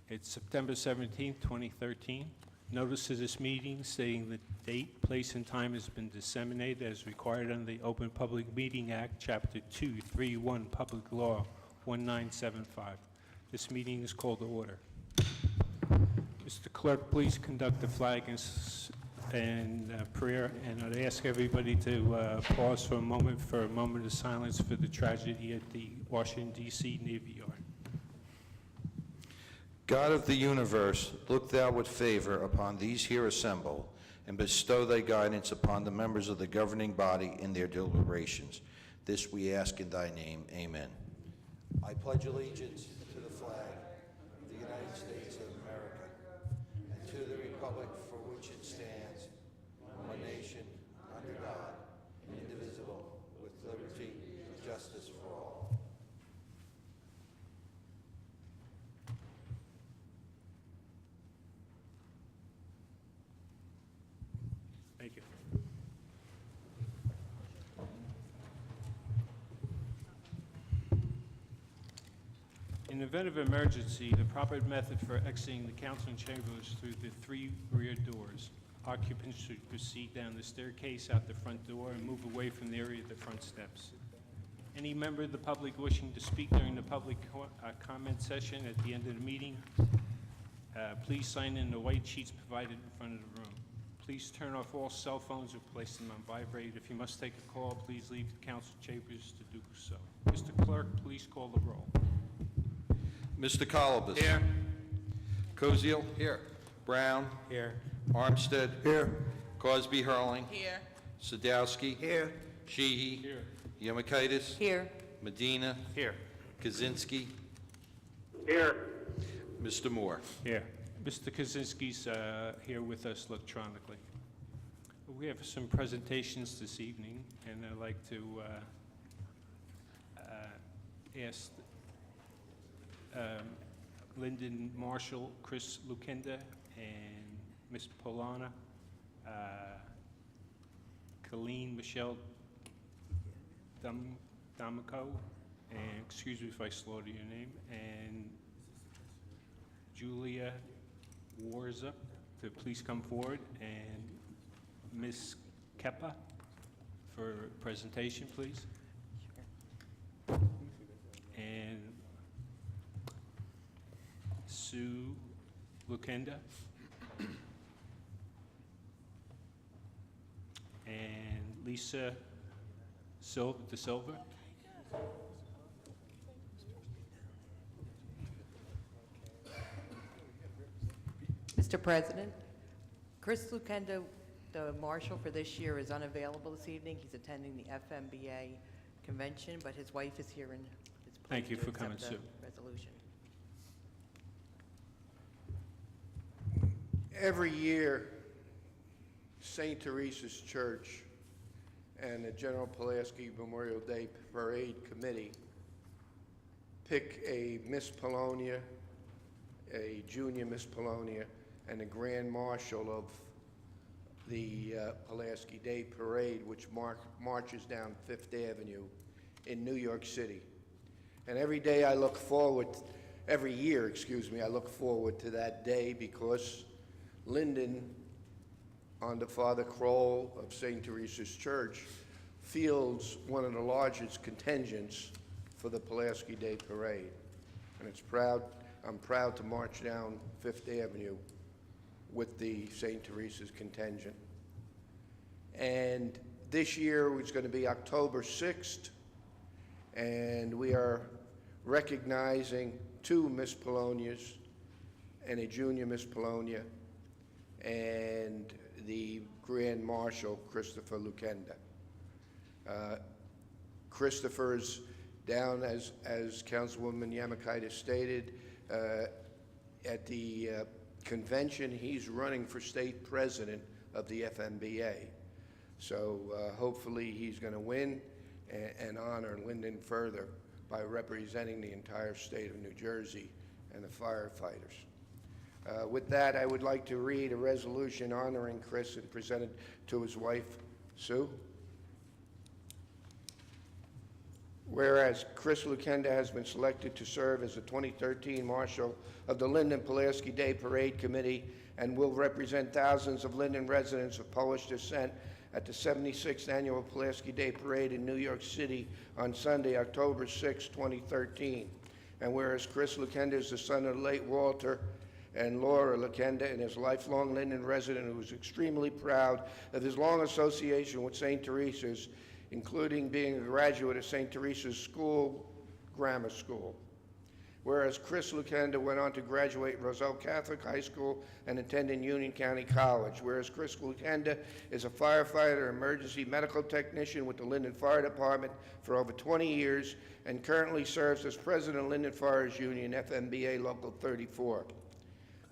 It's September 17th, 2013. Notice of this meeting stating the date, place, and time has been disseminated as required under the Open Public Meeting Act, Chapter 231, Public Law 1975. This meeting is called to order. Mr. Clerk, please conduct the flag and prayer, and I'd ask everybody to pause for a moment of silence for the tragedy at the Washington, D.C. Navy Yard. God of the universe, look thou with favor upon these here assembled, and bestow thy guidance upon the members of the governing body in their deliberations. This we ask in thy name. Amen. I pledge allegiance to the flag of the United States of America and to the republic for which it stands, one nation, under God, indivisible, with liberty and justice for all. Thank you. In the event of emergency, the proper method for exiting the council chamber is through the 3 rear doors. Occupants should proceed down the staircase out the front door and move away from the area of the front steps. Any member of the public wishing to speak during the public comment session at the end of the meeting, please sign in the white sheets provided in front of the room. Please turn off all cell phones or place them on vibrate. If you must take a call, please leave the council chambers to do so. Mr. Clerk, please call the roll. Mr. Colobus. Here. Koziel. Here. Brown. Here. Armstead. Here. Cosby Hurling. Here. Sadowski. Here. Sheehy. Here. Yamikaitis. Here. Medina. Here. Kaczynski. Here. Mr. Moore. Here. Mr. Kaczynski's here with us electronically. We have some presentations this evening, and I'd like to ask Linden Marshall, Chris Lukenda, and Ms. Polana, Colleen Michelle D'Amico, and excuse me if I slaughter your name, and Julia Warza to please come forward, and Ms. Keppa for presentation, please. And Sue Lukenda. And Lisa De Silva. Mr. President, Chris Lukenda, the marshal for this year, is unavailable this evening. He's attending the FMBA convention, but his wife is here and is Thank you pleased for to coming, accept Sue. the resolution. Every year, St. Teresa's Church and the General Pulaski Memorial Day Parade Committee pick a Miss Polonia, a junior Miss Polonia, and a Grand Marshal of the Pulaski Day Parade, which marches down Fifth Avenue in New York City. And every year, I look forward to that day because Linden, under Father Kroll of St. Teresa's Church, fields one of the largest contingents for the Pulaski Day Parade. And I'm proud to march down Fifth Avenue with the St. Teresa's contingent. And this year it's going to be October 6th, and we are recognizing 2 Miss Polonias and a junior Miss Polonia and the Grand Marshal, Christopher Lukenda. Christopher's down, as Councilwoman Yamikaitis stated, at the convention. He's running for state president of the FMBA. So hopefully he's going to win and honor Linden further by representing the entire state of New Jersey and the firefighters. With that, I would like to read a resolution honoring Chris and present it to his wife, Sue. Whereas Chris Lukenda has been selected to serve as the 2013 Marshal of the Linden Pulaski Day Parade Committee and will represent thousands of Linden residents of Polish descent at the 76th Annual Pulaski Day Parade in New York City on Sunday, October 6, 2013. And whereas Chris Lukenda is the son of the late Walter and Laura Lukenda and is a lifelong Linden resident who is extremely proud of his long association with St. Teresa's, including being a graduate of St. Teresa's School, Grammar School. Whereas Chris Lukenda went on to graduate Roselle Catholic High School and attended Union County College. Whereas Chris Lukenda is a firefighter, emergency medical technician with the Linden Fire Department for over 20 years and currently serves as president of Linden Fires Union, FMBA Local 34.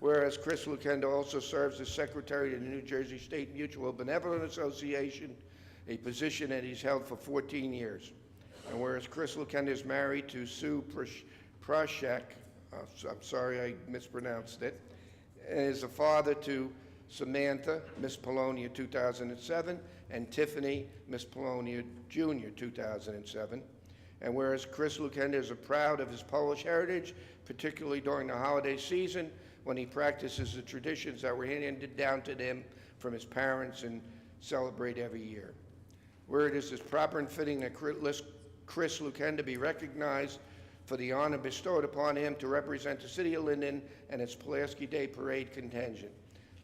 Whereas Chris Lukenda also serves as secretary of the New Jersey State Mutual Benevolent Association, a position that he's held for 14 years. And whereas Chris Lukenda is married to Sue Prashek, I'm sorry I mispronounced it, and is a father to Samantha, Miss Polonia, 2007, and Tiffany, Miss Polonia, Jr., 2007. And whereas Chris Lukenda is proud of his Polish heritage, particularly during the holiday season, when he practices the traditions that were handed down to him from his parents and celebrate every year. Where it is proper and fitting that Chris Lukenda be recognized for the honor bestowed upon him to represent the City of Linden and its Pulaski Day Parade contingent.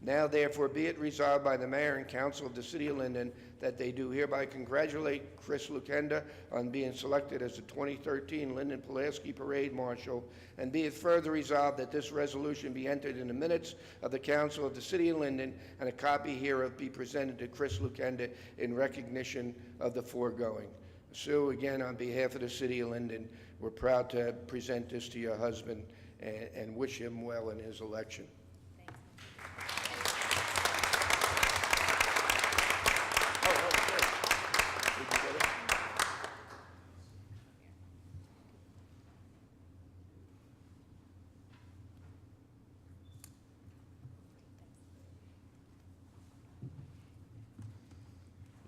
Now, therefore, be it resolved by the Mayor and Council of the City of Linden that they do hereby congratulate Chris Lukenda on being selected as the 2013 Linden Pulaski Parade Marshal, and be it further resolved that this resolution be entered in the minutes of the Council of the City of Linden, and a copy hereof be presented to Chris Lukenda in recognition of the foregoing. Sue, again, on behalf of the City of Linden, we're proud to present this to your husband and wish him well in his election.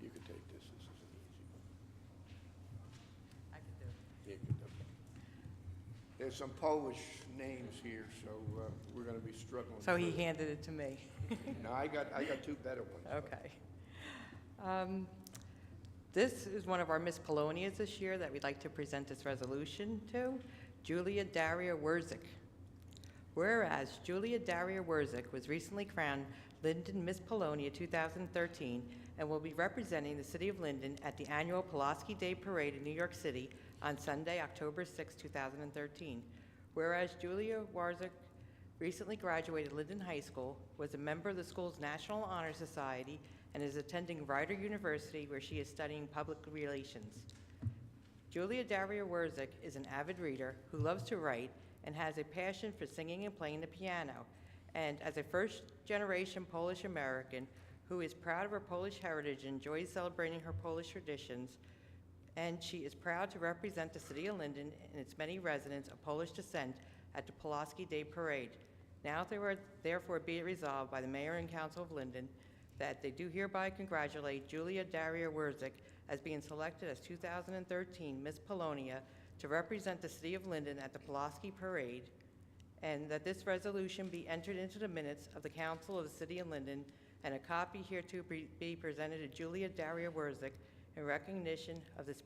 You can take this. This is an easy one. I can do it. Yeah, good, okay. There's some Polish names here, so we're going to be struggling. So he through. handed it to me. No, I got two better ones. Okay. This is one of our Miss Polonias this year that we'd like to present this resolution to, Julia Daria Werzik. Whereas Julia Daria Werzik was recently crowned Linden Miss Polonia 2013 and will be representing the City of Linden at the annual Pulaski Day Parade in New York City on Sunday, October 6, 2013. Whereas Julia Werzik recently graduated Linden High School, was a member of the school's National Honor Society, and is attending Rider University, where she is studying public relations. Julia Daria Werzik is an avid reader who loves to write and has a passion for singing and playing the piano. And as a first-generation Polish American who is proud of her Polish heritage and enjoys celebrating her Polish traditions, and she is proud to represent the City of Linden and its many residents of Polish descent at the Pulaski Day Parade. Now therefore be it resolved by the Mayor and Council of Linden that they do hereby congratulate Julia Daria Werzik as being selected as 2013 Miss Polonia to represent the City of Linden at the Pulaski Parade, and that this resolution be entered into the minutes of the Council of the City of Linden, and a copy hereto be presented to Julia Daria Werzik in recognition of this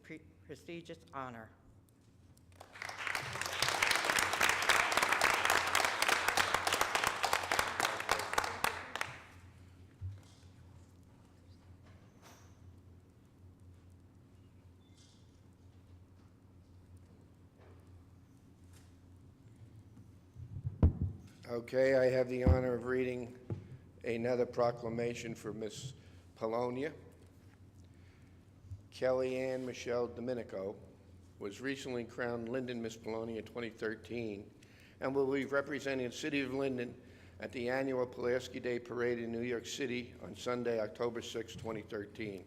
prestigious honor. Okay, I have the honor of reading another proclamation for Miss Polonia. Kellyanne Michelle Domenico was recently crowned Linden Miss Polonia 2013 and will be representing the City of Linden at the annual Pulaski Day Parade in New York City on Sunday, October 6, 2013.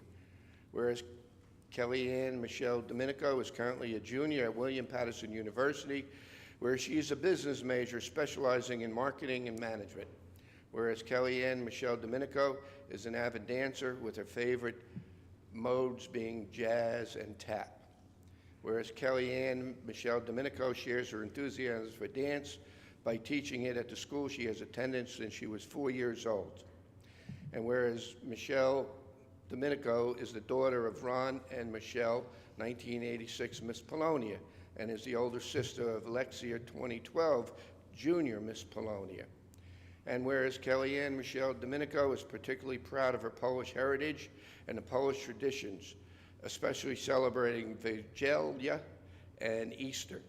Whereas Kellyanne Michelle Domenico is currently a junior at William Patterson University, where she is a business major specializing in marketing and management. Whereas Kellyanne Michelle Domenico is an avid dancer with her favorite modes being jazz and tap. Whereas Kellyanne Michelle Domenico shares her enthusiasm for dance by teaching it at the school she has attended since she was 4 years old. And whereas Michelle Domenico is the daughter of Ron and Michelle, 1986 Miss Polonia, and is the older sister of Alexia, 2012 Junior Miss Polonia. And whereas Kellyanne Michelle Domenico is particularly proud of her Polish heritage and the Polish traditions, especially celebrating Vigilia and Easter.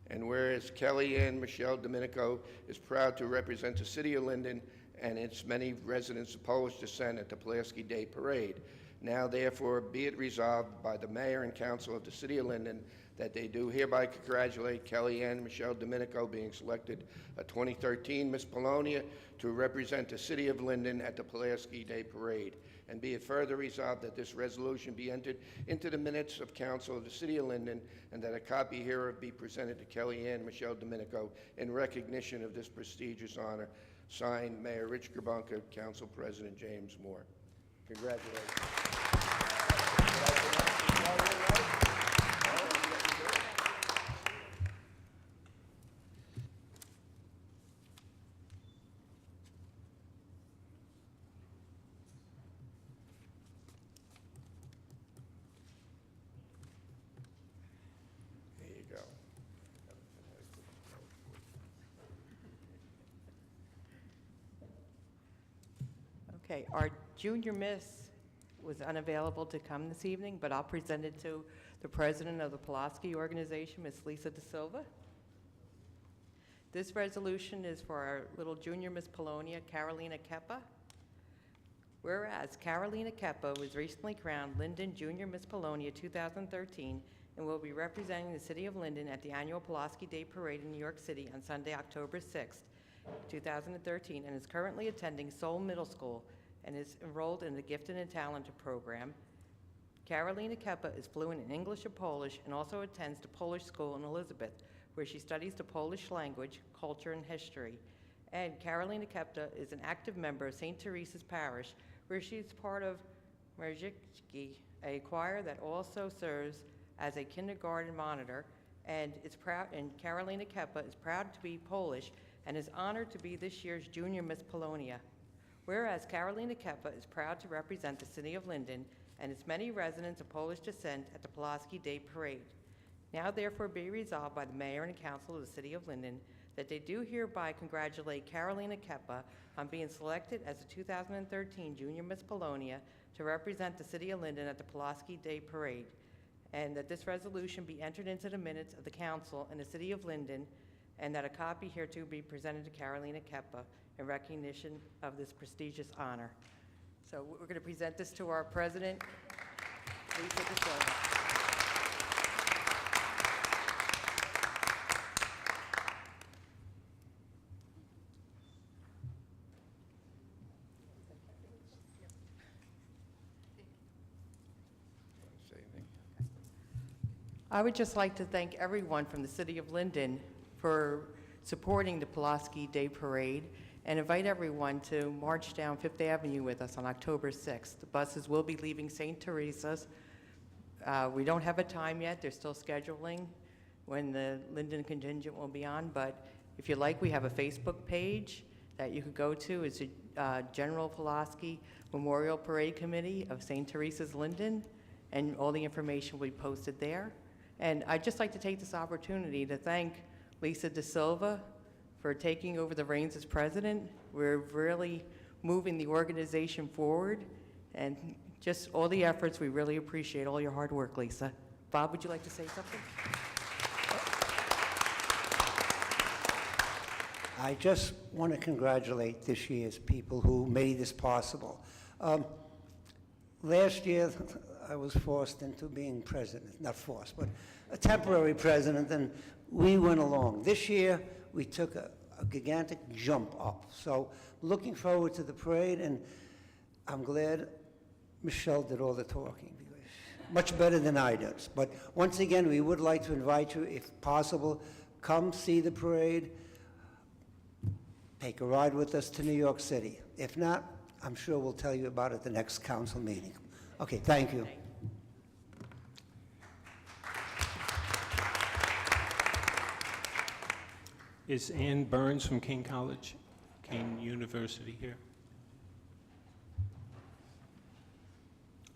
And whereas Kellyanne Michelle Domenico is proud to represent the city of Linden and its many residents of Polish descent at the Pulaski Day Parade. Now, therefore, be it resolved by the mayor and council of the city of Linden that they do hereby congratulate Kellyanne Michelle Domenico being selected a 2013 Miss Polonia to represent the city of Linden at the Pulaski Day Parade. And be it further resolved that this resolution be entered into the minutes of council of the city of Linden, and that a copy hereof be presented to Kellyanne Michelle Domenico in recognition of this prestigious honor. Signed, Mayor Rich Grabunka, Council President James Moore. Congratulations. There you go. Okay, our junior miss was unavailable to come this evening, but I'll present it to the president of the Pulaski organization, Ms. Lisa De Silva. This resolution is for our little junior Miss Polonia, Carolina Keppa. Whereas Carolina Keppa was recently crowned Linden Junior Miss Polonia 2013 and will be representing the city of Linden at the annual Pulaski Day Parade in New York City on Sunday, October 6th, 2013, and is currently attending Seoul Middle School and is enrolled in the Gifted and Talented program. Carolina Keppa is fluent in English and Polish and also attends the Polish school in Elizabeth, where she studies the Polish language, culture, and history. And Carolina Kepta is an active member of St. Teresa's Parish, where she is part of Mężczyzki, a choir that also serves as a kindergarten monitor, and Carolina Keppa is proud to be Polish and is honored to be this year's Junior Miss Polonia. Whereas Carolina Keppa is proud to represent the city of Linden and its many residents of Polish descent at the Pulaski Day Parade. Now therefore be resolved by the mayor and council of the city of Linden that they do hereby congratulate Carolina Keppa on being selected as the 2013 Junior Miss Polonia to represent the city of Linden at the Pulaski Day Parade, and that this resolution be entered into the minutes of the council in the city of Linden, and that a copy hereto be presented to Carolina Keppa in recognition of this prestigious honor. So we're going to present this to our president, Lisa De Silva. I would just like to thank everyone from the city of Linden for supporting the Pulaski Day Parade and invite everyone to march down Fifth Avenue with us on October 6th. The buses will be leaving St. Teresa's. We don't have a time yet. They're still scheduling when the Linden contingent will be on, but if you like, we have a Facebook page that you could go to. It's a General Pulaski Memorial Parade Committee of St. Teresa's Linden, and all the information will be posted there. And I'd just like to take this opportunity to thank Lisa De Silva for taking over the reins as president. We're really moving the organization forward, and just all the efforts, we really appreciate all your hard work, Lisa. Bob, would you like to say something? I just want to congratulate this year's people who made this possible. Last year, I was forced into being president, not forced, but a temporary president, and we went along. This year, we took a gigantic jump up. So looking forward to the parade, and I'm glad Michelle did all the talking, because much better than I did. But once again, we would like to invite you, if possible, come see the parade, take a ride with us to New York City. If not, I'm sure we'll tell you about it at the next council meeting. Okay, thank you. Is Ann Burns from Kane University here?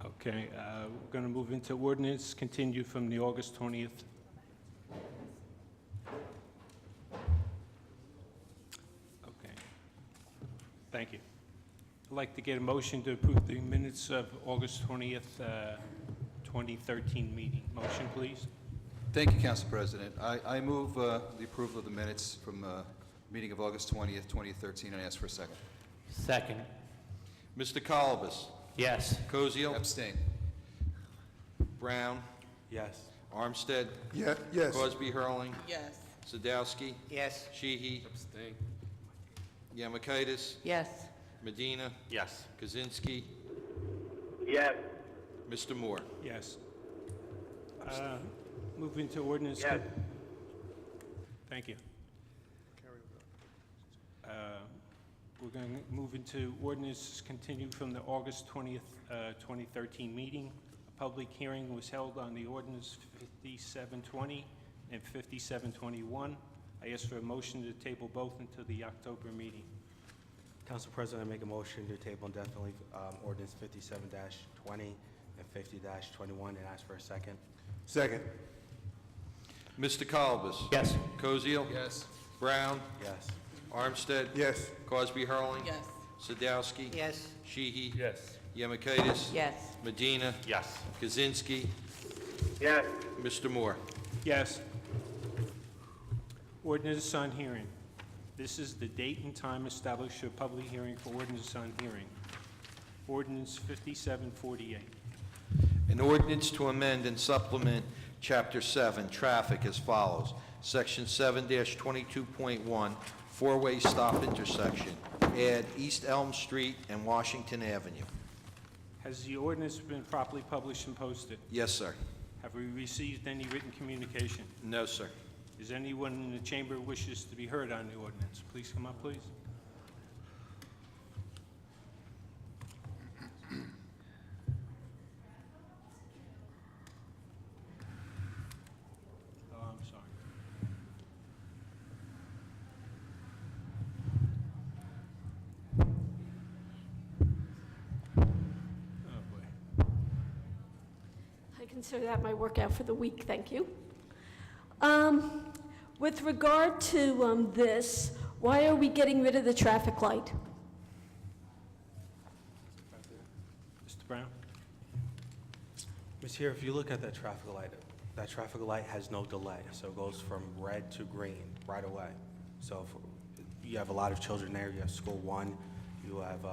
Okay, we're going to move into ordinance, continued from the August 20th. Okay, thank you. I'd like to get a motion to approve the minutes of August 20th, 2013 meeting. Motion, please. Thank you, Council President. I move the approval of the minutes from meeting of August 20th, 2013, and ask for a second. Second. Mr. Colbus? Yes. Kozio? Abstain. Brown? Yes. Armstead? Yes. Crosby, Hurling? Yes. Sadowski? Yes. Sheehy? Abstain. Yamakaitis? Yes. Medina? Yes. Kaczynski? Yes. Mr. Moore? Yes. Move into ordinance. Yes. Thank you. We're going to move into ordinance continued from the August 20th, 2013 meeting. A public hearing was held on the ordinance 5720 and 5721. I ask for a motion to table both until the October meeting. Council President, I make a motion to table indefinitely ordinance 57-20 and 50-21 and ask for a second. Second. Mr. Colbus? Yes. Kozio? Yes. Brown? Yes. Armstead? Yes. Crosby, Hurling? Yes. Sadowski? Yes. Sheehy? Yes. Yamakaitis? Yes. Medina? Yes. Kaczynski? Yes. Mr. Moore? Yes. Ordinance on hearing. This is the date and time established for a public hearing for ordinance on hearing. Ordinance 5748. An ordinance to amend and supplement Chapter 7, Traffic, as follows. Section 7-22.1, four-way stop intersection. Add East Elm Street and Washington Avenue. Has the ordinance been properly published and posted? Yes, sir. Have we received any written communication? No, sir. Is anyone in the chamber wishes to be heard on the ordinance? Please come up, please. Oh, I'm sorry. Oh, boy. I consider that my workout for the week, thank you. With regard to this, why are we getting rid of the traffic light? Mr. Brown? Ms. Here, if you look at that traffic light has no delay, so it goes from red to green right away. So if you have a lot of children there, you have School 1, you have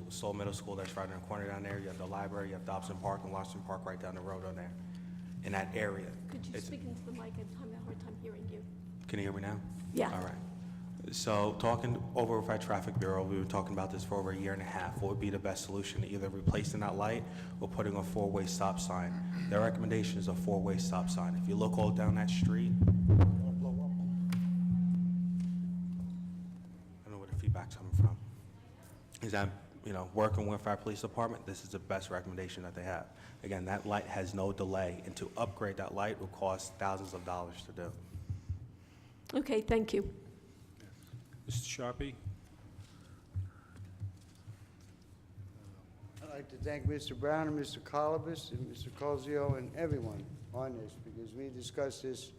Seoul Middle School that's right in the corner down there, you have the library, you have Dobson Park and Washington Park right down the road on there, in that area. Could you speak into the mic? I'm having a hard time hearing you. Can you hear me now? Yeah. All right. So talking over with our traffic bureau, we were talking about this for over a year and a half. What would be the best solution? Either replacing that light or putting a four-way stop sign. Their recommendation is a four-way stop sign. If you look all down that street, I don't know where the feedback's coming from. Is that, working with our police department, this is the best recommendation that they have. Again, that light has no delay, and to upgrade that light will cost thousands of dollars to do. Okay, thank you. Mr. Sharpie? I'd like to thank Mr. Brown and Mr. Colibus and Mr. Cozio and everyone on this, because we discussed this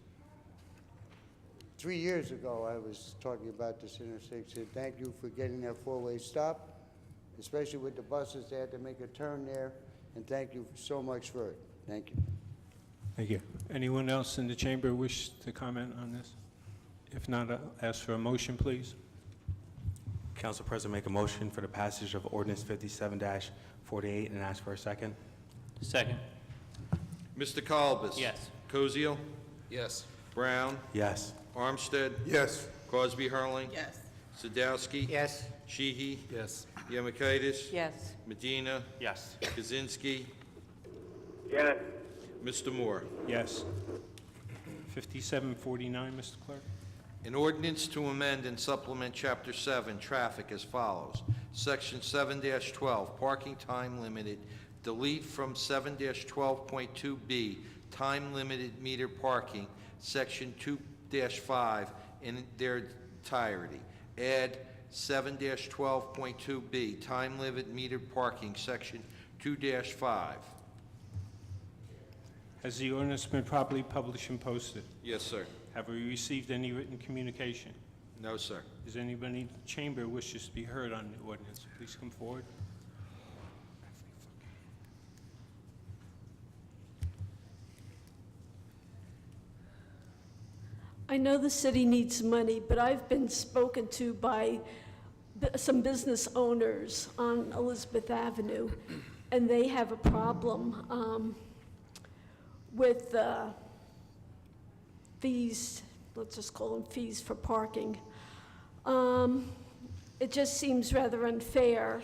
3 years ago. I was talking about this intersection. Thank you for getting that four-way stop, especially with the buses. They had to make a turn there, and thank you so much for it. Thank you. Thank you. Anyone else in the chamber wish to comment on this? If not, I'll ask for a motion, please. Council President, make a motion for the passage of ordinance 57-48 and ask for a second. Second. Mr. Colbus? Yes. Kozio? Yes. Brown? Yes. Armstead? Yes. Crosby, Hurling? Yes. Sadowski? Yes. Sheehy? Yes. Yamakaitis? Yes. Medina? Yes. Kaczynski? Yes. Mr. Moore? Yes. 5749, Mr. Clerk. An ordinance to amend and supplement Chapter 7, Traffic, as follows. Section 7-12, Parking Time Limited, delete from 7-12.2B, Time Limited Meter Parking, Section 2-5, and there entirety. Add 7-12.2B, time limit metered parking, section 2-5. Has the ordinance been properly published and posted? Yes, sir. Have we received any written communication? No, sir. Does anybody in the chamber wishes to be heard on the ordinance? Please come forward. I know the city needs money, but I've been spoken to by some business owners on Elizabeth Avenue, and they have a problem with fees, let's just call them fees for parking. It just seems rather unfair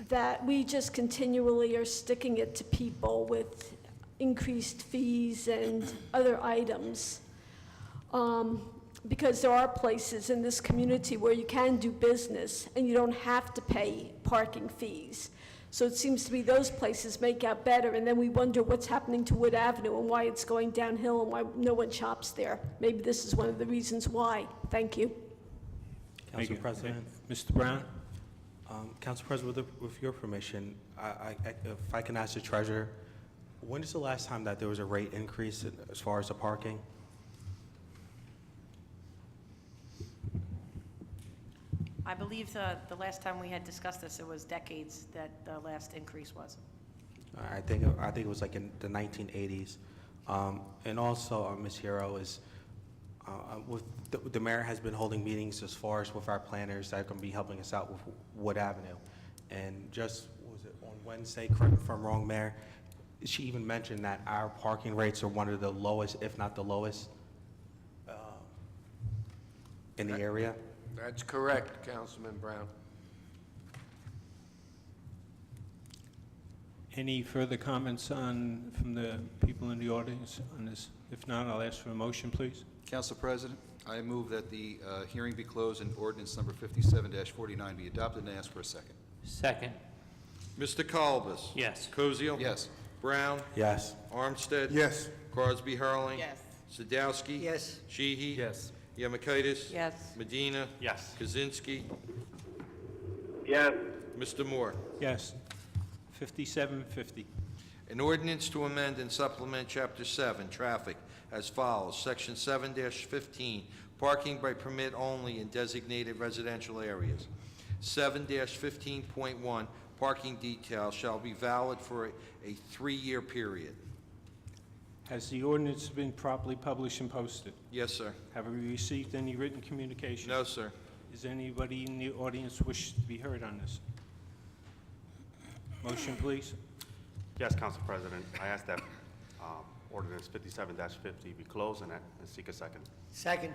that we just continually are sticking it to people with increased fees and other items. Because there are places in this community where you can do business and you don't have to pay parking fees. So it seems to me those places make out better, and then we wonder what's happening to Wood Avenue and why it's going downhill and why no one shops there. Maybe this is one of the reasons why. Thank you. Thank Council you. President. Mr. Brown? Council President, with your permission, if I can ask the treasurer, when is the last time that there was a rate increase as far as the parking? I believe the last time we had discussed this, it was decades that the last increase was. I think it was like in the 1980s. And also, Ms. Hero, is with the mayor has been holding meetings as far as with our planners that are going to be helping us out with Wood Avenue. And just, was it on Wednesday, correct me if I'm wrong, Mayor, she even mentioned that our parking rates are one of the lowest, if not the lowest, in the area. That's correct, Councilman Brown. Any further comments from the people in the audience on this? If not, I'll ask for a motion, please. Council President, I move that the hearing be closed and ordinance number 57-49 be adopted, and ask for a second. Second. Mr. Colbus? Yes. Koziel? Yes. Brown? Yes. Armstead? Yes. Crosby Hurling? Yes. Sadowski? Yes. Sheehy? Yes. Yemakaitis? Yes. Medina? Yes. Kaczynski? yes, Mr. Moore? Yes. 5750. An ordinance to amend and supplement Chapter 7, Traffic, as follows. Section 7-15, parking by permit only in designated residential areas. 7-15.1, parking details shall be valid for a 3-year period. Has the ordinance been properly published and posted? Yes, sir. Have we received any written communication? No, sir. Is anybody in the audience wish to be heard on this? Motion, please. Yes, Council President. I ask that ordinance 57-50 be closed and seek a second. Second.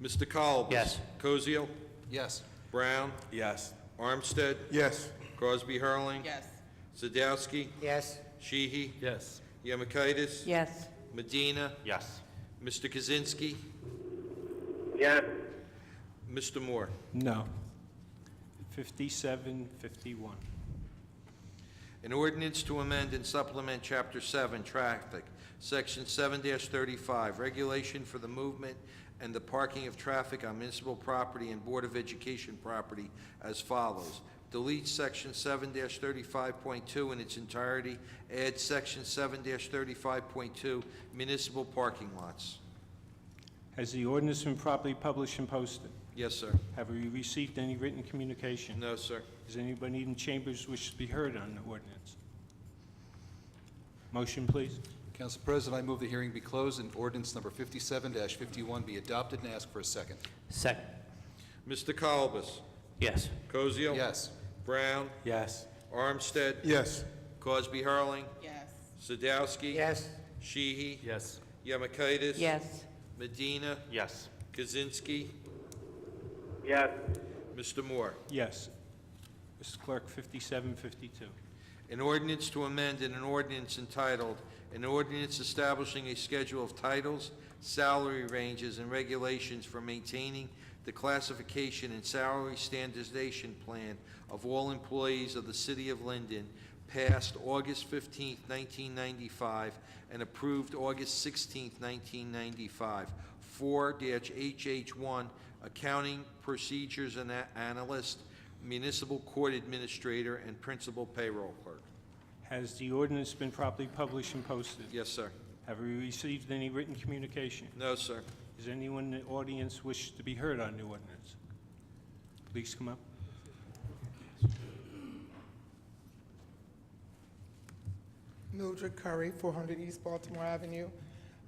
Mr. Colbus? Yes. Koziel? Yes. Brown? Yes. Armstead? Yes. Crosby Hurling? Yes. Sadowski? Yes. Sheehy? Yes. Yemakaitis? Yes. Medina? Yes. Mr. Kaczynski? yes, Mr. Moore? No. 5751. An ordinance to amend and supplement Chapter 7, Traffic, Section 7-35, Regulation for the movement and the parking of traffic on municipal property and Board of Education property as follows. Delete Section 7-35.2 in its entirety. Add Section 7-35.2, Municipal Parking Lots. Has the ordinance been properly published and posted? Yes, sir. Have we received any written communication? No, sir. Does anybody in chambers wish to be heard on the ordinance? Motion, please. Council President, I move the hearing be closed and ordinance number 57-51 be adopted, and ask for a second. Second. Mr. Colbus? Yes. Koziel? Yes. Brown? Yes. Armstead? Yes. Crosby Hurling? Yes. Sadowski? Yes. Sheehy? Yes. Yemakaitis? Yes. Medina? Yes. Kaczynski? yes, Mr. Moore? Yes. Mr. Clerk, 5752. An ordinance to amend an ordinance entitled, an ordinance establishing a schedule of titles, salary ranges, and regulations for maintaining the classification and salary standardization plan of all employees of the City of Linden, passed August 15, 1995, and approved August 16, 1995. 4-HH1, Accounting Procedures and Analyst, Municipal Court Administrator, and Principal Payroll Clerk. Has the ordinance been properly published and posted? Yes, sir. Have we received any written communication? No, sir. Does anyone in the audience wish to be heard on the ordinance? Please come up. Mildred Curry, 400 East Baltimore Avenue.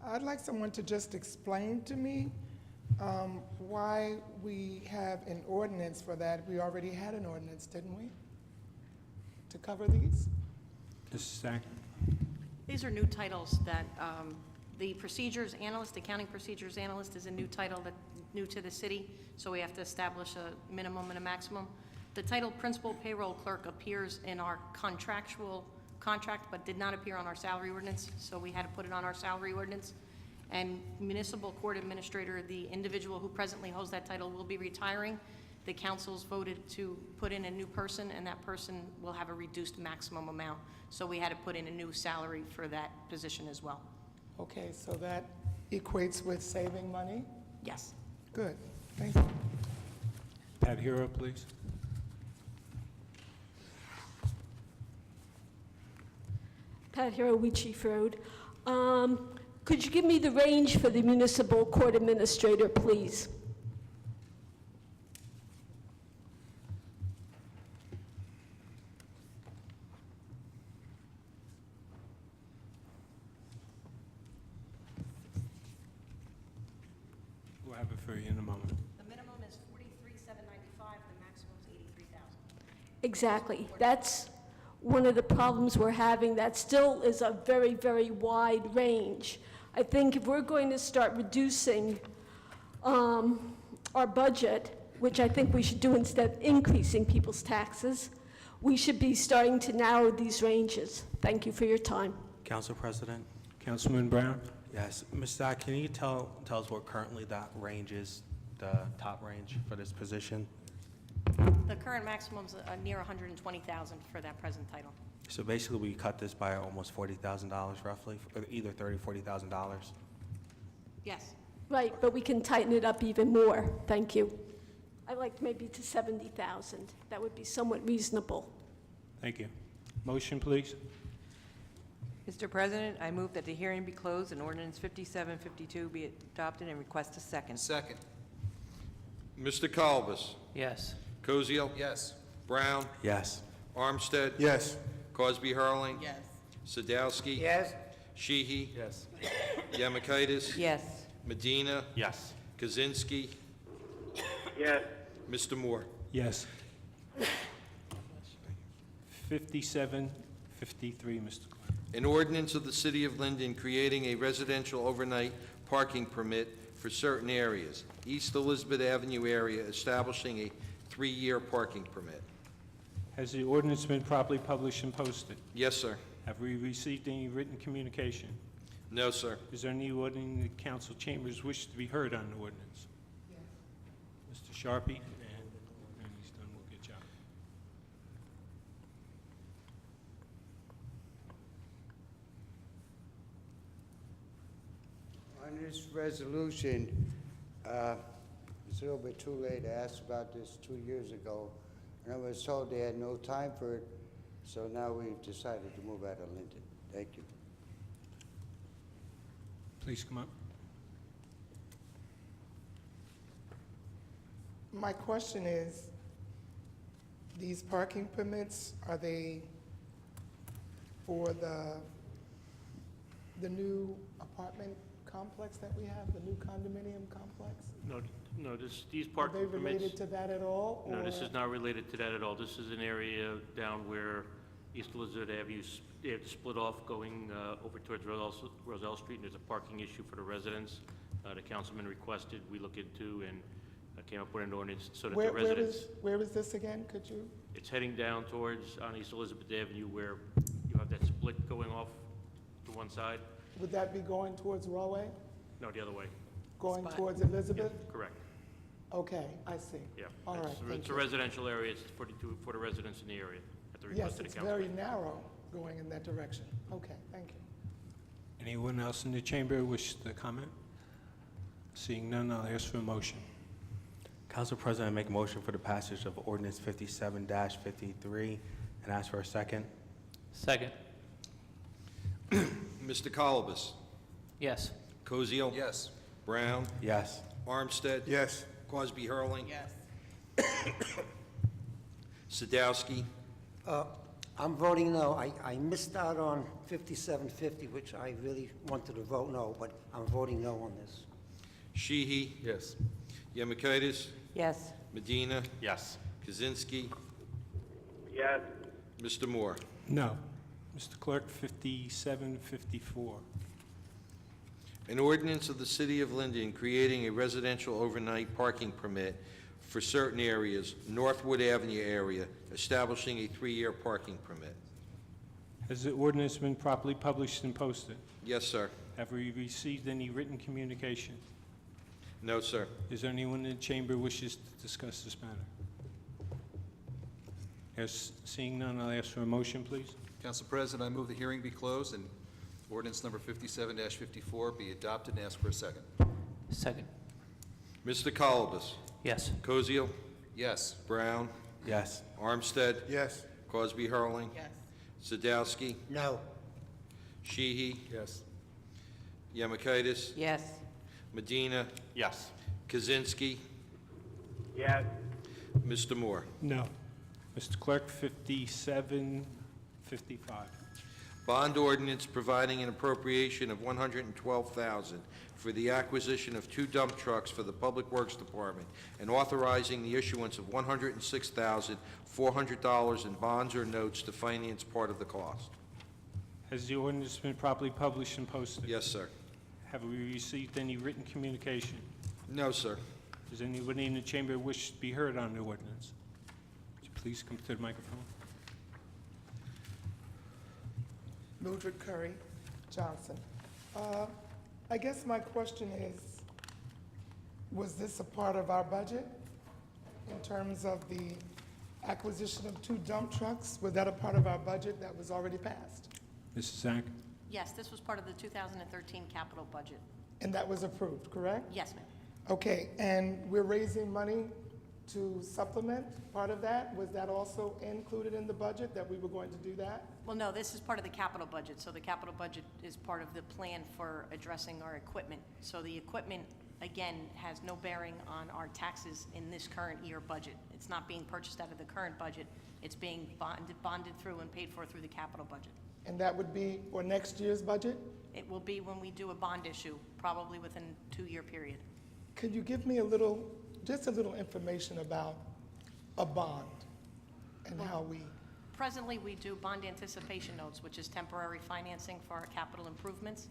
I'd like someone to just explain to me why we have an ordinance for that. We already had an ordinance, didn't we, to cover these? Mrs. Stack? These are new titles that, the procedures analyst, accounting procedures analyst is a new title that, new to the city, so we have to establish a minimum and a maximum. The title principal payroll clerk appears in our contractual contract, but did not appear on our salary ordinance, so we had to put it on our salary ordinance. And municipal court administrator, the individual who presently holds that title, will be retiring. The council's voted to put in a new person, and that person will have a reduced maximum amount. So we had to put in a new salary for that position as well. Okay, so that equates with saving money? Yes. Good, thank you. Pat Hero, please. Pat Hero, Wheatsheaf Road. Could you give me the range for the municipal court administrator, please? We'll have it for you in a moment. The minimum is $43,795, the maximum is $83,000. Exactly. That's one of the problems we're having. That still is a very, very wide range. I think if we're going to start reducing our budget, which I think we should do instead of increasing people's taxes, we should be starting to narrow these ranges. Thank you for your time. Council President? Councilman Brown? Yes. Ms. Stack, can you tell us what currently that range is, the top range for this position? The current maximum's near $120,000 for that present title. So basically, we cut this by almost $40,000 roughly, or either $30,000 or $40,000. Yes. Right, but we can tighten it up even more. Thank you. I'd like maybe to 70,000. That would be somewhat reasonable. Thank you. Motion, please. Mr. President, I move that the hearing be closed and ordinance 5752 be adopted and request a second. Second. Mr. Kalbus? Yes. Cosio? Yes. Brown? Yes. Armstead? Yes. Cosby Hurling? Yes. Sadowski? Yes. Sheehy? Yes. Yamikaitis? Yes. Medina? Yes. Kaczynski? Yes. Mr. Moore? Yes. 5753, Mr. Clerk. An ordinance of the City of Linden creating a residential overnight parking permit for certain areas. East Elizabeth Avenue area establishing a 3-year parking permit. Has the ordinance been properly published and posted? Yes, sir. Have we received any written communication? No, sir. Is there anyone in the council chambers wish to be heard on the ordinance? Yes. Mr. Sharpie, and when he's done, we'll get you out. On this resolution, it's a little bit too late. I asked about this 2 years ago, and I was told they had no time for it, so now we've decided to move out of Linden. Thank you. Please come up. My question is, these parking permits, are they for the new apartment complex that we have, the new condominium complex? No, these Are parking they permits. related to that at all? No, this or- is not related to that at all. This is an area down where East Elizabeth Avenue, they have to split off going over towards Roselle Street, and there's a parking issue for the residents. The councilman requested we look into and came up with an ordinance so that the residents. Where is this again? Could you? It's heading down towards, on East Elizabeth Avenue, where you have that split going off to one side. Would that be going towards Rahway? No, the other way. Going Spot. towards Elizabeth? Correct, Okay, I see. yeah. All right, It's thank a you. residential area, it's for the residents in the area, at the Yes, request of the it's councilman. very narrow going in that direction. Okay, thank you. Anyone else in the chamber wish to comment? Seeing none, I'll ask for a motion. Council President, I make a motion for the passage of ordinance 57-53 and ask for a second. Second. Mr. Colobus? Yes. Cosio? Yes. Brown? Yes. Armstead? Yes. Cosby Hurling? Yes. Sadowski? I'm voting no. I missed out on 5750, which I really wanted to vote no, but I'm voting no on this. Sheehy? Yes. Yemakaitis? Yes. Medina? Yes. Kaczynski? Yes. Mr. Moore? No. Mr. Clerk, 5754. An ordinance of the City of Linden creating a residential overnight parking permit for certain areas, Northwood Avenue area, establishing a 3-year parking permit. Has the ordinance been properly published and posted? Yes, sir. Have we received any written communication? No, sir. Is there anyone in the chamber wishes to discuss this matter? Seeing none, I'll ask for a motion, please. Council President, I move the hearing be closed and ordinance number 57-54 be adopted and ask for a second. Second. Mr. Colobus? Yes. Cosio? Yes. Brown? Yes. Armstead? Yes. Cosby Hurling? Yes. Sadowski? No. Sheehy? Yes. Yemakaitis? Yes. Medina? Yes. Kaczynski? Yes. Mr. Moore? No. Mr. Clerk, 5755. Bond ordinance providing an appropriation of $112,000 for the acquisition of 2 dump trucks for the Public Works Department and authorizing the issuance of $106,400 in bonds or notes to finance part of the cost. Has the ordinance been properly published and posted? Yes, sir. Have we received any written communication? No, sir. Does anybody in the chamber wish to be heard on the ordinance? Would you please come to the microphone? Mildred Curry Johnson. I guess my question is, was this a part of our budget in terms of the acquisition of 2 dump trucks? Was that a part of our budget that was already passed? Mrs. Zak? Yes, this was part of the 2013 capital budget. And that was approved, correct? Yes, ma'am. Okay, and we're raising money to supplement part of that? Was that also included in the budget, that we were going to do that? Well, no, this is part of the capital budget, so the capital budget is part of the plan for addressing our equipment. So the equipment, again, has no bearing on our taxes in this current year budget. It's not being purchased out of the current budget. It's being bonded through and paid for through the capital budget. And that would be for next year's budget? It will be when we do a bond issue, probably within a 2-year period. Could you give me just a little information about a bond and how we... Presently, we do bond anticipation notes, which is temporary financing for our capital improvements.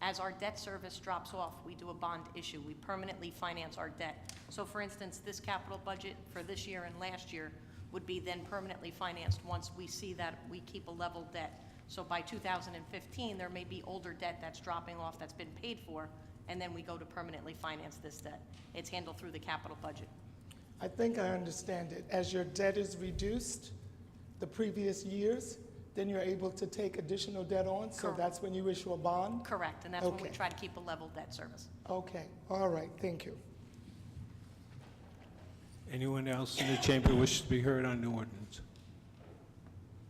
As our debt service drops off, we do a bond issue. We permanently finance our debt. So for instance, this capital budget for this year and last year would be then permanently financed once we see that we keep a level debt. So by 2015, there may be older debt that's dropping off that's been paid for, and then we go to permanently finance this debt. It's handled through the capital budget. I think I understand it. As your debt is reduced the previous years, then you're able to take additional debt on, so Correct. that's when you issue a bond? Correct, and that's when we Okay. try to keep a level debt service. Okay, all right, thank you. Anyone else in the chamber wishes to be heard on the ordinance?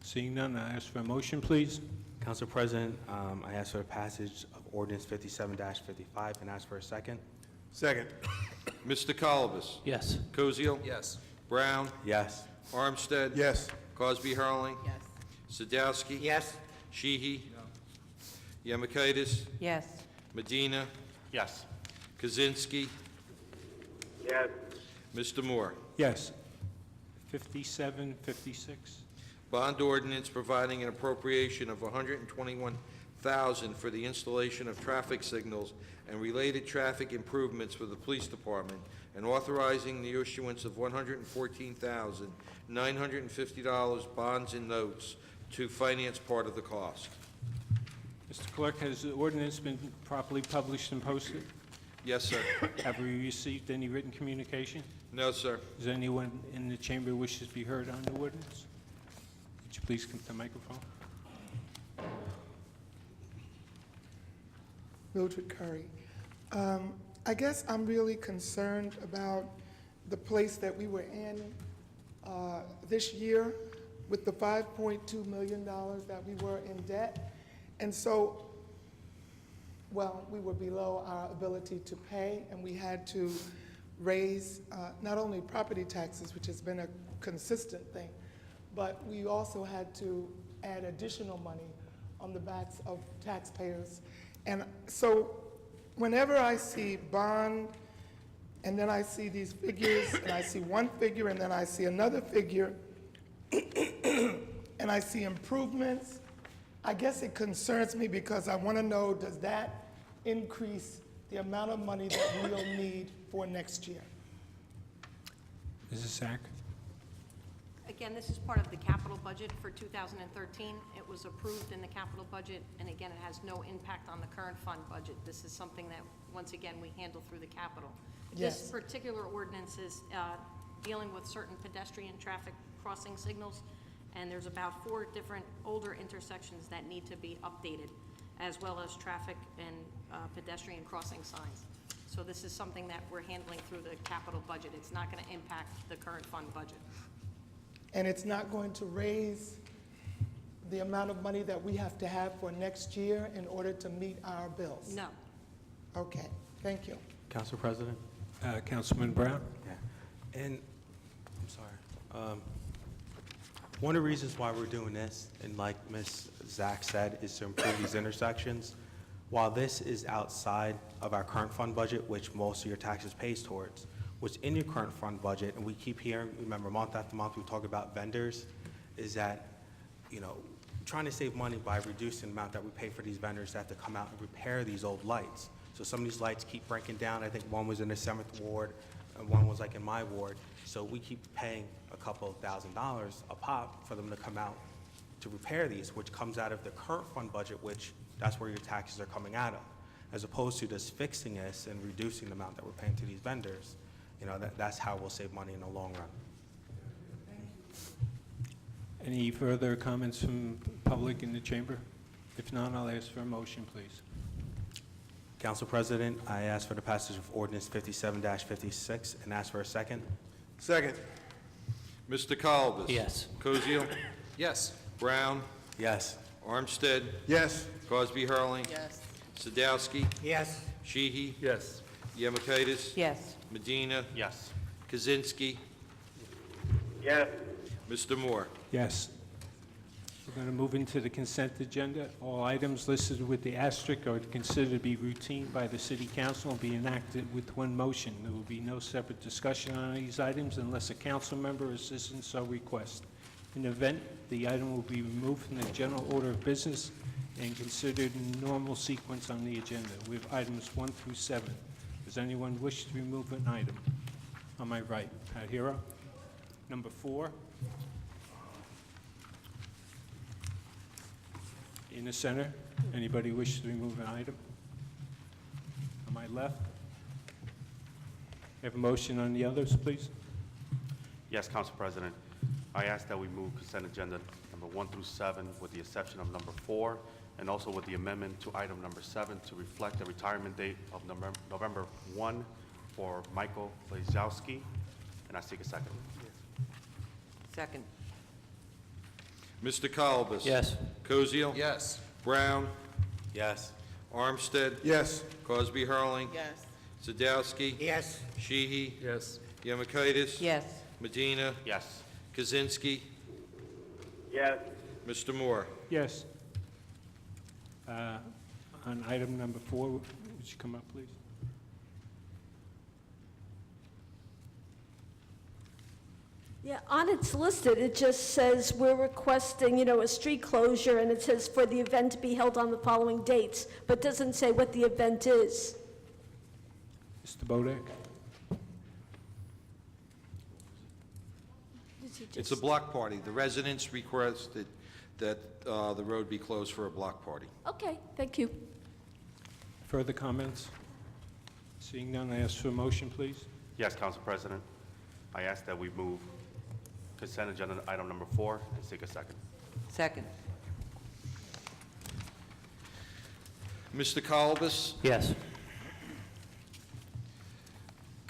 Seeing none, I ask for a motion, please. Council President, I ask for the passage of ordinance 57-55 and ask for a second. Second. Mr. Colobus? Yes. Cosio? Yes. Brown? Yes. Armstead? Yes. Cosby Hurling? Yes. Sadowski? Yes. Sheehy? Yemakaitis? Yes. Medina? Yes. Kaczynski? Yes. Mr. Moore? Yes. 5756. Bond ordinance providing an appropriation of $121,000 for the installation of traffic signals and related traffic improvements for the police department, and authorizing the issuance of $114,950 bonds and notes to finance part of the cost. Mr. Clerk, has the ordinance been properly published and posted? Yes, sir. Have we received any written communication? No, sir. Does anyone in the chamber wishes to be heard on the ordinance? Would you please come to the microphone? Mildred Curry. I guess I'm really concerned about the place that we were in this year with the $5.2 million that we were in debt. And so, well, we were below our ability to pay, and we had to raise not only property taxes, which has been a consistent thing, but we also had to add additional money on the backs of taxpayers. And so whenever I see bond, and then I see these figures, and I see one figure, and then I see another figure, and I see improvements, I guess it concerns me because I want to know, does that increase the amount of money that we'll need for next year? Mrs. Sack? Again, this is part of the capital budget for 2013. It was approved in the capital budget, and again, it has no impact on the current fund budget. This is something that, once again, we handle through the capital. Yes. This particular ordinance is dealing with certain pedestrian traffic crossing signals, and there's about 4 different older intersections that need to be updated, as well as traffic and pedestrian crossing signs. So this is something that we're handling through the capital budget. It's not going to impact the current fund budget. And it's not going to raise the amount of money that we have to have for next year in order to meet our bills? No. Okay, thank you. Council President? Councilman Brown? Yeah. And, I'm sorry. One of the reasons why we're doing this, and like Ms. Zach said, is to improve these intersections. While this is outside of our current fund budget, which most of your taxes pays towards, what's in your current fund budget, and we keep hearing, remember, month after month, we talk about vendors, is that, you know, trying to save money by reducing the amount that we pay for these vendors that have to come out and repair these old lights. So some of these lights keep breaking down. I think one was in the 7th ward, and one was like in my ward. So we keep paying a couple of $1,000s a pop for them to come out to repair these, which comes out of the current fund budget, which that's where your taxes are coming out of, as opposed to just fixing this and reducing the amount that we're paying to these vendors. You know, that's how we'll save money in the long run. Any further comments from the public in the chamber? If not, I'll ask for a motion, please. Council President, I ask for the passage of ordinance 57-56 and ask for a second. Second. Mr. Colbus? Yes. Koziel? Yes. Brown? Yes. Armstead? Yes. Cosby Hurling? Yes. Sadowski? Yes. Sheehy? Yes. Yemakaitis? Yes. Medina? Yes. Kaczynski? yes, Mr. Moore? Yes. We're going to move into the consent agenda. All items listed with the asterisk are considered to be routine by the City Council and be enacted with one motion. There will be no separate discussion on these items unless a council member or citizen so requests. In the event, the item will be removed from the general order of business and considered in normal sequence on the agenda. We have items 1 through 7. Does anyone wish to remove an item? On my right, Pat Hero. Number 4. In the center, anybody wish to remove an item? On my left. Have a motion on the others, please? Yes, Council President. I ask that we move consent agenda number 1 through 7 with the exception of number 4, and also with the amendment to item number 7 to reflect the retirement date of November 1 for Michael Blazowski. And I seek a second. Second. Mr. Colbus? Yes. Koziel? Yes. Brown? Yes. Armstead? Yes. Cosby Hurling? Yes. Sadowski? Yes. Sheehy? Yes. Yemakaitis? Yes. Medina? Yes. Kaczynski? yes, Mr. Moore? Yes. On item number 4, would you come up, please? Yeah, on its listed, it just says we're requesting, you know, a street closure, and it says for the event to be held on the following dates, but doesn't say what the event is. Mr. Bodek? It's a block party. The residents requested that the road be closed for a block party. Okay, thank you. Further comments? Seeing none, I ask for a motion, please. Yes, Council President. I ask that we move consent agenda item number 4 and seek a second. Second. Mr. Colbus? Yes.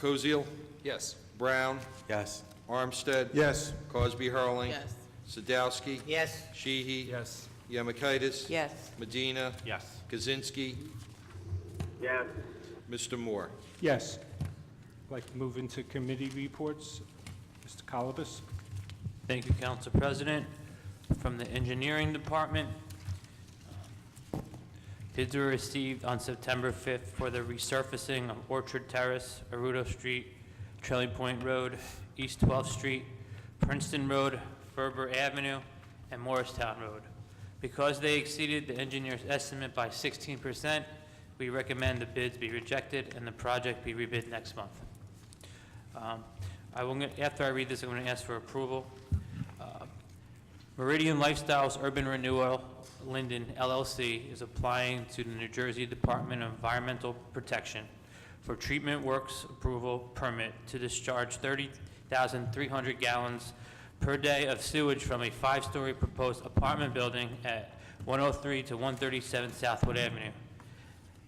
Koziel? Yes. Brown? Yes. Armstead? Yes. Crosby Hurling. Yes. Sadowski? Yes. Sheehy? Yes. Yemakaitis? Yes. Medina? Yes. Kaczynski? yes, Mr. Moore? Yes. I'd like to move into committee reports. Mr. Colibus? Thank you, Council President. From the Engineering Department, bids were received on September 5th for the resurfacing of Orchard Terrace, Arudo Street, Trailing Point Road, East 12th Street, Princeton Road, Ferber Avenue, and Morristown Road. Because they exceeded the engineer's estimate by 16%, we recommend the bids be rejected and the project be rebid next month. After I read this, I'm going to ask for approval. Meridian Lifestyles Urban Renewal Linden LLC is applying to the New Jersey Department of Environmental Protection for treatment works approval permit to discharge 30,300 gallons per day of sewage from a 5-story proposed apartment building at 103 to 137 Southwood Avenue.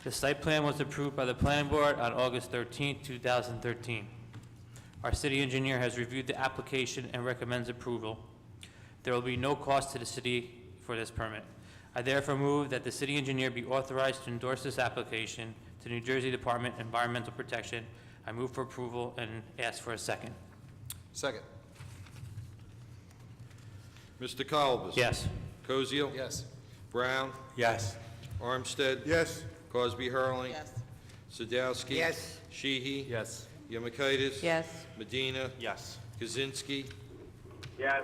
The site plan was approved by the Planning Board on August 13, 2013. Our city engineer has reviewed the application and recommends approval. There will be no cost to the city for this permit. I therefore move that the city engineer be authorized to endorse this application to New Jersey Department of Environmental Protection. I move for approval and ask for a second. Second. Mr. Colibus? Yes. Koziel? Yes. Brown? Yes. Armstead? Yes. Crosby Hurling. Yes. Sadowski? Yes. Sheehy? Yes. Yemakaitis? Yes. Medina? Yes. Kaczynski? yes,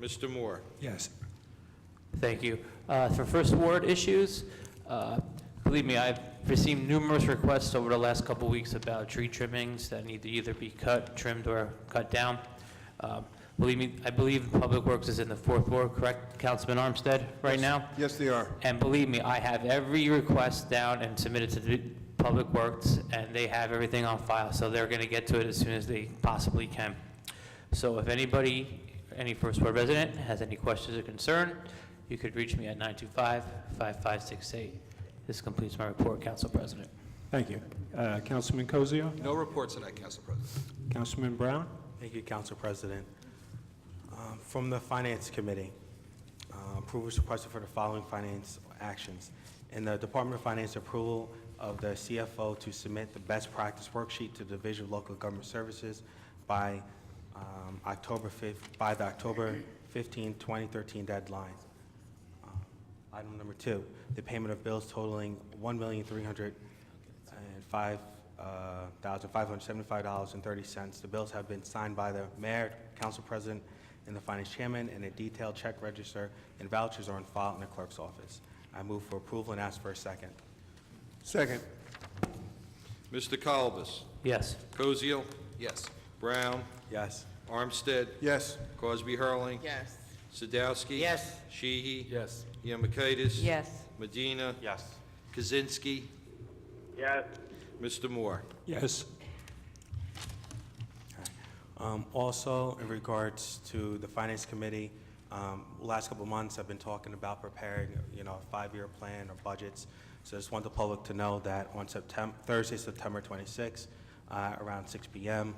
Mr. Moore? Yes. Thank you. For First Ward issues, believe me, I've received numerous requests over the last couple weeks about tree trimmings that need to either be cut, trimmed, or cut down. Believe me, I believe Public Works is in the 4th Ward, correct, Councilman Armstead, right now? Yes, they are. And believe me, I have every request down and submitted to the Public Works, and they have everything on file, so they're going to get to it as soon as they possibly can. So if anybody, any First Ward resident has any questions or concern, you could reach me at 925-5568. This completes my report, Council President. Thank you. Councilman Koziel? No reports tonight, Council President. Councilman Brown? Thank you, Council President. From the Finance Committee, approval is requested for the following finance actions. In the Department of Finance, approval of the CFO to submit the best practice worksheet to the Division of Local Government Services by the October 15, 2013 deadline. Item number 2, the payment of bills totaling $1,305,575.30. The bills have been signed by the Mayor, Council President, and the Finance Chairman, and a detailed check register and vouchers are on file in the Clerk's office. I move for approval and ask for a second. Second. Mr. Colibus? Yes. Koziel? Yes. Brown? Yes. Armstead? Yes. Crosby Hurling. Yes. Sadowski? Yes. Sheehy? Yes. Yemakaitis? Yes. Medina? Yes. Kaczynski? yes, Mr. Moore? Yes. Also, in regards to the Finance Committee, last couple of months, I've been talking about preparing, a 5-year plan or budgets. So I just want the public to know that on Thursday, September 26th, around 6 p.m.,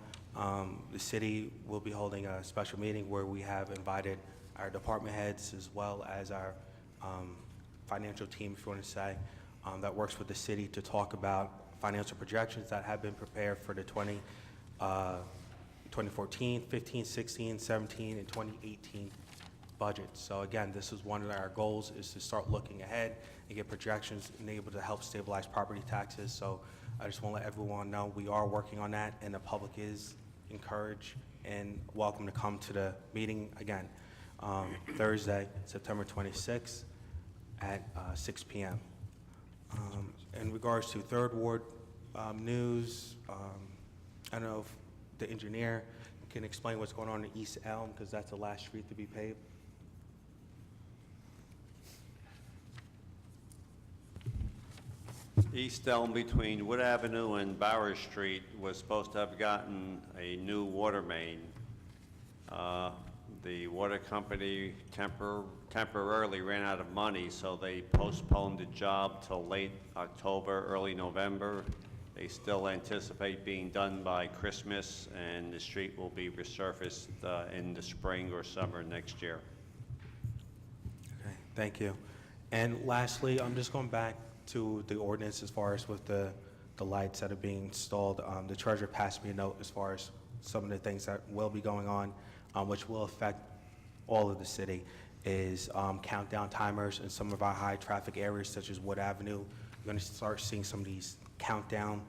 the city will be holding a special meeting where we have invited our department heads as well as our financial team, if you want to say, that works with the city to talk about financial projections that have been prepared for the 2014, 15, 16, 17, and 2018 budgets. So again, this is one of our goals, is to start looking ahead and get projections and able to help stabilize property taxes. So I just want to let everyone know we are working on that, and the public is encouraged and welcome to come to the meeting again, Thursday, September 26th at 6 p.m. In regards to Third Ward news, I don't know if the engineer can explain what's going on in East Elm, because that's the last street to be paved. East Elm between Wood Avenue and Bauer Street was supposed to have gotten a new water main. The water company temporarily ran out of money, so they postponed the job till late October, early November. They still anticipate being done by Christmas, and the street will be resurfaced in the spring or summer next year. Okay, thank you. And lastly, I'm just going back to the ordinance as far as with the lights that are being installed. The treasurer passed me a note as far as some of the things that will be going on, which will affect all of the city, is countdown timers in some of our high traffic areas such as Wood Avenue. You're going to start seeing some of these countdown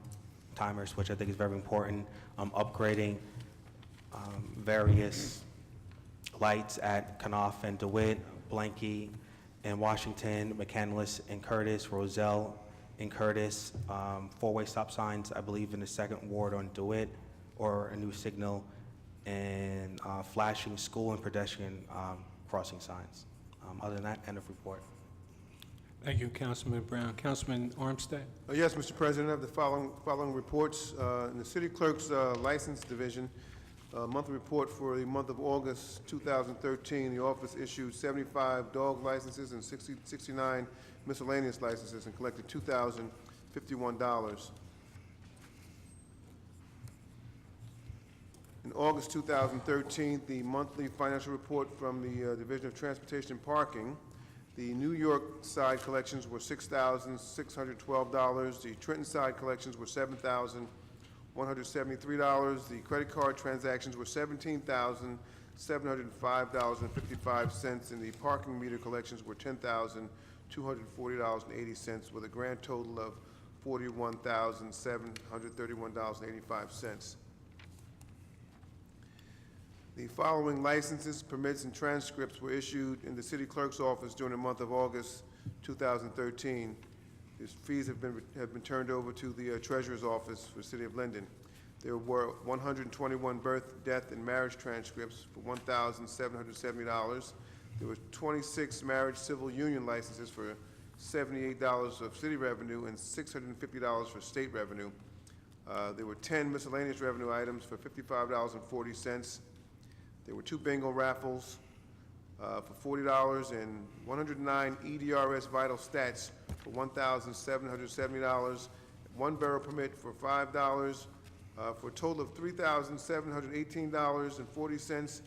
timers, which I think is very important. Upgrading various lights at Knopf and DeWitt, Blanky and Washington, McCandless and Curtis, Roselle and Curtis, four-way stop signs, I believe, in the second ward on DeWitt, or a new signal, and flashing school and pedestrian crossing signs. Other than that, end of report. Thank you, Councilman Brown. Councilman Armstead? Yes, Mr. President, I have the following reports. In the City Clerk's License Division, monthly report for the month of August 2013, the office issued 75 dog licenses and 69 miscellaneous licenses and collected $2,051. In August 2013, the monthly financial report from the Division of Transportation and Parking, the New York side collections were $6,612. The Trenton side collections were $7,173. The credit card transactions were $17,705.55, and the parking meter collections were $10,240.80, with a grand total of $41,731.85. The following licenses, permits, and transcripts were issued in the city clerk's office during the month of August 2013. These fees have been turned over to the treasurer's office for the city of Linden. There were 121 birth, death, and marriage transcripts for $1,770. There were 26 marriage civil union licenses for $78 of city revenue and $650 for state revenue. There were 10 miscellaneous revenue items for $55.40. There were 2 bingo raffles for $40 and 109 EDRS vital stats for $1,770, 1 borough permit for $5, for a total of $3,718.40,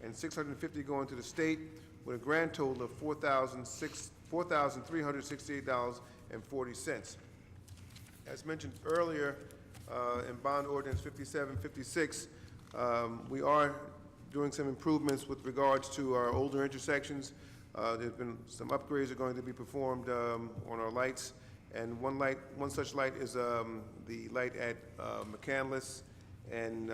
and $650 going to the state, with a grand total of $4,368.40. As mentioned earlier, in Bond Ordinance 5756, we are doing some improvements with regards to our older intersections. There's been some upgrades that are going to be performed on our lights, and one such light is the light at McCandless and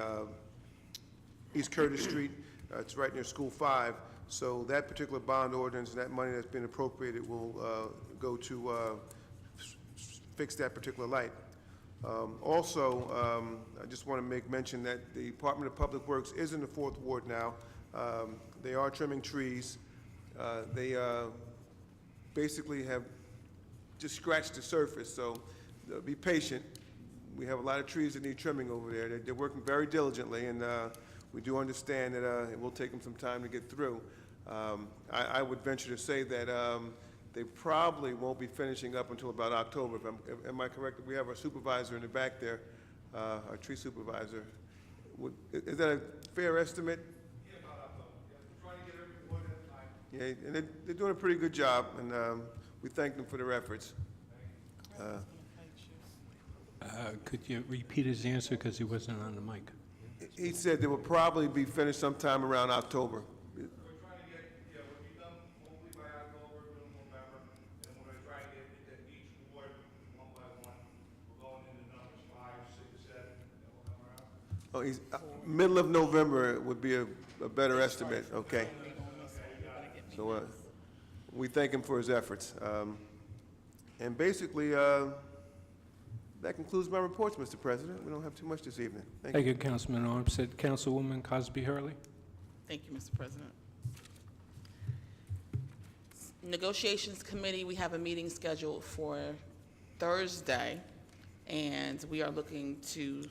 East Curtis Street. It's right near School 5. So that particular bond ordinance and that money that's been appropriated will go to fix that particular light. Also, I just want to make mention that the Department of Public Works is in the 4th Ward now. They are trimming trees. They basically have just scratched the surface, so be patient. We have a lot of trees that need trimming over there. They're working very diligently, and we do understand that it will take them some time to get through. I would venture to say that they probably won't be finishing up until about October. Am I correct? We have our supervisor in the back there, our tree supervisor. Is that a fair estimate? Yeah, about October. Yeah, we're trying to get everyone in time. Yeah, and they're doing a pretty good job, and we thank them for their efforts. Could you repeat his answer, because he wasn't on the mic? He said they will probably be finished sometime around October. We're trying to get, we'll be done hopefully by October, middle of November, and we're going to try to get each ward one by one. We're going into numbers 5, 6, 7, and we'll come around. Middle of November would be a better estimate, okay. So we thank him for his efforts. And basically, that concludes my reports, Mr. President. We don't have too much this evening. Thank you, Councilman Armstead. Councilwoman Cosby Hurley? Thank you, Mr. President. Negotiations Committee, we have a meeting scheduled for Thursday, and we are looking to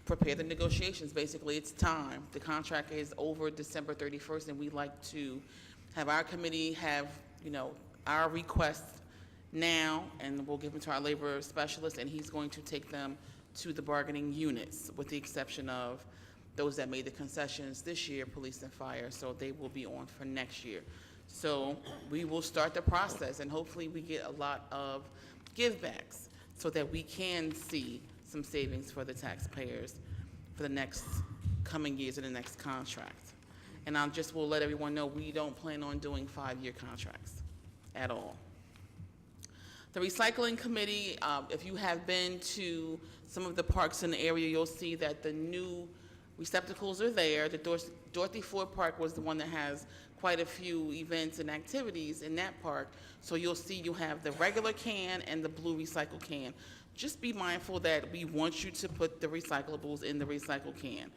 prepare the negotiations. Basically, it's time. The contract is over December 31st, and we'd like to have our committee have, our requests now, and we'll give them to our labor specialist, and he's going to take them to the bargaining units, with the exception of those that made the concessions this year, police and fire, so they will be on for next year. So we will start the process, and hopefully we get a lot of givebacks so that we can see some savings for the taxpayers for the next coming years in the next contract. And I just will let everyone know we don't plan on doing 5-year contracts at all. The recycling committee, if you have been to some of the parks in the area, you'll see that the new receptacles are there. The Dorothy Ford Park was the one that has quite a few events and activities in that park. So you'll see you have the regular can and the blue recycle can. Just be mindful that we want you to put the recyclables in the recycle can.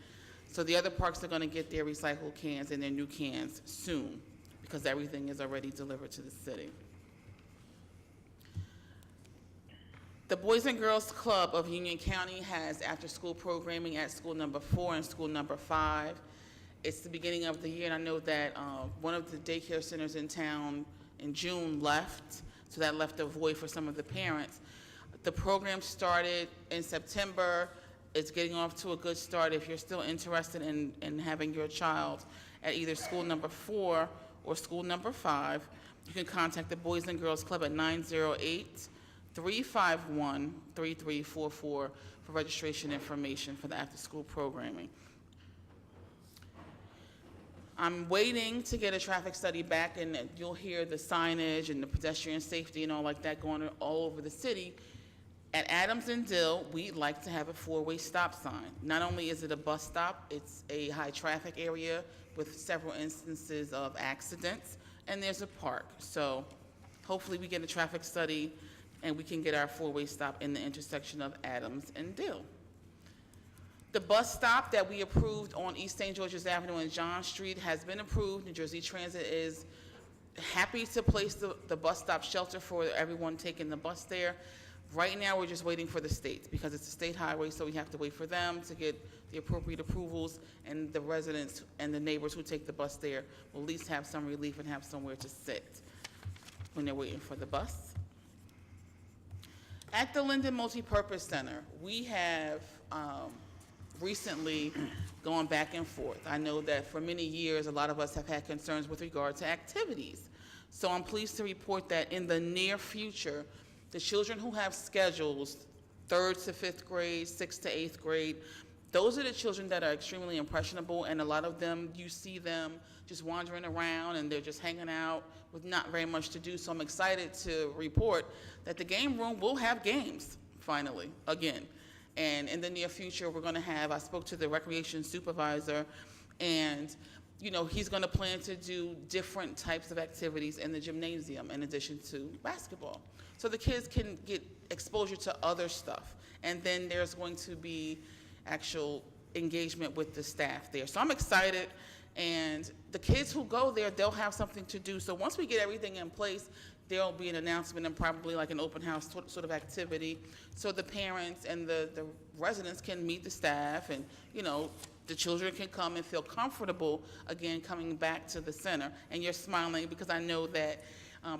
So the other parks are going to get their recycled cans and their new cans soon, because everything is already delivered to the city. The Boys and Girls Club of Union County has after-school programming at school number 4 and school number 5. It's the beginning of the year, and I know that one of the daycare centers in town in June left, so that left a void for some of the parents. The program started in September. It's getting off to a good start. If you're still interested in having your child at either school number 4 or school number 5, you can contact the Boys and Girls Club at 908-351-3344 for registration information for the after-school programming. I'm waiting to get a traffic study back, and you'll hear the signage and the pedestrian safety and all like that going on all over the city. At Adams and Dill, we'd like to have a 4-way stop sign. Not only is it a bus stop, it's a high-traffic area with several instances of accidents, and there's a park. So hopefully we get a traffic study and we can get our 4-way stop in the intersection of Adams and Dill. The bus stop that we approved on East St. George's Avenue and John Street has been approved. New Jersey Transit is happy to place the bus stop shelter for everyone taking the bus there. Right now, we're just waiting for the state, because it's a state highway, so we have to wait for them to get the appropriate approvals, and the residents and the neighbors who take the bus there will at least have some relief and have somewhere to sit when they're waiting for the bus. At the Linden Multipurpose Center, we have recently gone back and forth. I know that for many years, a lot of us have had concerns with regard to activities. So I'm pleased to report that in the near future, the children who have schedules, 3rd to 5th grade, 6th to 8th grade, those are the children that are extremely impressionable, and a lot of them, you see them just wandering around and they're just hanging out with not very much to do. So I'm excited to report that the game room will have games, finally, again. And in the near future, we're going to have, I spoke to the recreation supervisor, and he's going to plan to do different types of activities in the gymnasium in addition to basketball. So the kids can get exposure to other stuff. And then there's going to be actual engagement with the staff there. So I'm excited, and the kids who go there, they'll have something to do. So once we get everything in place, there'll be an announcement and probably like an open house sort of activity, so the parents and the residents can meet the staff, and the children can come and feel comfortable again coming back to the center. And you're smiling because I know that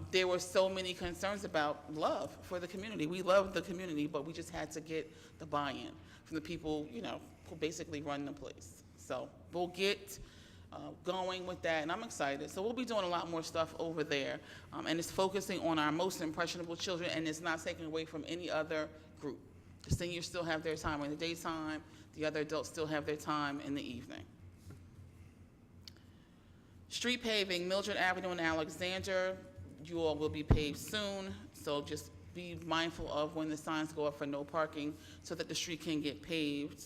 there were so many concerns about love for the community. We love the community, but we just had to get the buy-in from the people who basically run the place. So we'll get going with that, and I'm excited. So we'll be doing a lot more stuff over there, and it's focusing on our most impressionable children, and it's not taking away from any other group. The seniors still have their time in the daytime. The other adults still have their time in the evening. Street paving, Mildred Avenue and Alexander, you all will be paved soon, so just be mindful of when the signs go up for no parking so that the street can get paved.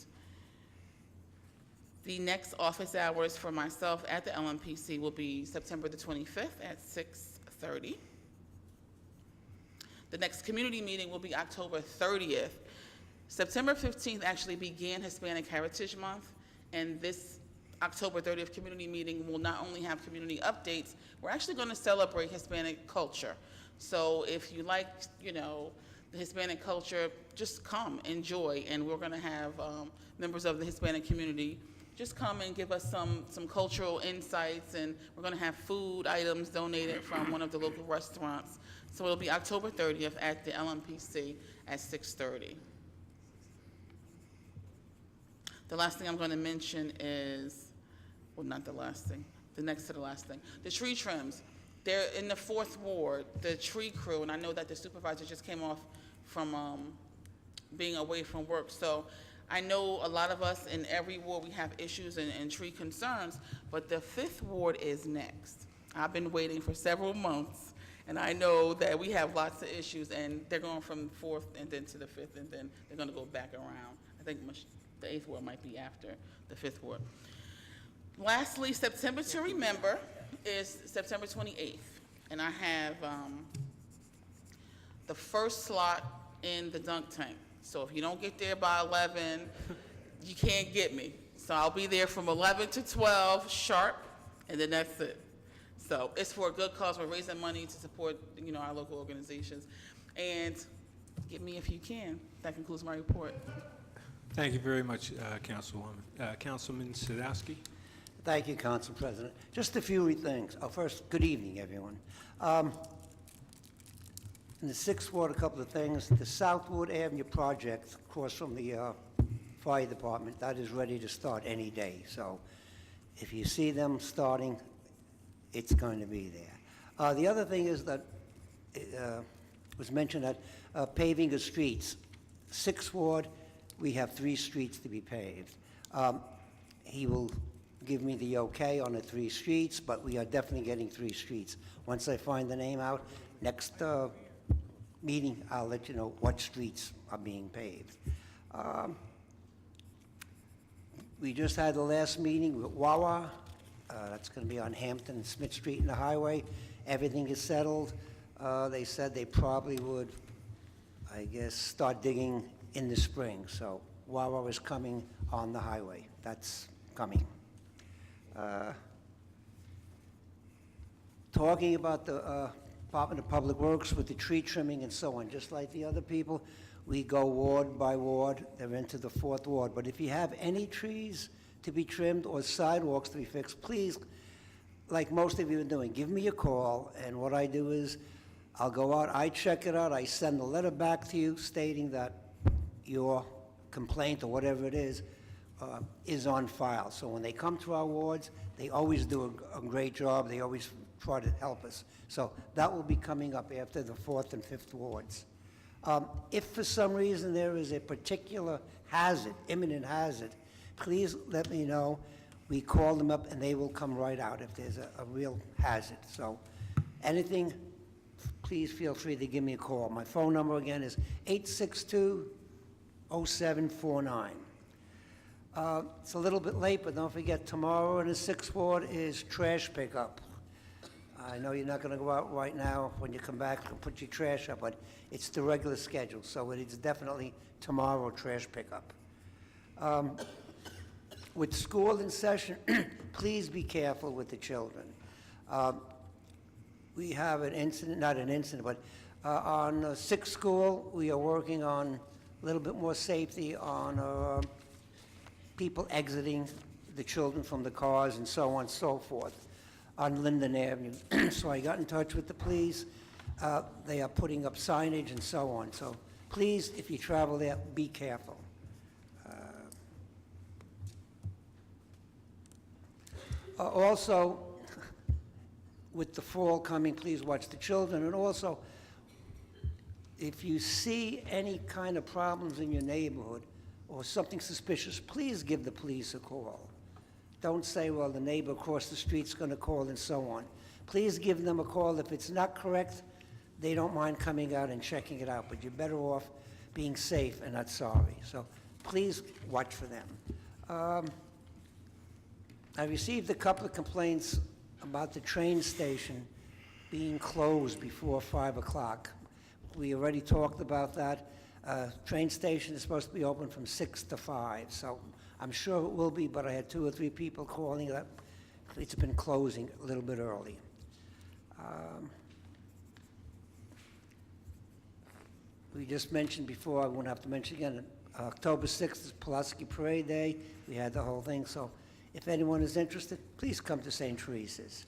The next office hours for myself at the LMPC will be September the 25th at 6:30. The next community meeting will be October 30th. September 15th actually began Hispanic Heritage Month, and this October 30th community meeting will not only have community updates, we're actually going to celebrate Hispanic culture. So if you like, the Hispanic culture, just come, enjoy, and we're going to have members of the Hispanic community just come and give us some cultural insights, and we're going to have food items donated from one of the local restaurants So it'll be October 30th at the LMPC at 6:30. The last thing I'm going to mention is, well, not the last thing, the next to the last thing, the tree trims. They're in the 4th Ward, the tree crew, and I know that the supervisor just came off from being away from work. So I know a lot of us in every ward, we have issues and tree concerns, but the 5th Ward is next. I've been waiting for several months, and I know that we have lots of issues, and they're going from 4th and then to the 5th, and then they're going to go back around. I think the 8th Ward might be after the 5th Ward. Lastly, September to remember is September 28th, and I have the first slot in the dunk tank. So if you don't get there by 11, you can't get me. So I'll be there from 11 to 12 sharp, and then that's it. So it's for a good cause. We're raising money to support, our local organizations. And get me if you can. That concludes my report. Thank you very much, Councilwoman. Councilman Sadowski? Thank you, Council President. Just a few things. First, good evening, everyone. In the 6th Ward, a couple of things. The Southwood Avenue project, across from the fire department, that is ready to start any day. So if you see them starting, it's going to be there. The other thing is that it was mentioned that paving of streets. 6th Ward, we have 3 streets to be paved. He will give me the okay on the 3 streets, but we are definitely getting 3 streets. Once I find the name out, next meeting, I'll let you know what streets are being paved. We just had the last meeting with Wawa. That's going to be on Hampton and Smith Street in the highway. Everything is settled. They said they probably would, I guess, start digging in the spring. So Wawa is coming on the highway. That's coming. Talking about the Department of Public Works with the tree trimming and so on, just like the other people, we go ward by ward. They're into the 4th Ward. But if you have any trees to be trimmed or sidewalks to be fixed, please, like most of you are doing, give me a call. And what I do is I'll go out, I check it out, I send a letter back to you stating that your complaint or whatever it is on file. So when they come to our wards, they always do a great job. They always try to help us. So that will be coming up after the 4th and 5th wards. If for some reason there is a particular hazard, imminent hazard, please let me know. We call them up and they will come right out if there's a real hazard. So anything, please feel free to give me a call. My phone number again is 862-0749. It's a little bit late, but don't forget, tomorrow in the 6th Ward is trash pickup. I know you're not going to go out right now. When you come back, and put your trash up, but it's the regular schedule, so it is definitely tomorrow trash pickup. With school in session, please be careful with the children. We have an incident, not an incident, but on 6th School, we are working on a little bit more safety on people exiting the children from the cars and so on and so forth on Linden Avenue. So I got in touch with the police. They are putting up signage and so on. So please, if you travel there, be careful. Also, with the fall coming, please watch the children. And also, if you see any kind of problems in your neighborhood or something suspicious, please give the police a call. Don't say, well, the neighbor across the street's going to call and so on. Please give them a call. If it's not correct, they don't mind coming out and checking it out, but you're better off being safe and not sorry. So please watch for them. I received a couple of complaints about the train station being closed before 5 o'clock. We already talked about that. Train station is supposed to be open from 6 to 5, so I'm sure it will be, but I had 2 or 3 people calling that it's been closing a little bit early. We just mentioned before, I won't have to mention again, October 6th is Pulaski Parade Day. We had the whole thing, so if anyone is interested, please come to St. Teresa's.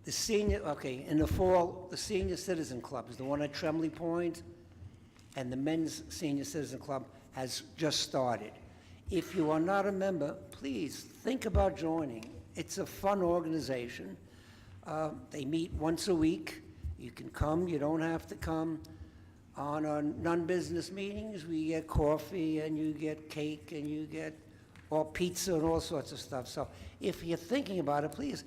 The senior, okay, in the fall, the senior citizen club is the one at Tremley Point, and the men's senior citizen club has just started. If you are not a member, please think about joining. It's a fun organization. They meet once a week. You can come, you don't have to come. On our non-business meetings, we get coffee, and you get cake, and you get all pizza and all sorts of stuff. So if you're thinking about it, please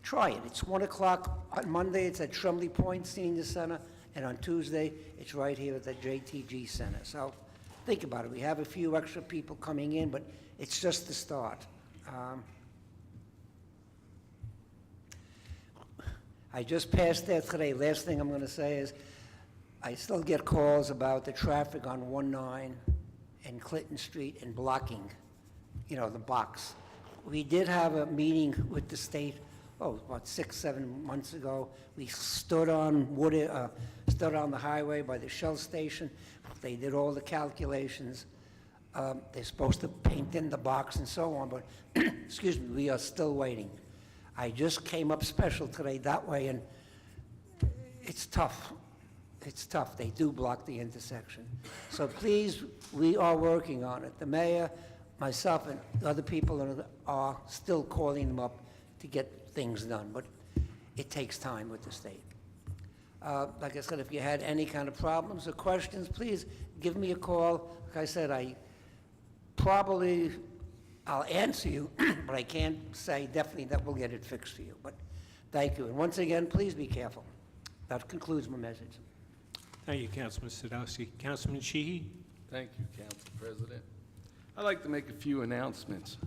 try it. It's 1 o'clock on Monday. It's at Tremley Point Senior Center, and on Tuesday, it's right here at the JTG Center. So think about it. We have a few extra people coming in, but it's just the start. I just passed there today. Last thing I'm going to say is I still get calls about the traffic on 19 and Clinton Street and blocking, the box. We did have a meeting with the state, about 6, 7 months ago. We stood on the highway by the Shell station. They did all the calculations. They're supposed to paint in the box and so on, but excuse me, we are still waiting. I just came up special today that way, and it's tough. It's tough. They do block the intersection. So please, we are working on it. The mayor, myself, and other people are still calling them up to get things done, but it takes time with the state. Like I said, if you had any kind of problems or questions, please give me a call. Like I said, I'll answer you, but I can't say definitely that we'll get it fixed for you. But thank you. And once again, please be careful. That concludes my message. Thank you, Councilman Sadowski. Councilman Sheehy? Thank you, Council President. I'd like to make a few announcements.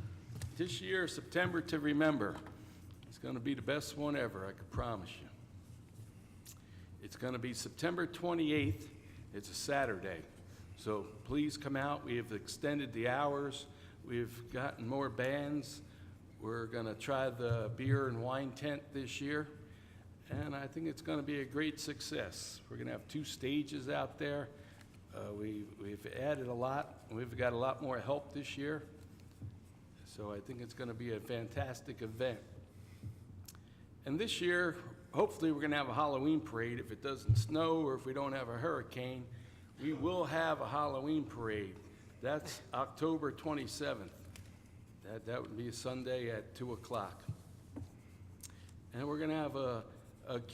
This year, September to Remember, it's going to be the best one ever, I can promise you. It's going to be September 28th. It's a Saturday. So please come out. We have extended the hours. We've gotten more bands. We're going to try the beer and wine tent this year. And I think it's going to be a great success. We're going to have 2 stages out there. We've added a lot. We've got a lot more help this year. So I think it's going to be a fantastic event. And this year, hopefully we're going to have a Halloween parade. If it doesn't snow or if we don't have a hurricane, we will have a Halloween parade. That's October 27th. That would be a Sunday at 2 o'clock. And we're going to have a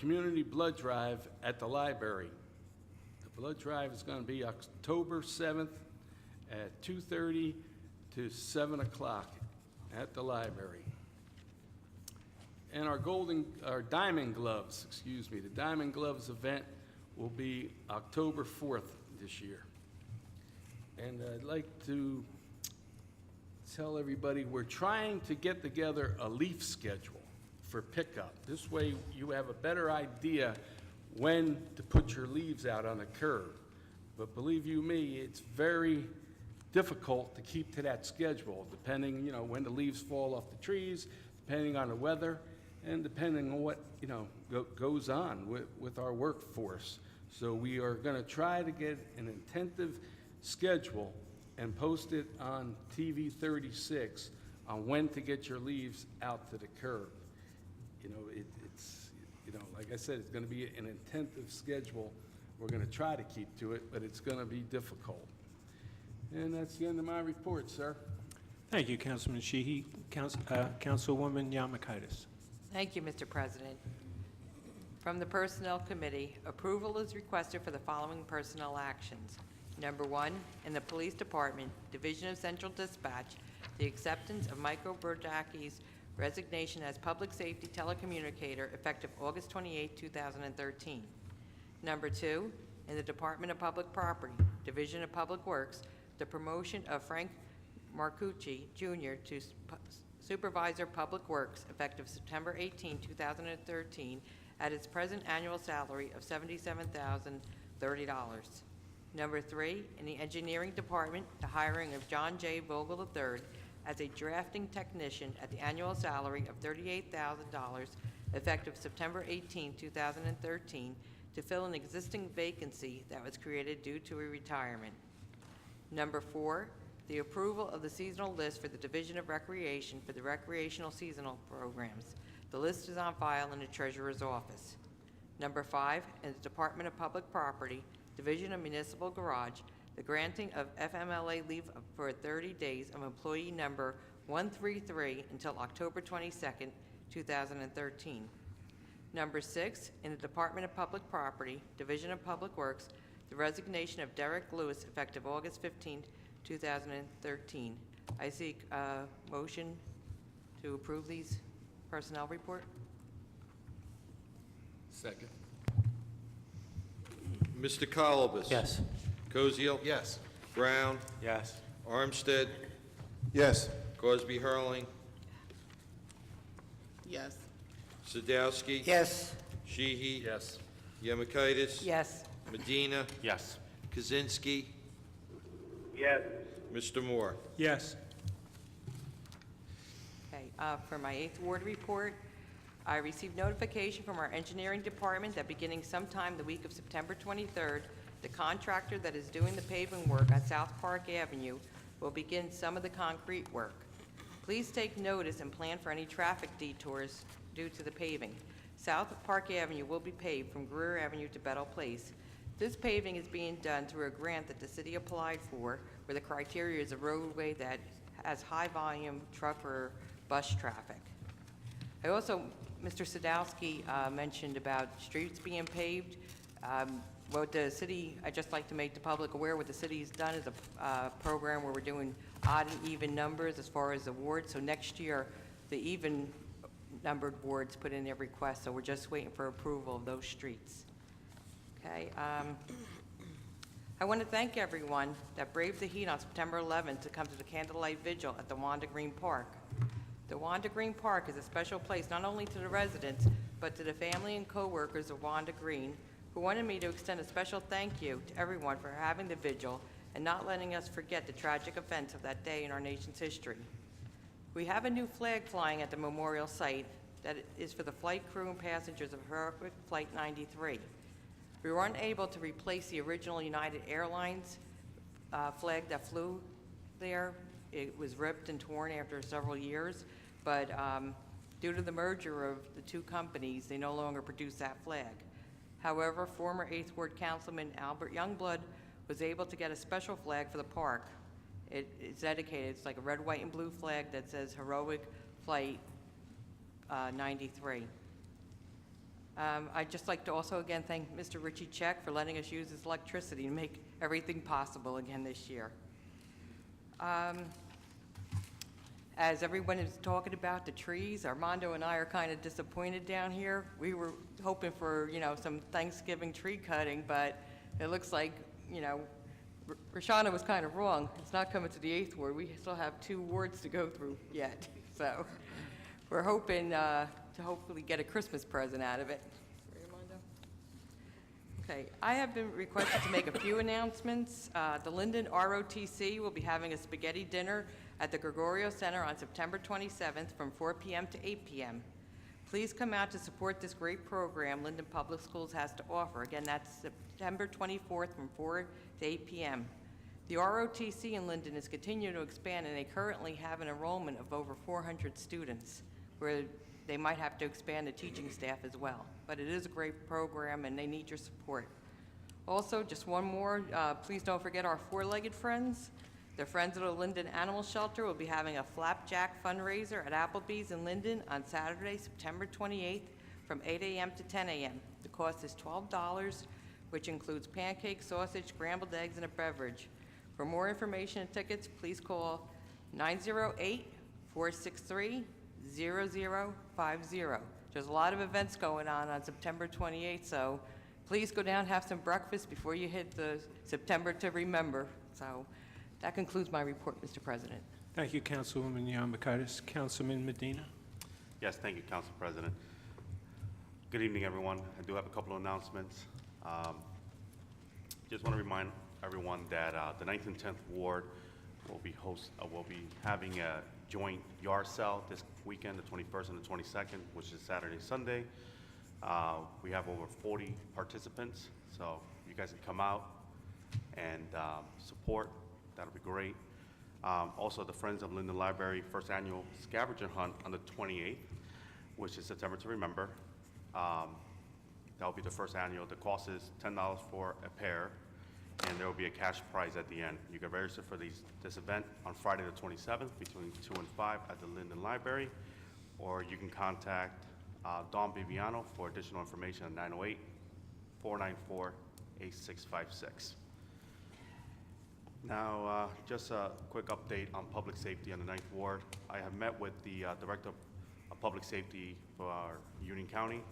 community blood drive at the library. The blood drive is going to be October 7th at 2:30 to 7 o'clock at the library. And our Diamond Gloves, the Diamond Gloves event will be October 4th this year. And I'd like to tell everybody we're trying to get together a leaf schedule for pickup. This way you have a better idea when to put your leaves out on the curb. But believe you me, it's very difficult to keep to that schedule, depending, when the leaves fall off the trees, depending on the weather, and depending on what, goes on with our workforce. So we are going to try to get an attentive schedule and post it on TV 36 on when to get your leaves out to the curb. It's like I said, it's going to be an attentive schedule. We're going to try to keep to it, but it's going to be difficult. And that's the end of my report, sir. Thank you, Councilman Sheehy. Councilwoman Yamakaitis. Thank you, Mr. President. From the Personnel Committee, approval is requested for the following personnel actions. Number 1, in the Police Department, Division of Central Dispatch, the acceptance of Michael Burdacki's resignation as Public Safety Telecommunicator effective August 28, 2013. Number 2, in the Department of Public Property, Division of Public Works, the promotion of Frank Marcucci, Jr. to Supervisor Public Works effective September 18, 2013, at its present annual salary of $77,030. Number 3, in the Engineering Department, the hiring of John J. Vogel III as a drafting technician at the annual salary of $38,000 effective September 18, 2013, to fill an existing vacancy that was created due to a retirement. Number 4, the approval of the seasonal list for the Division of Recreation for the recreational seasonal programs. The list is on file in the Treasurer's office. Number 5, in the Department of Public Property, Division of Municipal Garage, the granting of FMLA leave for 30 days of employee number 133 until October 22nd, 2013. Number 6, in the Department of Public Property, Division of Public Works, the resignation of Derek Lewis effective August 15, 2013. I seek a motion to approve these personnel report. Second. Mr. Colobus? Yes. Cosio? Yes. Brown? Yes. Armstead? Yes. Cosby Hurling? Yes. Sadowski? Yes. Sheehy? Yes. Yemakaitis? Yes. Medina? Yes. Kaczynski? Yes. Mr. Moore? Yes. Okay, for my 8th Ward report, I received notification from our engineering department that beginning sometime the week of September 23rd, the contractor that is doing the paving work on South Park Avenue will begin some of the concrete work. Please take notice and plan for any traffic detours due to the paving. South Park Avenue will be paved from Greer Avenue to Bedell Place. This paving is being done through a grant that the city applied for, where the criteria is a roadway that has high volume truck or bus traffic. I also, Mr. Sadowski mentioned about streets being paved. What the city, I'd just like to make the public aware, what the city's done is a program where we're doing odd and even numbers as far as the wards. So next year, the even numbered wards put in their request, so we're just waiting for approval of those streets. Okay. I want to thank everyone that braved the heat on September 11th to come to the candlelight vigil at the Wanda Green Park. The Wanda Green Park is a special place not only to the residents, but to the family and co-workers of Wanda Green, who wanted me to extend a special thank you to everyone for having the vigil and not letting us forget the tragic events of that day in our nation's history. We have a new flag flying at the memorial site that is for the flight crew and passengers of heroic Flight 93. We were unable to replace the original United Airlines flag that flew there. It was ripped and torn after several years, but due to the merger of the two companies, they no longer produce that flag. However, former 8th Ward Councilman Albert Youngblood was able to get a special flag for the park. It's dedicated, it's like a red, white, and blue flag that says Heroic Flight 93. I'd just like to also again thank Mr. Richie Check for letting us use his electricity to make everything possible again this year. As everyone is talking about the trees, Armando and I are kind of disappointed down here. We were hoping for, some Thanksgiving tree cutting, but it looks like, Rashana was kind of wrong. It's not coming to the 8th Ward. We still have 2 wards to go through yet. So we're hoping to hopefully get a Christmas present out of it. Okay, I have been requested to make a few announcements. The Linden ROTC will be having a spaghetti dinner at the Gregorio Center on September 27th from 4 p.m. to 8 p.m. Please come out to support this great program Linden Public Schools has to offer. Again, that's September 24th from 4 to 8 p.m. The ROTC in Linden is continuing to expand, and they currently have an enrollment of over 400 students, where they might have to expand the teaching staff as well. But it is a great program, and they need your support. Also, just one more, please don't forget our four-legged friends. The Friends of the Linden Animal Shelter will be having a flapjack fundraiser at Applebee's in Linden on Saturday, September 28th from 8 a.m. to 10 a.m. The cost is $12, which includes pancakes, sausage, scrambled eggs, and a beverage. For more information and tickets, please call 908-463-0050. There's a lot of events going on September 28th, so please go down, have some breakfast before you hit the September to remember. So that concludes my report, Mr. President. Thank you, Councilwoman Yamakaitis. Councilman Medina. Yes, thank you, Council President. Good evening, everyone. I do have a couple of announcements. Just want to remind everyone that the 9th and 10th Ward will be having a joint yard sale this weekend, the 21st and the 22nd, which is Saturday, Sunday. We have over 40 participants, so you guys can come out and support. That'll be great. Also, the Friends of Linden Library first annual scavenger hunt on the 28th. which is September to Remember. That will be the first annual. The cost is $10 for a pair, and there will be a cash prize at the end. You can register for this event on Friday the 27th between 2 and 5 at the Linden Library, or you can contact Dawn Bibiano for additional information at 908-494-8656. Now, just a quick update on public safety on the 9th Ward. I have met with the Director of Public Safety for Union County.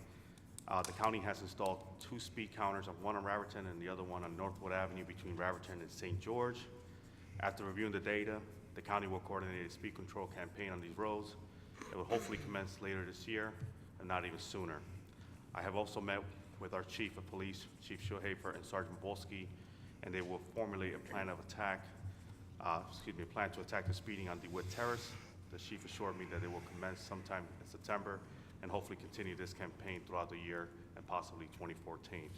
The county has installed 2 speed counters, one on Raritan and the other one on Northwood Avenue between Raritan and St. George. After reviewing the data, the county will coordinate a speed control campaign on these roads. It will hopefully commence later this year, and not even sooner. I have also met with our Chief of Police, Chief Schuhafer and Sergeant Bolsky, and they will formulate a plan of attack, a plan to attack the speeding on DeWitt Terrace. The chief assured me that it will commence sometime in September and hopefully continue this campaign throughout the year and possibly 2014.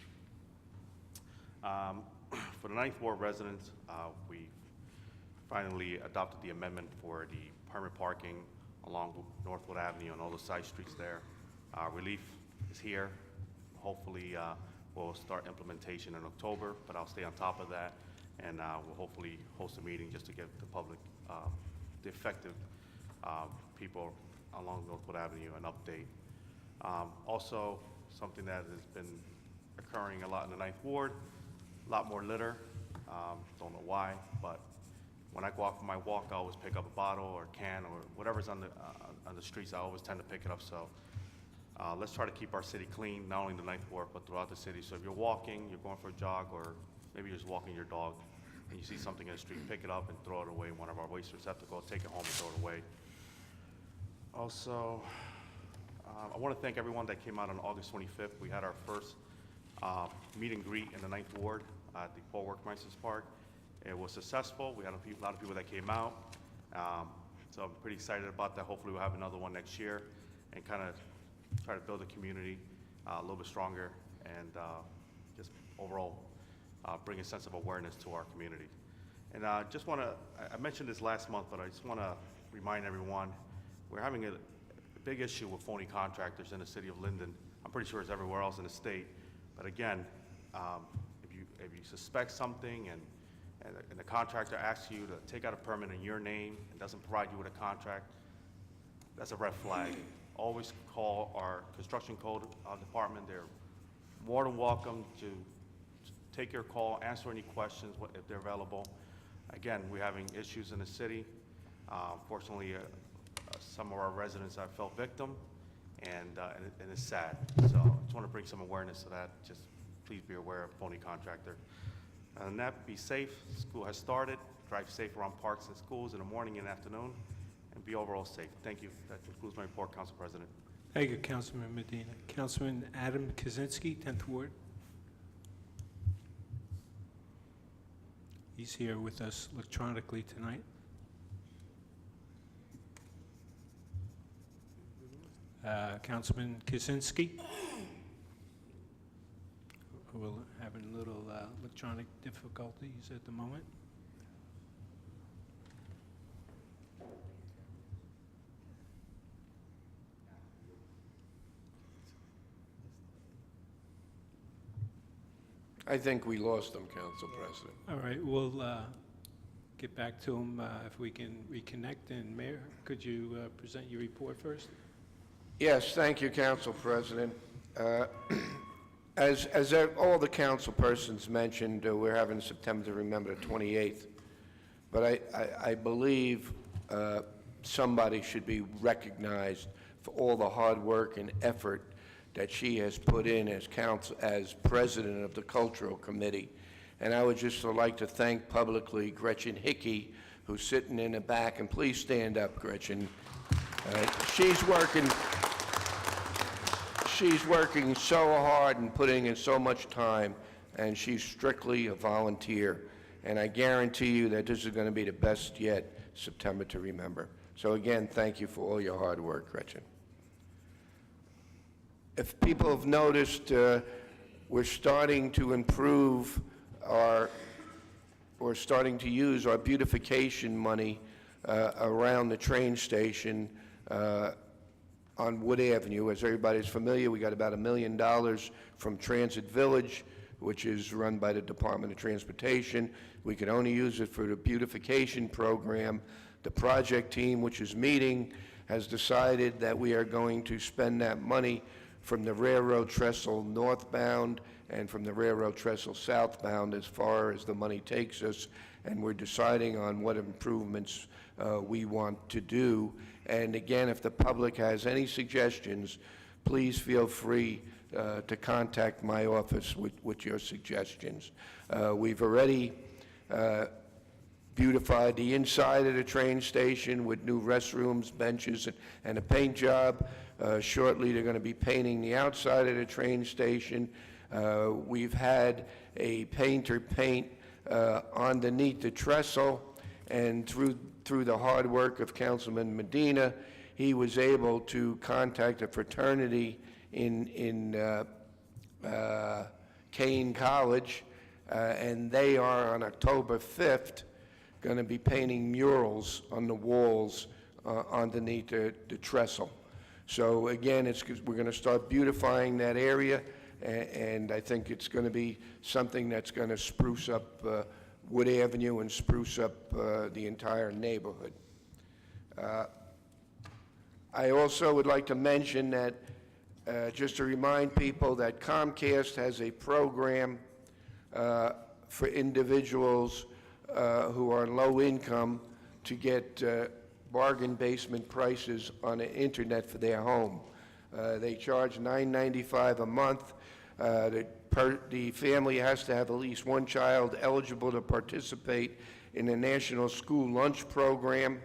For the 9th Ward residents, we finally adopted the amendment for the permit parking along Northwood Avenue and all the side streets there. Relief is here. Hopefully, we'll start implementation in October, but I'll stay on top of that, and we'll hopefully host a meeting just to give the public, the affected people along Northwood Avenue an update. Also, something that has been occurring a lot in the 9th Ward, a lot more litter. Don't know why, but when I go out for my walk, I always pick up a bottle or a can or whatever's on the streets. I always tend to pick it up. So let's try to keep our city clean, not only in the 9th Ward, but throughout the city. So if you're walking, you're going for a jog, or maybe you're just walking your dog, and you see something in the street, pick it up and throw it away. One of our waste receptacles, take it home and throw it away. Also, I want to thank everyone that came out on August 25th. We had our first meet and greet in the 9th Ward at the Paul Workmeisters Park. It was successful. We had a lot of people that came out. So I'm pretty excited about that. Hopefully we'll have another one next year and kind of try to build a community a little bit stronger and just overall bring a sense of awareness to our community. And I just want to, I mentioned this last month, but I just want to remind everyone, we're having a big issue with phony contractors in the city of Linden. I'm pretty sure it's everywhere else in the state. But again, if you suspect something and the contractor asks you to take out a permit in your name and doesn't provide you with a contract, that's a red flag. Always call our construction code department. They're more than welcome to take your call, answer any questions if they're available. Again, we're having issues in the city. Unfortunately, some of our residents have fell victim, and it's sad. So I just want to bring some awareness to that. Just please be aware of phony contractor. And that, be safe. School has started. Drive safe around parks and schools in the morning and afternoon, and be overall safe. Thank you. That concludes my report, Council President. Thank you, Councilman Medina. Councilman Adam Kaczynski, 10th Ward. He's here with us electronically tonight. Councilman Kaczynski. We're having a little electronic difficulties at the moment. I think we lost him, Council President. All right, we'll get back to him if we can reconnect. And Mayor, could you present your report first? Yes, thank you, Council President. As all the council persons mentioned, we're having September to Remember the 28th. But I believe somebody should be recognized for all the hard work and effort that she has put in as president of the Cultural Committee. And I would just like to thank publicly Gretchen Hickey, who's sitting in the back. And please stand up, Gretchen. She's working so hard and putting in so much time, and she's strictly a volunteer. And I guarantee you that this is going to be the best yet September to Remember. So again, thank you for all your hard work, Gretchen. If people have noticed, we're starting to improve we're starting to use our beautification money around the train station on Wood Avenue. As everybody's familiar, we got about $1 million from Transit Village, which is run by the Department of Transportation. We can only use it for the beautification program. The project team, which is meeting, has decided that we are going to spend that money from the railroad trestle northbound and from the railroad trestle southbound as far as the money takes us, and we're deciding on what improvements we want to do. And again, if the public has any suggestions, please feel free to contact my office with your suggestions. We've already beautified the inside of the train station with new restrooms, benches, and a paint job. Shortly, they're going to be painting the outside of the train station. We've had a painter paint underneath the trestle, and through the hard work of Councilman Medina, he was able to contact a fraternity in Kane College, and they are on October 5th going to be painting murals on the walls underneath the trestle. So again, we're going to start beautifying that area, and I think it's going to be something that's going to spruce up Wood Avenue and spruce up the entire neighborhood. I also would like to mention that, just to remind people, that Comcast has a program for individuals who are low income to get bargain basement prices on the internet for their home. They charge $9.95 a month. The family has to have at least one child eligible to participate in the National School Lunch Program.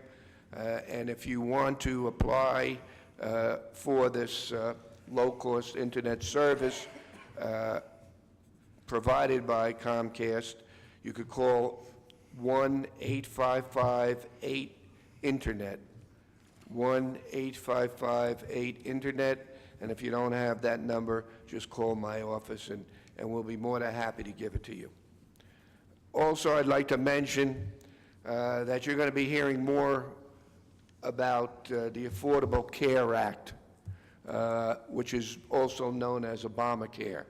And if you want to apply for this low-cost internet service provided by Comcast, you could call 1-855-8-INTERNET, 1-855-8-INTERNET, and if you don't have that number, just call my office, and we'll be more than happy to give it to you. Also, I'd like to mention that you're going to be hearing more about the Affordable Care Act, which is also known as Obamacare.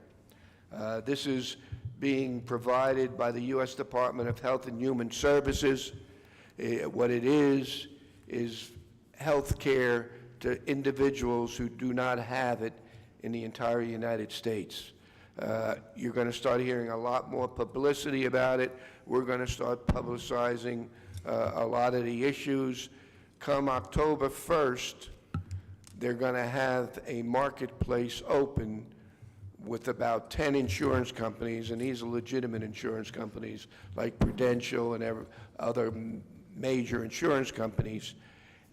This is being provided by the U.S. Department of Health and Human Services. What it is health care to individuals who do not have it in the entire United States. You're going to start hearing a lot more publicity about it. We're going to start publicizing a lot of the issues. Come October 1st, they're going to have a marketplace open with about 10 insurance companies, and these are legitimate insurance companies like Prudential and other major insurance companies,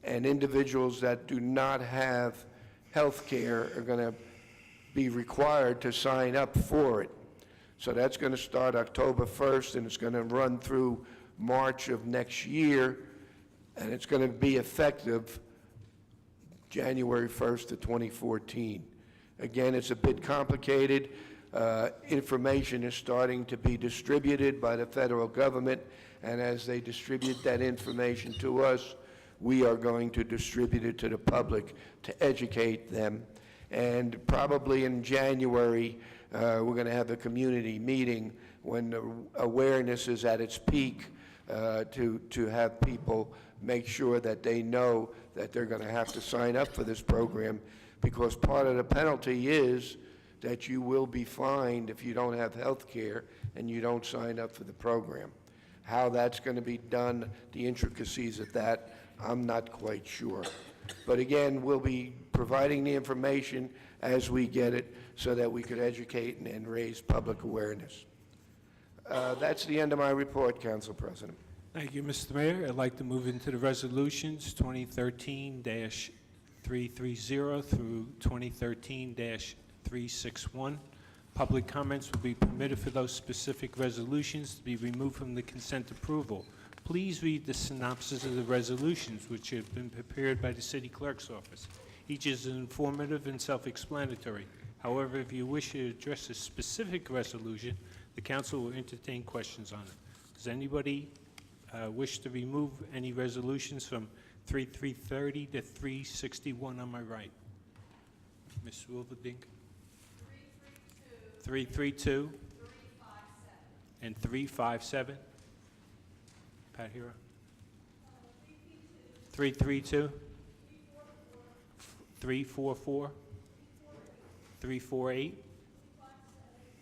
and individuals that do not have health care are going to be required to sign up for it. So that's going to start October 1st, and it's going to run through March of next year, and it's going to be effective January 1st of 2014. Again, it's a bit complicated. Information is starting to be distributed by the federal government, and as they distribute that information to us, we are going to distribute it to the public to educate them. And probably in January, we're going to have a community meeting when the awareness is at its peak to have people make sure that they know that they're going to have to sign up for this program, because part of the penalty is that you will be fined if you don't have health care and you don't sign up for the program. How that's going to be done, the intricacies of that, I'm not quite sure. But again, we'll be providing the information as we get it so that we could educate and raise public awareness. That's the end of my report, Council President. Thank you, Mr. Mayor. I'd like to move into the resolutions 2013-330 through 2013-361. Public comments will be permitted for those specific resolutions to be removed from the consent approval. Please read the synopsis of the resolutions, which have been prepared by the City Clerk's office. Each is informative and self-explanatory. However, if you wish to address a specific resolution, the council will entertain questions on it. Does anybody wish to remove any resolutions from 330 to 361 on my right? Ms. Wilverdink? 332. And 357. Pat Hero? 332. 344. 348.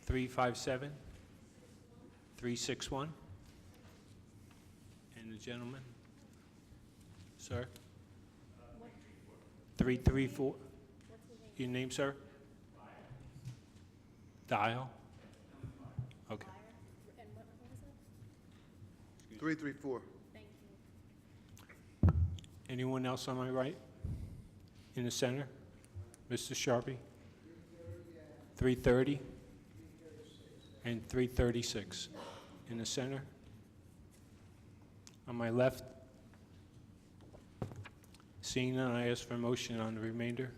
357. 361. And the gentleman? Sir? 334. Your name, sir? Dial? Okay. 334. Anyone else on my right? In the center? Mr. Sharpie? 330? And 336. In the center? On my left? Seeing none, I ask for a motion on the remainder.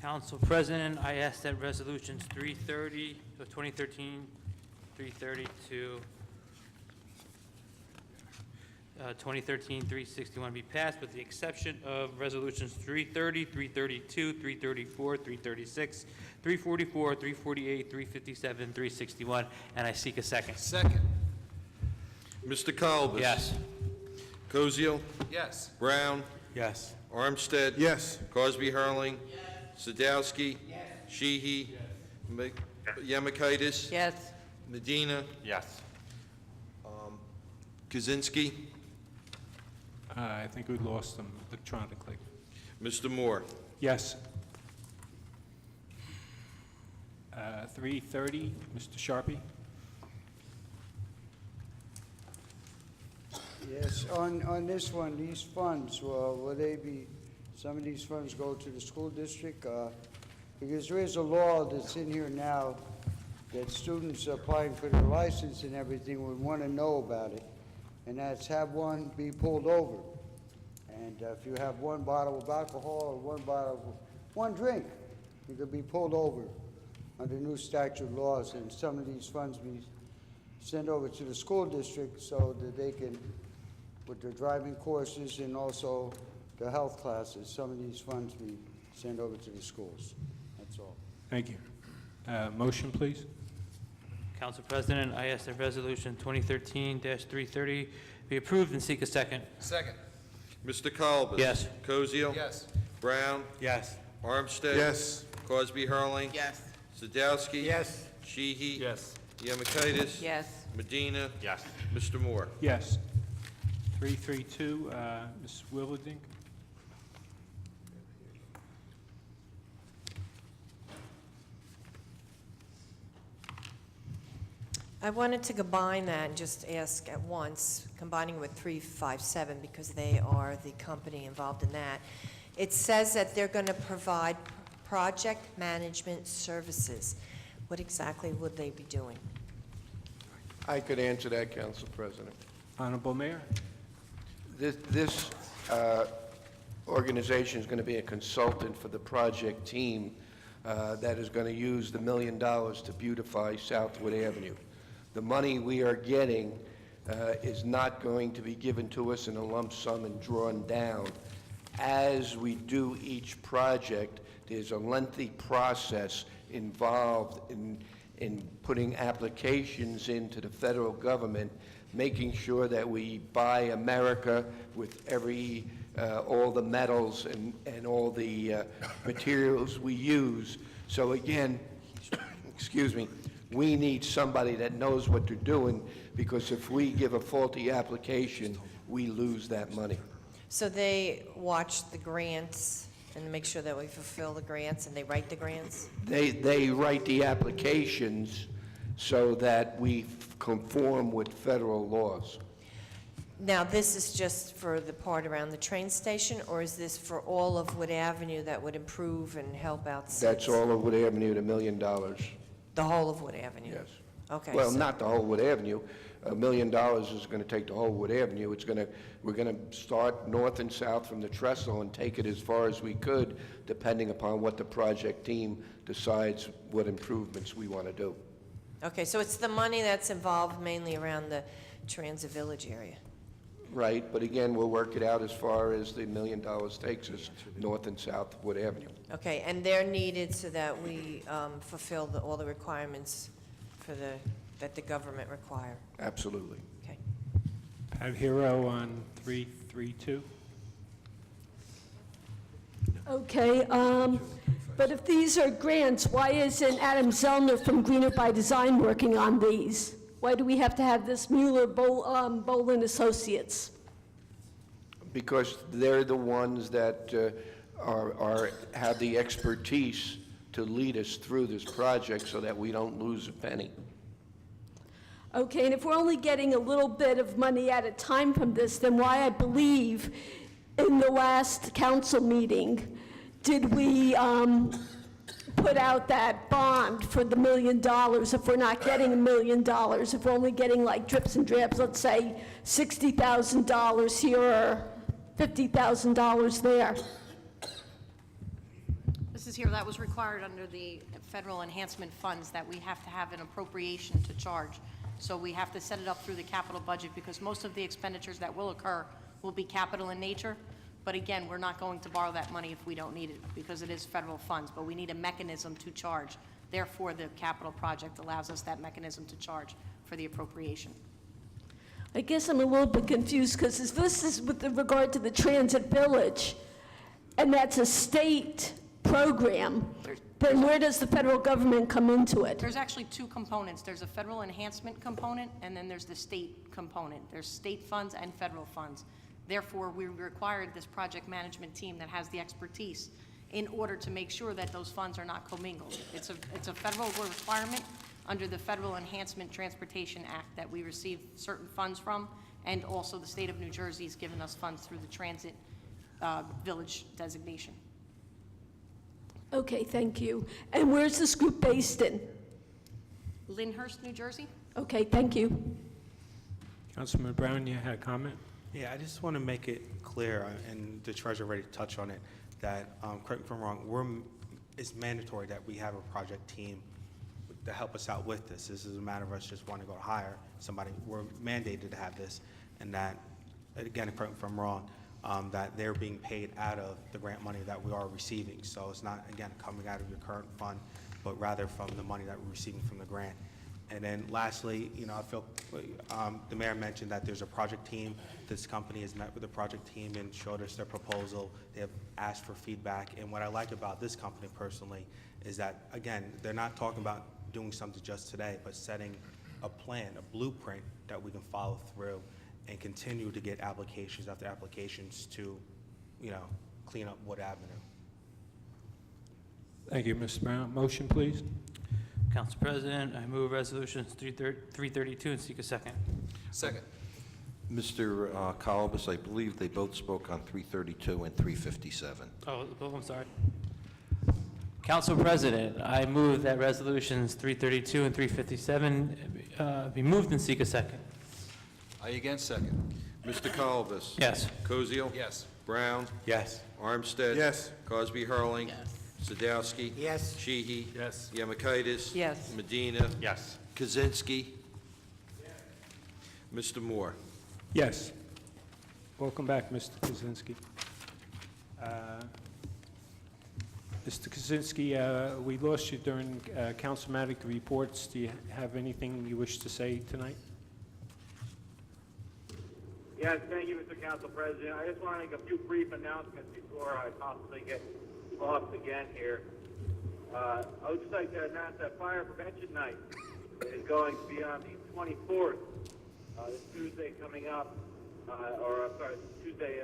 Council President, I ask that resolutions 330 of 2013, 330 to 2013-361 be passed, with the exception of resolutions 330, 332, 334, 336, 344, 348, 357, 361, and I seek a second. Second. Mr. Kalbas? Yes. Kozio? Yes. Brown? Yes. Armstead? Yes. Crosby Hurling? Sadowski? Sheehy? Yemakaitis? Yes. Medina? Yes. Kaczynski? I think we lost them electronically. Mr. Moore? Yes. 330, Mr. Sharpie? Yes, on this one, these funds, will they be, some of these funds go to the school district? Because there is a law that's in here now that students applying for their license and everything would want to know about it, and that's have one be pulled over. And if you have one bottle of alcohol or one drink, you could be pulled over under new statute laws, and some of these funds be sent over to the school district so that they can, with their driving courses and also the health classes, some of these funds be sent over to the schools. That's all. Thank you. Motion, please. Council President, I ask that resolution 2013-330 be approved and seek a second. Second. Mr. Kalbas? Yes. Kozio? Yes. Brown? Yes. Armstead? Yes. Crosby Hurling? Yes. Sadowski? Yes. Sheehy? Yes. Yemakaitis? Yes. Medina? Yes. Mr. Moore? Yes. 332, Ms. Wilverdink? I wanted to combine that and just ask at once, combining with 357 because they are the company involved in that. It says that they're going to provide project management services. What exactly would they be doing? I could answer that, Council President. Honorable Mayor? This organization is going to be a consultant for the project team that is going to use the $1 million to beautify Southwood Avenue. The money we are getting is not going to be given to us in a lump sum and drawn down. As we do each project, there's a lengthy process involved in putting applications into the federal government, making sure that we buy America with all the metals and all the materials we use. So again, excuse me, we need somebody that knows what they're doing, because if we give a faulty application, we lose that money. So they watch the grants and make sure that we fulfill the grants, and they write the grants? They write the applications so that we conform with federal laws. Now, this is just for the part around the train station, or is this for all of Wood Avenue that would improve and help out cities? That's all of Wood Avenue, the $1 million. The whole of Wood Avenue? Yes. Okay. Well, so- not the whole Wood Avenue. $1 million is going to take the whole Wood Avenue. We're going to start north and south from the trestle and take it as far as we could, depending upon what the project team decides what improvements we want to do. Okay, so it's the money that's involved mainly around the Transit Village area? right, but again, we'll work it out as far as the $1 million takes us north and south of Wood Avenue. Okay, and they're needed so that we fulfill all the requirements that the government require. Absolutely. Okay. Pat Hero on 332. Okay, but if these are grants, why isn't Adam Zellner from Greener by Design working on these? Why do we have to have this Mueller Bolin Associates? Because they're the ones that have the expertise to lead us through this project so that we don't lose a penny. Okay, and if we're only getting a little bit of money at a time from this, then why, I believe, in the last council meeting, did we put out that bond for the $1 million if we're not getting $1 million, if we're only getting like drips and drabs, let's say $60,000 here or $50,000 there? This is here, that was required under the federal enhancement funds, that we have to have an appropriation to charge. So we have to set it up through the capital budget, because most of the expenditures that will occur will be capital in nature. But again, we're not going to borrow that money if we don't need it, because it is federal funds, but we need a mechanism to charge. Therefore, the capital project allows us that mechanism to charge for the appropriation. I guess I'm a little bit confused, because this is with regard to the Transit Village, and that's a state program, then where does the federal government come into it? There's actually two components. There's a federal enhancement component, and then there's the state component. There's state funds and federal funds. Therefore, we required this project management team that has the expertise in order to make sure that those funds are not commingled. It's a federal requirement under the Federal Enhancement Transportation Act that we receive certain funds from, and also the state of New Jersey has given us funds through the Transit Village designation. Okay, thank you. And where's this group based in? Lyndhurst, New Jersey? Okay, thank you. Councilman Brown, you had a comment? Yeah, I just want to make it clear, and the treasurer already touched on it, that, correct me if I'm wrong, it's mandatory that we have a project team to help us out with this. This is a matter of us just wanting to go hire somebody. We're mandated to have this, and that, again, correct me if I'm wrong, that they're being paid out of the grant money that we are receiving. So it's not, again, coming out of your current fund, but rather from the money that we're receiving from the grant. And then lastly, I feel the mayor mentioned that there's a project team. This company has met with the project team and showed us their proposal. They have asked for feedback. And what I like about this company personally is that, again, they're not talking about doing something just today, but setting a plan, a blueprint that we can follow through and continue to get applications after applications to, clean up Wood Avenue. Thank you, Mr. Brown. Motion, please. Council President, I move resolutions 332 and seek a second. Second. Mr. Colbus, I believe they both spoke on 332 and 357. Oh, I'm sorry. Council President, I move that resolutions 332 and 357 be moved and seek a second. I again second. Mr. Colbus? Yes. Cozio? Yes. Brown? Yes. Armstead? Yes. Cosby Hurling? Yes. Sadowski? Yes. Sheehy? Yes. Yemakaitis? Yes. Medina? Yes. Kaczynski? Mr. Moore? Yes. Welcome back, Mr. Kaczynski. Mr. Kaczynski, we lost you during councilmatic reports. Do you have anything you wish to say tonight? Yes, thank you, Mr. Council President. I just want to make a few brief announcements before I possibly get lost again here. I would just like to announce that Fire Prevention Night is going to be on the 24th, this Tuesday coming up, Tuesday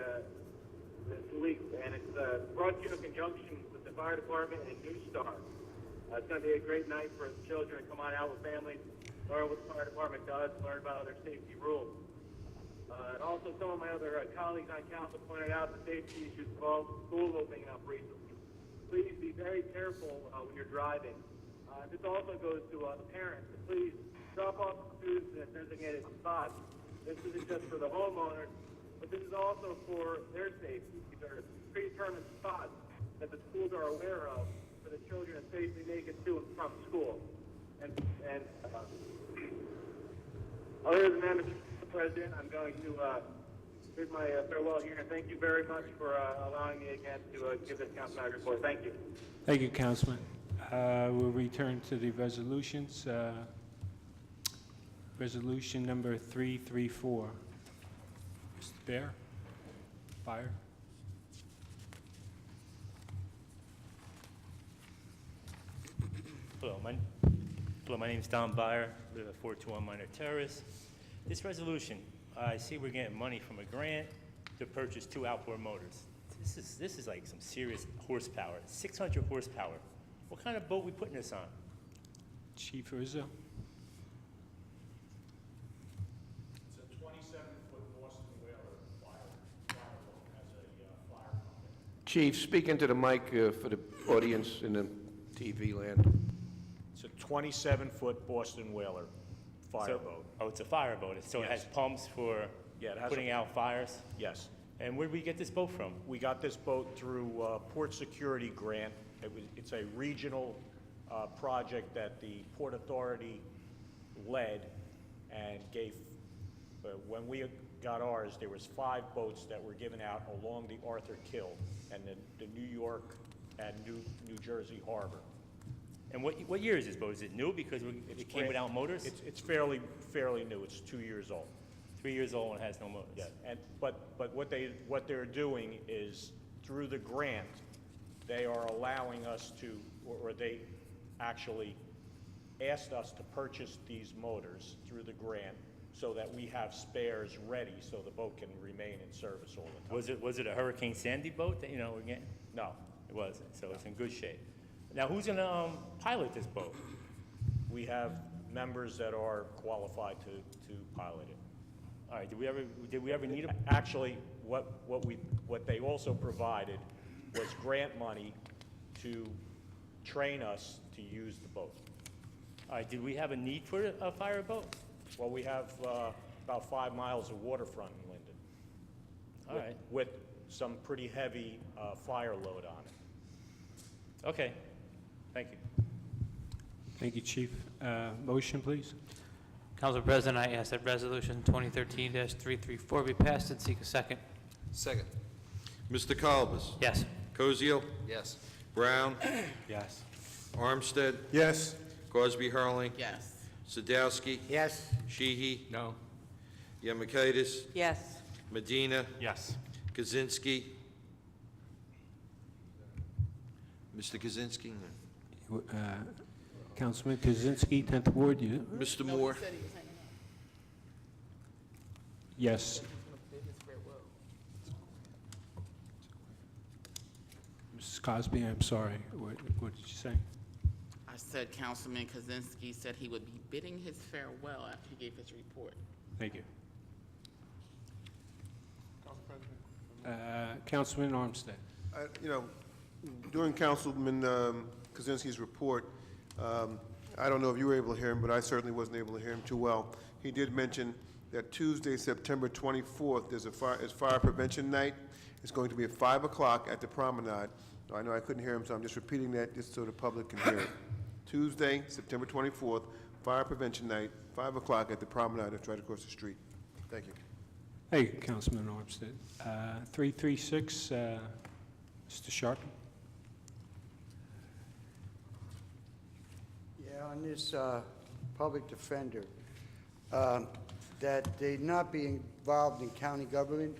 this week, and it's brought to you in conjunction with the Fire Department and New Star. It's going to be a great night for the children to come on out with families, learn what the Fire Department does, learn about other safety rules. And also some of my other colleagues on council pointed out the safety issues involved with schools opening up recently. Please be very careful when you're driving. This also goes to the parents. Please drop off students in a designated spot. This isn't just for the homeowners, but this is also for their safety. These are predetermined spots that the schools are aware of for the children to safely make it to and from school. And other than that, Mr. President, I'm going to bid my farewell here, and thank you very much for allowing me again to give this council report. Thank you. Thank you, Councilman. We'll return to the resolutions. Resolution number 334. Mr. Bear, fire. Hello, my name is Don Byer, live at 421 Minor Terrace. This resolution, I see we're getting money from a grant to purchase 2 outboard motors. This is like some serious horsepower, 600 horsepower. What kind of boat we putting this on? Chief Rizzo. It's a 27-foot Boston Whaler fireboat, has a fire pump. Chief, speak into the mic for the audience in the TV land. It's a 27-foot Boston Whaler fireboat. Oh, it's a fireboat, so it has pumps for Yeah, it has putting out fires? Yes. And where did we get this boat from? We got this boat through Port Security Grant. It's a regional project that the Port Authority led and gave. When we got ours, there was 5 boats that were given out along the Arthur Kill and the New York and New Jersey Harbor. And what year is this boat? Is it new because it came without motors? It's fairly new. It's 2 years old. 3 years old and has no motors? Yeah, but what they're doing is, through the grant, they are allowing us to, or they actually asked us to purchase these motors through the grant so that we have spares ready so the boat can remain in service all the time. Was it a Hurricane Sandy boat that, we're getting? No. It wasn't, so it's in good shape. Now, who's gonna pilot this boat? We have members that are qualified to pilot it. All right, did we ever need a? Actually, what they also provided was grant money to train us to use the boat. All right, did we have a need for a fireboat? Well, we have about 5 miles of waterfront in Linden. All right. With some pretty heavy fire load on it. Okay, thank you. Thank you, Chief. Motion, please. Council President, I ask that Resolution 2013-334 be passed and seek a second. Second. Mr. Kalbas? Yes. Kozio? Yes. Brown? Yes. Armstead? Yes. Crosby Hurling? Yes. Sadowski? Yes. Sheehy? No. Yemakaitis? Yes. Medina? Yes. Kaczynski? Mr. Kaczynski? Councilman Kozinski, 10th Ward, you? Mr. Moore? Yes. Mrs. Cosby, I'm sorry. What did you say? I said Councilman Kozinski said he would be bidding his farewell after he gave his report. Thank you. Councilman Armstead. During Councilman Kozinski's report, I don't know if you were able to hear him, but I certainly wasn't able to hear him too well. He did mention that Tuesday, September 24th, is fire prevention night. It's going to be at 5 o'clock at the Promenade. I know I couldn't hear him, so I'm just repeating that just so the public can hear it. Tuesday, September 24th, fire prevention night, 5 o'clock at the Promenade. It's right across the street. Thank you. Hey, Councilman Armstead. 336, Mr. Sharp. Yeah, on this public defender, that they not be involved in county government,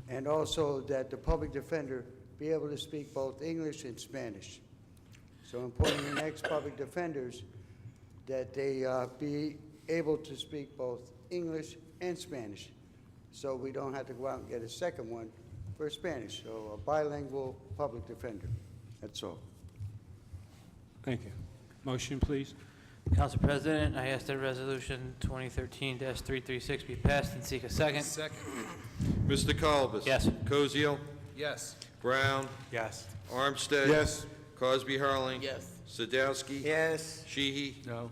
and also that the public defender be able to speak both English and Spanish. So important to the next public defenders that they be able to speak both English and Spanish, so we don't have to go out and get a second one for Spanish. So a bilingual public defender. That's all. Thank you. Motion, please. Council President, I ask that Resolution 2013-336 be passed and seek a second. Second. Mr. Kalbas? Yes. Kozio? Yes. Brown? Yes. Armstead? Yes. Crosby Hurling? Yes. Sadowski? Yes. Sheehy? No.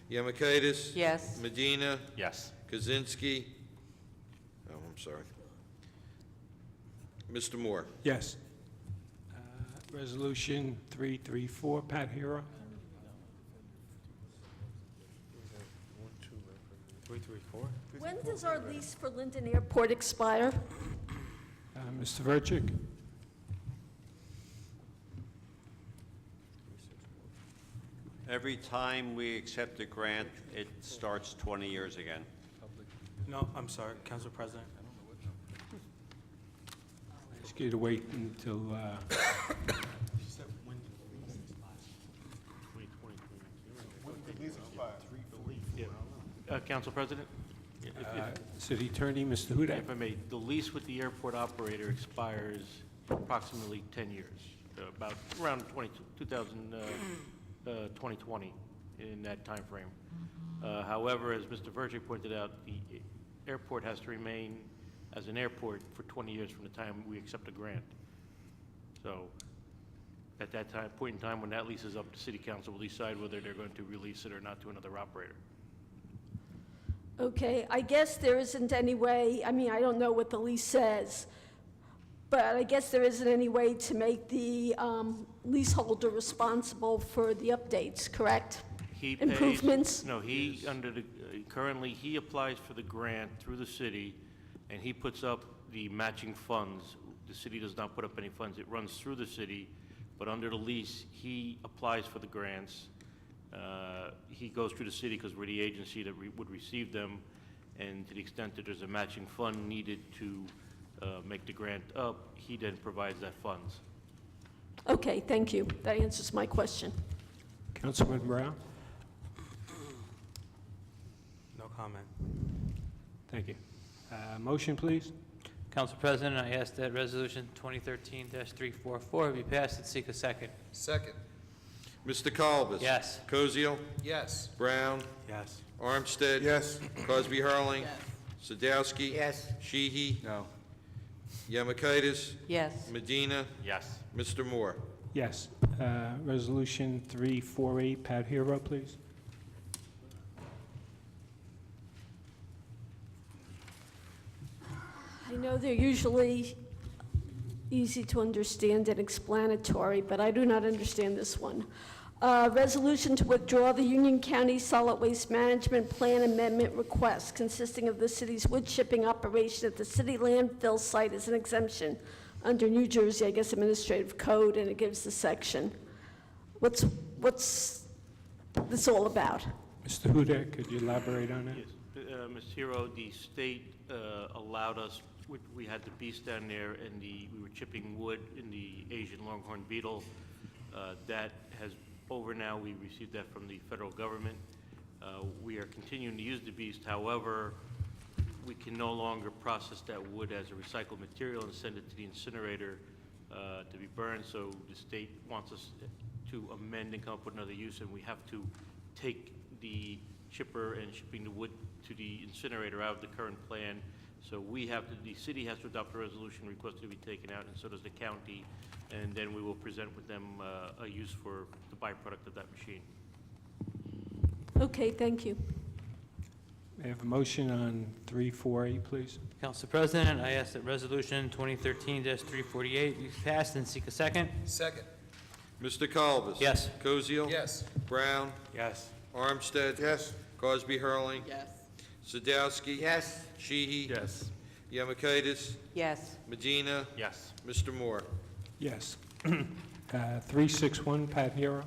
Yemakaitis? Yes. Medina? Yes. Kaczynski? Oh, I'm sorry. Mr. Moore? Yes. Resolution 334, Pat Hero. 334? When does our lease for Linden Airport expire? Mr. Verchik? Every time we accept a grant, it starts 20 years again. No, I'm sorry, Council President. Ask you to wait until, Council President? City Attorney, Mr. Hudak? If I may, the lease with the airport operator expires approximately 10 years, about around 2020, in that timeframe. However, as Mr. Verge pointed out, the airport has to remain as an airport for 20 years from the time we accept a grant. So at that point in time, when that lease is up, the city council will decide whether they're going to release it or not to another operator. Okay, I guess there isn't any way, I mean, I don't know what the lease says, but I guess there isn't any way to make the leaseholder responsible for the updates, correct? He pays- Improvements? No, currently, he applies for the grant through the city, and he puts up the matching funds. The city does not put up any funds. It runs through the city, but under the lease, he applies for the grants. He goes through the city because we're the agency that would receive them, and to the extent that there's a matching fund needed to make the grant up, he then provides that funds. Okay, thank you. That answers my question. Councilman Brown? No comment. Thank you. Motion, please. Council President, I ask that Resolution 2013-344 be passed and seek a second. Second. Mr. Colbus? Yes. Koziel? Yes. Brown? Yes. Armstead? Yes. Cosby Hurling? Sadowski? Yes. Sheehy? No. Yemakaitis? Yes. Medina? Yes. Mr. Moore? Yes. Resolution 348, Pat Hero, please. I know they're usually easy to understand and explanatory, but I do not understand this one. Resolution to withdraw the Union County Solid Waste Management Plan Amendment request consisting of the city's wood chipping operation at the city landfill site as an exemption under New Jersey, I guess, Administrative Code, and it gives the section. What's this all about? Mr. Hudak, could you elaborate on that? Yes. Ms. Hero, the state allowed us, we had the beast down there, and we were chipping wood in the Asian longhorn beetle. That has over now. We received that from the federal government. We are continuing to use the beast. However, we can no longer process that wood as a recycled material and send it to the incinerator to be burned. So the state wants us to amend and come up with another use, and we have to take the chipper and shipping the wood to the incinerator out of the current plan. So the city has to adopt a resolution requesting to be taken out, and so does the county, and then we will present with them a use for the byproduct of that machine. Okay, thank you. May I have a motion on 348, please? Council President, I ask that Resolution 2013-348 be passed and seek a second. Second. Mr. Colbus? Yes. Koziel? Yes. Brown? Yes. Armstead? Yes. Cosby Hurling? Yes. Sadowski? Yes. Sheehy? Yes. Yemakaitis? Yes. Medina? Yes. Mr. Moore? Yes. 361, Pat Hero.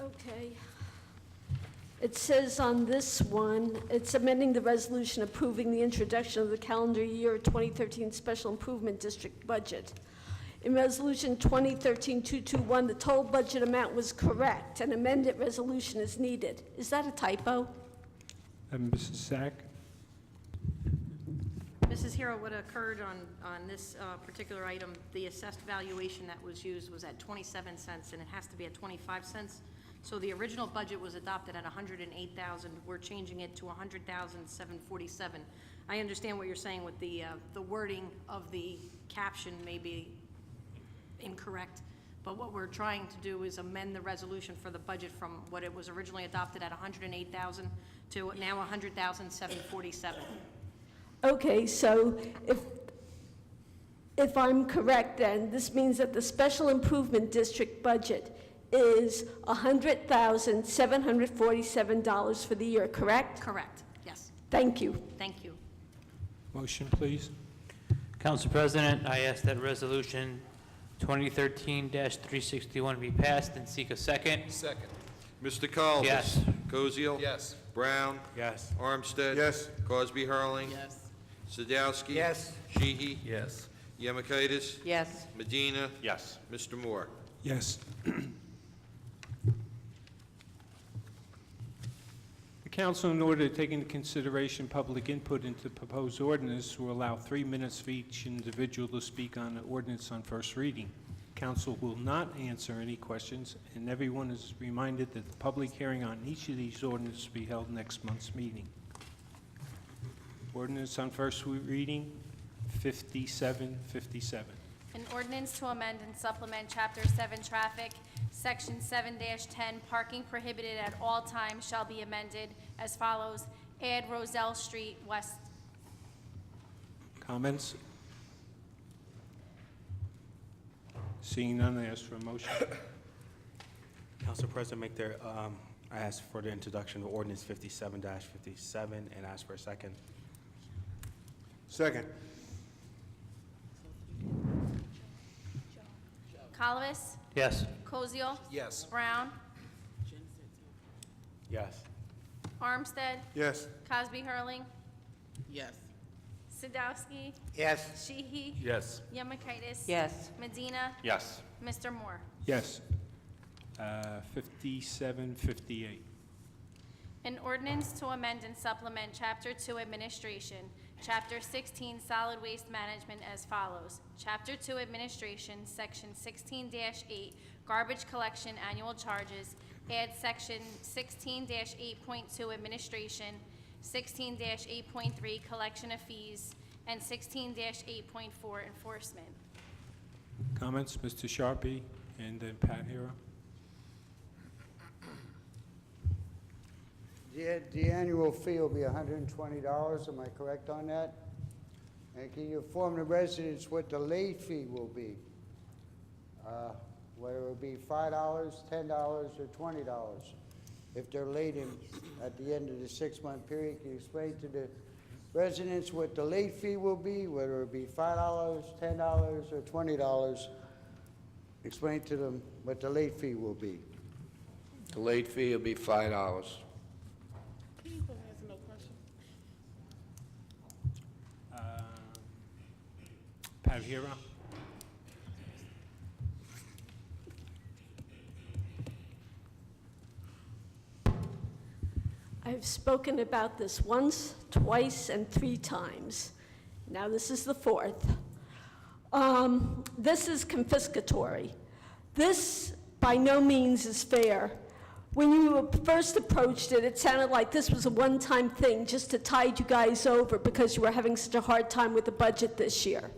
Okay. It says on this one, it's amending the resolution approving the introduction of the calendar year 2013 Special Improvement District budget. In Resolution 2013-221, the total budget amount was correct. An amended resolution is needed. Is that a typo? Mrs. Sack? Mrs. Hero, what occurred on this particular item, the assessed valuation that was used was at 27 cents, and it has to be at 25 cents. So the original budget was adopted at 108,000. We're changing it to 100,747. I understand what you're saying with the wording of the caption may be incorrect, but what we're trying to do is amend the resolution for the budget from what it was originally adopted at 108,000 to now 100,747. Okay, so if I'm correct then, this means that the Special Improvement District budget is $100,747 for the year, correct? Correct, yes. Thank you. Thank you. Motion, please. Council President, I ask that Resolution 2013-361 be passed and seek a second. Second. Mr. Colbus? Yes. Koziel? Yes. Brown? Yes. Armstead? Yes. Cosby Hurling? Yes. Sadowski? Yes. Sheehy? Yes. Yemakaitis? Yes. Medina? Yes. Mr. Moore? Yes. The council, in order to take into consideration public input into the proposed ordinance, will allow 3 minutes for each individual to speak on the ordinance on first reading. Council will not answer any questions, and everyone is reminded that the public hearing on each of these ordinances will be held next month's meeting. Ordinance on first reading, 5757. An ordinance to amend and supplement Chapter 7 Traffic, Section 7-10, Parking Prohibited at All Times shall be amended as follows. Add Roselle Street West. Comments? Seeing none, I ask for a motion. Council President, I ask for the introduction of ordinance 57-57 and ask for a second. Second. Colvis. Yes. Koziel. Yes. Brown. Yes. Armstead. Yes. Cosby Hurling. Yes. Sadowski. Yes. Sheehy. Yes. Yemakaitis. Yes. Medina. Yes. Mr. Moore. Yes. 5758. An ordinance to amend and supplement Chapter 2 Administration, Chapter 16 Solid Waste Management as follows. Chapter 2 Administration, Section 16-8 Garbage Collection Annual Charges, add Section 16-8.2 Administration, 16-8.3 Collection of Fees, and 16-8.4 Enforcement. Comments, Mr. Sharpie and then Pat Hero? The annual fee will be $120, am I correct on that? And can you inform the residents what the late fee will be? Whether it will be $5, $10, or $20? If they're late at the end of the 6-month period, can you explain to the residents what the late fee will be, whether it be $5, $10, or $20? Explain to them what the late fee will be. The late fee will be $5. Pat Hero? I've spoken about this once, twice, and 3 times. Now this is the 4th. This is confiscatory. This by no means is fair. When you first approached it, it sounded like this was a one-time thing just to tide you guys over because you were having such a hard time with the budget this year.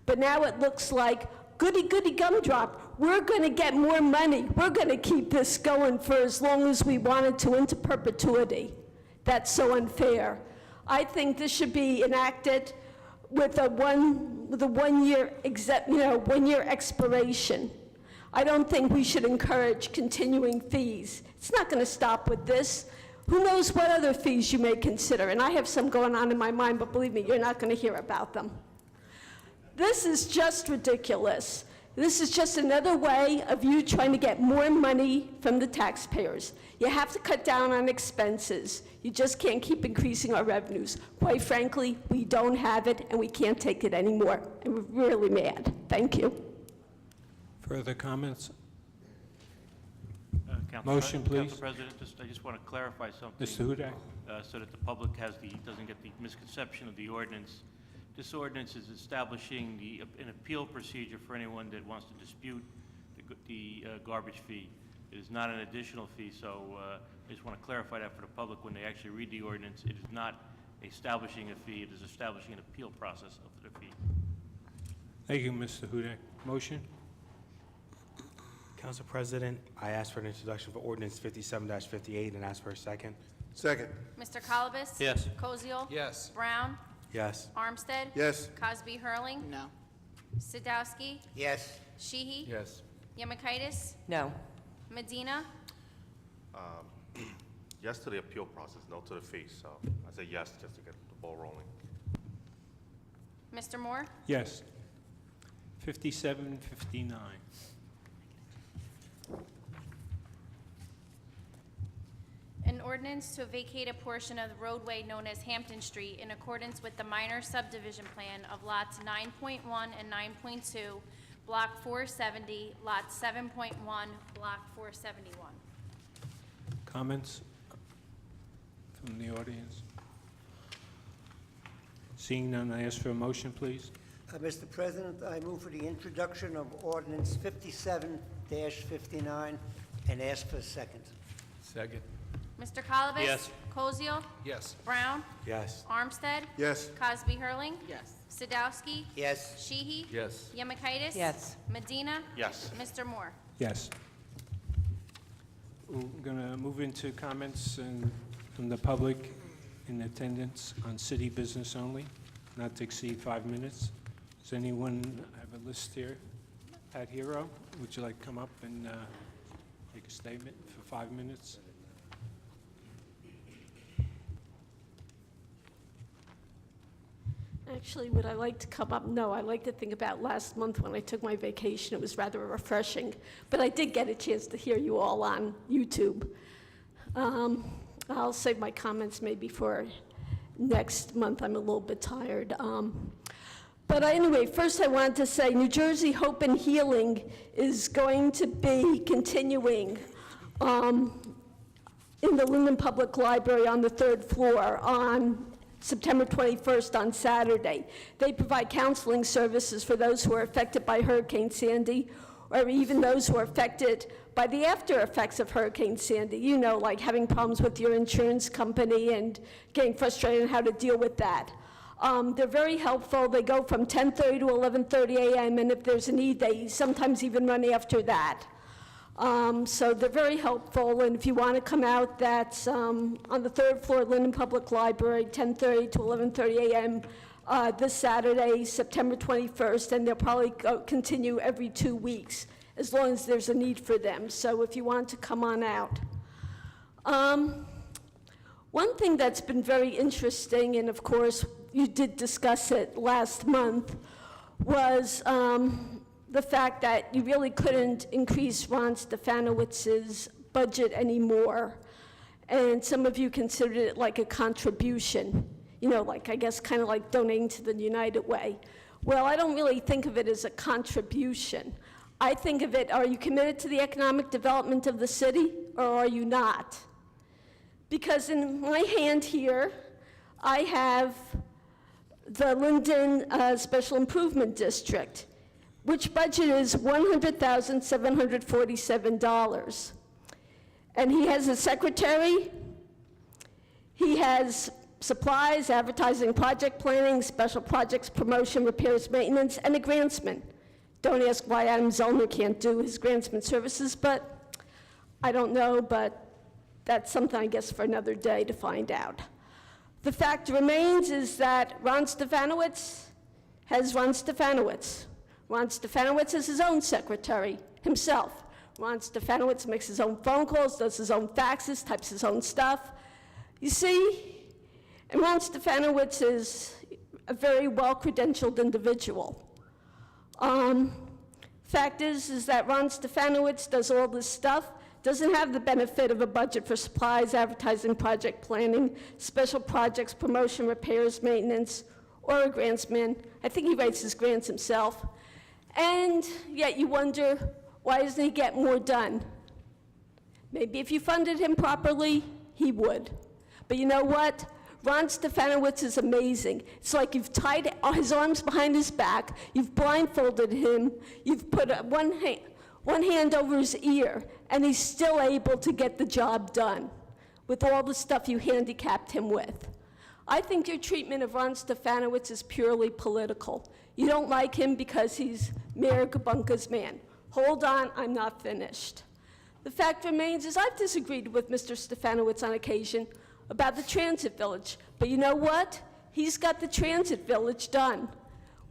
But now it looks like goody, goody gumdrop. We're going to get more money. We're going to keep this going for as long as we wanted to, into perpetuity. That's so unfair. I think this should be enacted with a one-year expiration. I don't think we should encourage continuing fees. It's not going to stop with this. Who knows what other fees you may consider? And I have some going on in my mind, but believe me, you're not going to hear about them. This is just ridiculous. This is just another way of you trying to get more money from the taxpayers. You have to cut down on expenses. You just can't keep increasing our revenues. Quite frankly, we don't have it, and we can't take it anymore. And we're really mad. Thank you. Further comments? Council Motion, please. Council President, I just want to clarify something. Mr. Hudak? So that the public doesn't get the misconception of the ordinance. This ordinance is establishing an appeal procedure for anyone that wants to dispute the garbage fee. It is not an additional fee, so I just want to clarify that for the public when they actually read the ordinance. It is not establishing a fee, it is establishing an appeal process of the fee. Thank you, Mr. Hudak. Motion? Council President, I ask for an introduction for ordinance 57-58 and ask for a second. Second. Mr. Colbus. Yes. Koziel. Yes. Brown. Yes. Armstead. Yes. Cosby Hurling. No. Sadowski. Yes. Sheehy. Yes. Yemakaitis. No. Medina, Yes to the appeal process, no to the fee, so I say yes just to get the ball rolling. Mr. Moore, Yes. 5759. an ordinance to vacate a portion of the roadway known as Hampton Street in accordance with the minor subdivision plan of lots 9.1 and 9.2, Block 470, Lot 7.1, Block 471. Comments from the audience? Seeing none, I ask for a motion, please. Mr. President, I move for the introduction of ordinance 57-59 and ask for a second. Second. Mr. Colabus? Yes. Koziel? Yes. Brown? Yes. Armstead? Yes. Cosby Hurling? Yes. Sadowski? Yes. Sheehy? Yes. Yemakaitis? Yes. Medina? Yes. Mr. Moore? Yes. We're going to move into comments from the public in attendance on city business only, not to exceed 5 minutes. Does anyone have a list here? Pat Hero, would you like to come up and make a statement for 5 minutes? Actually, would I like to come up? No, I like to think about last month when I took my vacation. It was rather refreshing. But I did get a chance to hear you all on YouTube. I'll save my comments maybe for next month. I'm a little bit tired. But anyway, first I wanted to say New Jersey Hope and Healing is going to be continuing in the Linden Public Library on the 3rd floor on September 21st on Saturday. They provide counseling services for those who are affected by Hurricane Sandy, or even those who are affected by the after effects of Hurricane Sandy, you know, like having problems with your insurance company and getting frustrated on how to deal with that. They're very helpful. They go from 10:30 to 11:30 a.m., and if there's a need, they sometimes even run after that. So they're very helpful, and if you want to come out, that's on the 3rd floor, Linden Public Library, 10:30 to 11:30 a.m. This Saturday, September 21st, and they'll probably continue every 2 weeks, as long as there's a need for them. So if you want to come on out. One thing that's been very interesting, and of course you did discuss it last month, was the fact that you really couldn't increase Ron Stefanowicz's budget anymore. And some of you considered it like a contribution, you know, like I guess kind of like donating to the United Way. Well, I don't really think of it as a contribution. I think of it, are you committed to the economic development of the city, or are you not? Because in my hand here, I have the Linden Special Improvement District, which budget is $100,747. And he has a secretary, he has supplies, advertising, project planning, special projects, promotion, repairs, maintenance, and a grantsman. Don't ask why Adam Zellner can't do his grantsman services, but I don't know, but that's something I guess for another day to find out. The fact remains is that Ron Stefanowicz has Ron Stefanowicz. Ron Stefanowicz is his own secretary himself. Ron Stefanowicz makes his own phone calls, does his own faxes, types his own stuff. You see, and Ron Stefanowicz is a very well-credentialed individual. Fact is that Ron Stefanowicz does all this stuff, doesn't have the benefit of a budget for supplies, advertising, project planning, special projects, promotion, repairs, maintenance, or a grantsman. I think he writes his grants himself. And yet you wonder, why doesn't he get more done? Maybe if you funded him properly, he would. But you know what? Ron Stefanowicz is amazing. It's like you've tied his arms behind his back, you've blindfolded him, you've put one hand over his ear, and he's still able to get the job done with all the stuff you handicapped him with. I think your treatment of Ron Stefanowicz is purely political. You don't like him because he's Mayor Gabunka's man. Hold on, I'm not finished. The fact remains is I've disagreed with Mr. Stefanowicz on occasion about the transit village, but you know what? He's got the transit village done.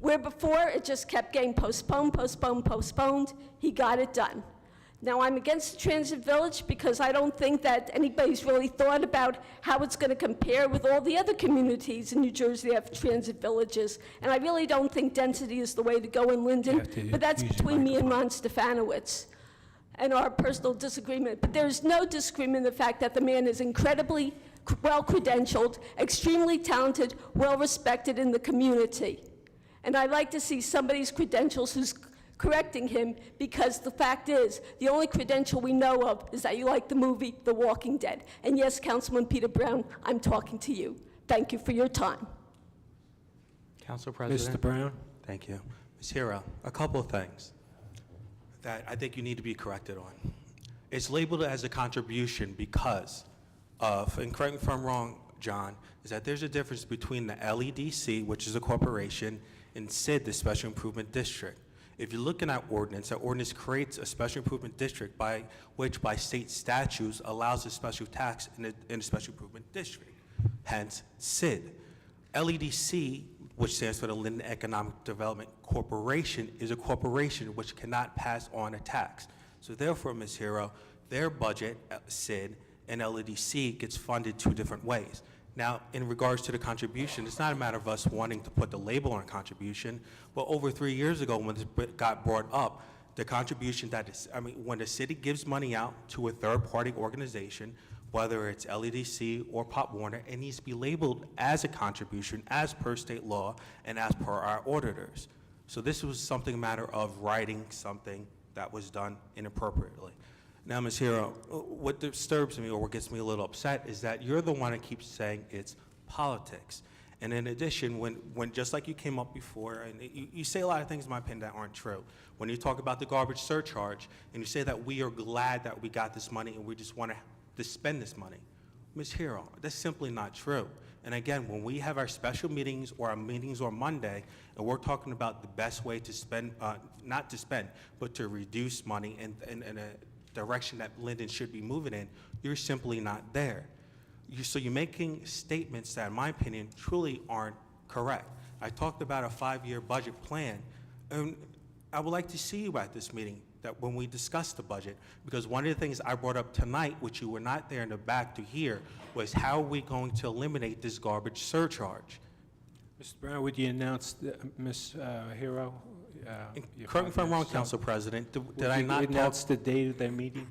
Where before it just kept getting postponed, postponed, postponed, he got it done. Now, I'm against the transit village because I don't think that anybody's really thought about how it's going to compare with all the other communities in New Jersey that have transit villages. And I really don't think density is the way to go in Linden, but that's between me and Ron Stefanowitz and our personal disagreement. But there's no disagreement in the fact that the man is incredibly well-credentialed, extremely talented, well-respected in the community. And I'd like to see somebody's credentials who's correcting him, because the fact is, the only credential we know of is that you like the movie The Walking Dead. And yes, Councilman Peter Brown, I'm talking to you. Thank you for your time. Council President. Mr. Brown? Thank you. Ms. Hero, a couple of things that I think you need to be corrected on. It's labeled as a contribution because of, and correct me if I'm wrong, John, is that there's a difference between the LEDC, which is a corporation, and SID, the Special Improvement District. If you look in that ordinance creates a special improvement district by which by state statutes allows a special tax in a special improvement district, hence SID. LEDC, which stands for the Linden Economic Development Corporation, is a corporation which cannot pass on a tax. So therefore, Ms. Hero, their budget, SID, and LEDC gets funded two different ways. Now, in regards to the contribution, it's not a matter of us wanting to put the label on contribution, but over 3 years ago when this got brought up, the contribution that is, when the city gives money out to a third-party organization, whether it's LEDC or Pop Warner, it needs to be labeled as a contribution as per state law and as per our auditors. So this was something a matter of writing something that was done inappropriately. Now, Ms. Hero, what disturbs me or what gets me a little upset is that you're the one that keeps saying it's politics. And in addition, when just like you came up before, and you say a lot of things, in my opinion, that aren't true. When you talk about the garbage surcharge, and you say that we are glad that we got this money and we just want to spend this money. Ms. Hero, that's simply not true. And again, when we have our special meetings or our meetings on Monday, and we're talking about the best way to spend, not to spend, but to reduce money in a direction that Linden should be moving in, you're simply not there. So you're making statements that, in my opinion, truly aren't correct. I talked about a 5-year budget plan, and I would like to see you at this meeting that when we discuss the budget, because one of the things I brought up tonight, which you were not there in the back to hear, was how are we going to eliminate this garbage surcharge? Mr. Brown, would you announce, Ms. Hero? Correct me if I'm wrong, Council President. Did I not announce the date of their meeting?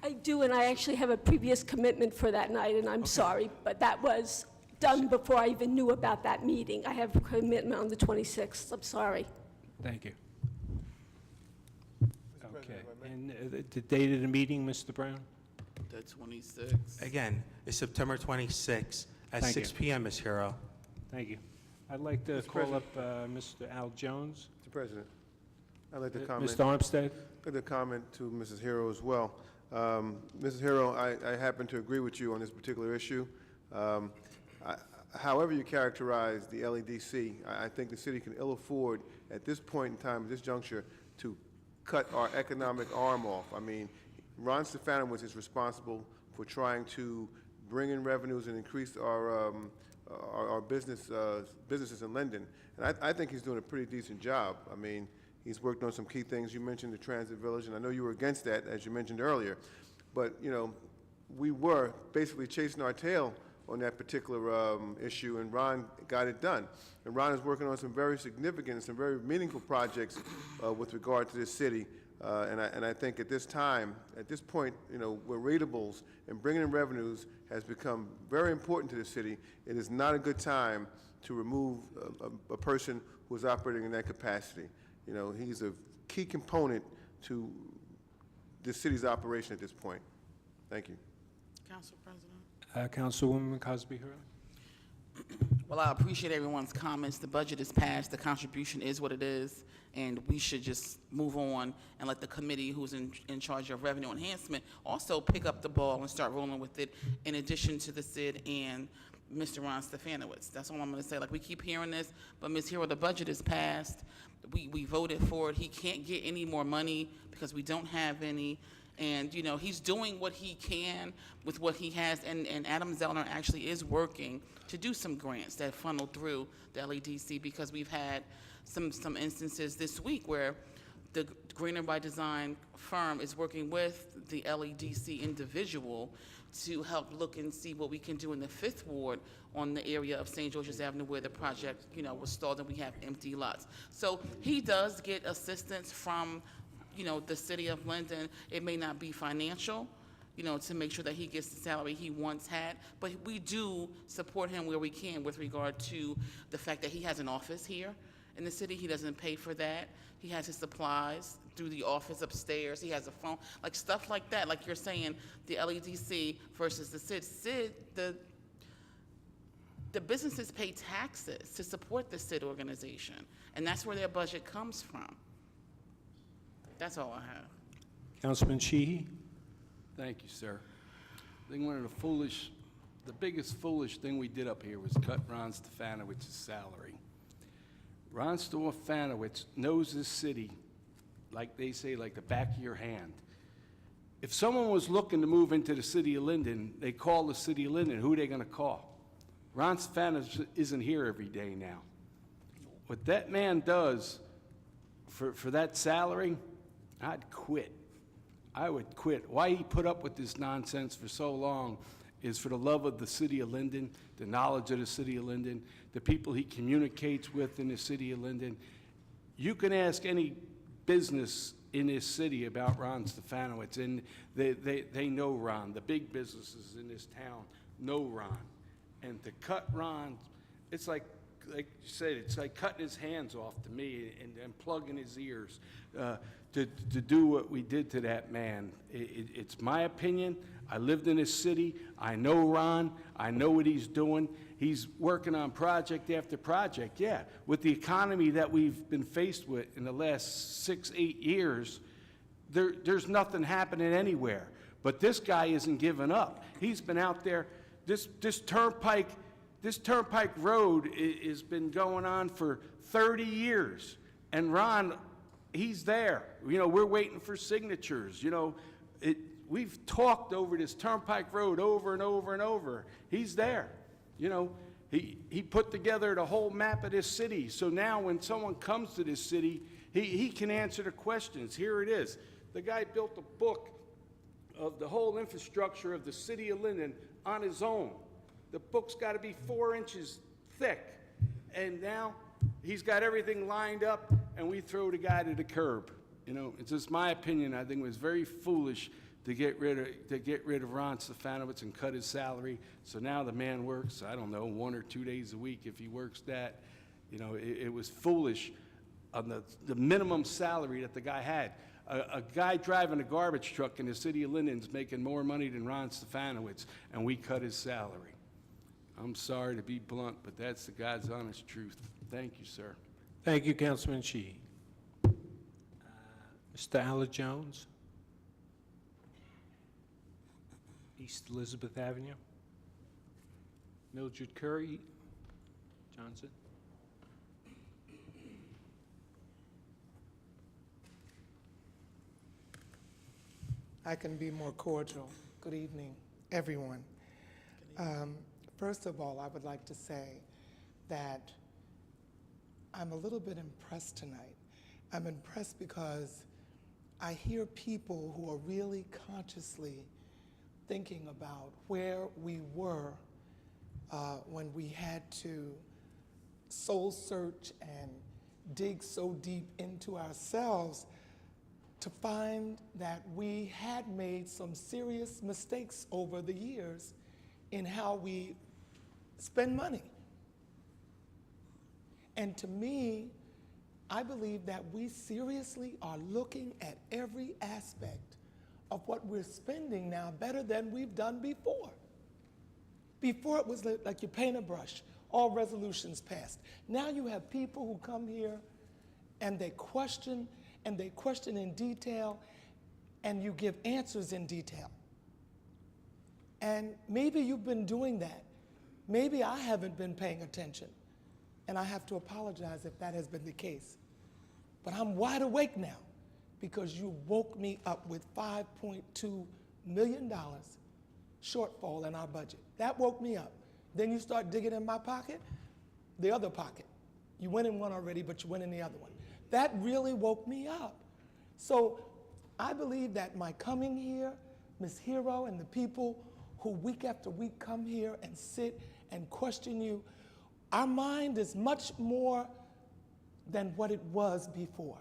I do, and I actually have a previous commitment for that night, and I'm sorry, but that was done before I even knew about that meeting. I have a commitment on the 26th. I'm sorry. Thank you. Okay. And the date of the meeting, Mr. Brown? The 26th. Again, it's September 26th at Thank 6 you. p.m., Ms. Hero. Thank you. I'd like to call up Mr. Al Jones. Mr. President, I'd like to comment. Mr. Armstead? I'd like to comment to Mrs. Hero as well. Mrs. Hero, I happen to agree with you on this particular issue. However you characterize the LEDC, I think the city can ill afford at this point in time, at this juncture, to cut our economic arm off. I mean, Ron Stefanowitz is responsible for trying to bring in revenues and increase our businesses in Linden, and I think he's doing a pretty decent job. I mean, he's worked on some key things. You mentioned the transit village, and I know you were against that, as you mentioned earlier. But, you know, we were basically chasing our tail on that particular issue, and Ron got it done. And Ron is working on some very significant and some very meaningful projects with regard to this city. And I think at this time, at this point, you know, where ratables and bringing in revenues has become very important to the city, it is not a good time to remove a person who is operating in that capacity. You know, he's a key component to the city's operation at this point. Thank you. Council President. Councilwoman Cosby Hurley. Well, I appreciate everyone's comments. The budget is passed. The contribution is what it is, and we should just move on and let the committee who's in charge of revenue enhancement also pick up the ball and start rolling with it, in addition to the SID and Mr. Ron Stefanowitz. That's all I'm going to say. Like, we keep hearing this, but Ms. Hero, the budget is passed. We voted for it. He can't get any more money because we don't have any. And, you know, he's doing what he can with what he has. And Adam Zellner actually is working to do some grants that funnel through the LEDC, because we've had some instances this week where the Greener by Design firm is working with the LEDC individual to help look and see what we can do in the 5th Ward on the area of St. George's Avenue where the project, was stalled and we have empty lots. So he does get assistance from, the city of Linden. It may not be financial, to make sure that he gets the salary he once had, but we do support him where we can with regard to the fact that he has an office here in the city. He doesn't pay for that. He has his supplies through the office upstairs. He has a phone, like stuff like that. Like you're saying, the LEDC versus the SID. SID, the businesses pay taxes to support the SID organization, and that's where their budget comes from. That's all I have. Councilman Sheehy? Thank you, sir. I think one of the biggest foolish thing we did up here was cut Ron Stefanowicz's salary. Ron Stefanowicz knows this city, like they say, like the back of your hand. If someone was looking to move into the city of Linden, they call the city of Linden. Who are they going to call? Ron Stefanowicz isn't here every day now. What that man does for that salary, I'd quit. I would quit. Why he put up with this nonsense for so long is for the love of the city of Linden, the knowledge of the city of Linden, the people he communicates with in the city of Linden. You can ask any business in this city about Ron Stefanowicz, and they know Ron. The big businesses in this town know Ron. And to cut Ron, it's like you said, it's like cutting his hands off to me and plugging his ears. To do what we did to that man. It's my opinion. I lived in this city. I know Ron. I know what he's doing. He's working on project after project. Yeah, with the economy that we've been faced with in the last 6-8 years, there's nothing happening anywhere. But this guy isn't giving up. He's been out there. This turnpike road has been going on for 30 years. And Ron, he's there. We're waiting for signatures. We've talked over this turnpike road over and over and over. He's there. He put together the whole map of this city. So now when someone comes to this city, he can answer the questions. Here it is. The guy built a book of the whole infrastructure of the city of Linden on his own. The book's got to be 4 inches thick. And now he's got everything lined up, and we throw the guy to the curb. It's just my opinion. I think it was very foolish to get rid of Ron Stefanowicz and cut his salary. So now the man works, I don't know, 1 or 2 days a week if he works that. It was foolish on the minimum salary that the guy had. A guy driving a garbage truck in the city of Linden's making more money than Ron Stefanowicz, and we cut his salary. I'm sorry to be blunt, but that's the God's honest truth. Thank you, sir. Thank you, Councilman Sheehy. Mr. Alla Jones? East Elizabeth Avenue. Mildred Curry Johnson. I can be more cordial. Good evening, everyone. First of all, I would like to say that I'm a little bit impressed tonight. I'm impressed because I hear people who are really consciously thinking about where we were when we had to soul search and dig so deep into ourselves to find that we had made some serious mistakes over the years in how we spend money. And to me, I believe that we seriously are looking at every aspect of what we're spending now better than we've done before. Before it was like you paint a brush, all resolutions passed. Now you have people who come here and they question in detail, and you give answers in detail. And maybe you've been doing that. Maybe I haven't been paying attention, and I have to apologize if that has been the case. But I'm wide awake now because you woke me up with $5.2 million shortfall in our budget. That woke me up. Then you start digging in my pocket, the other pocket. You went in one already, but you went in the other one. That really woke me up So I believe that my coming here, Ms. Hero and the people who week after week come here and sit and question you, our mind is much more than what it was before.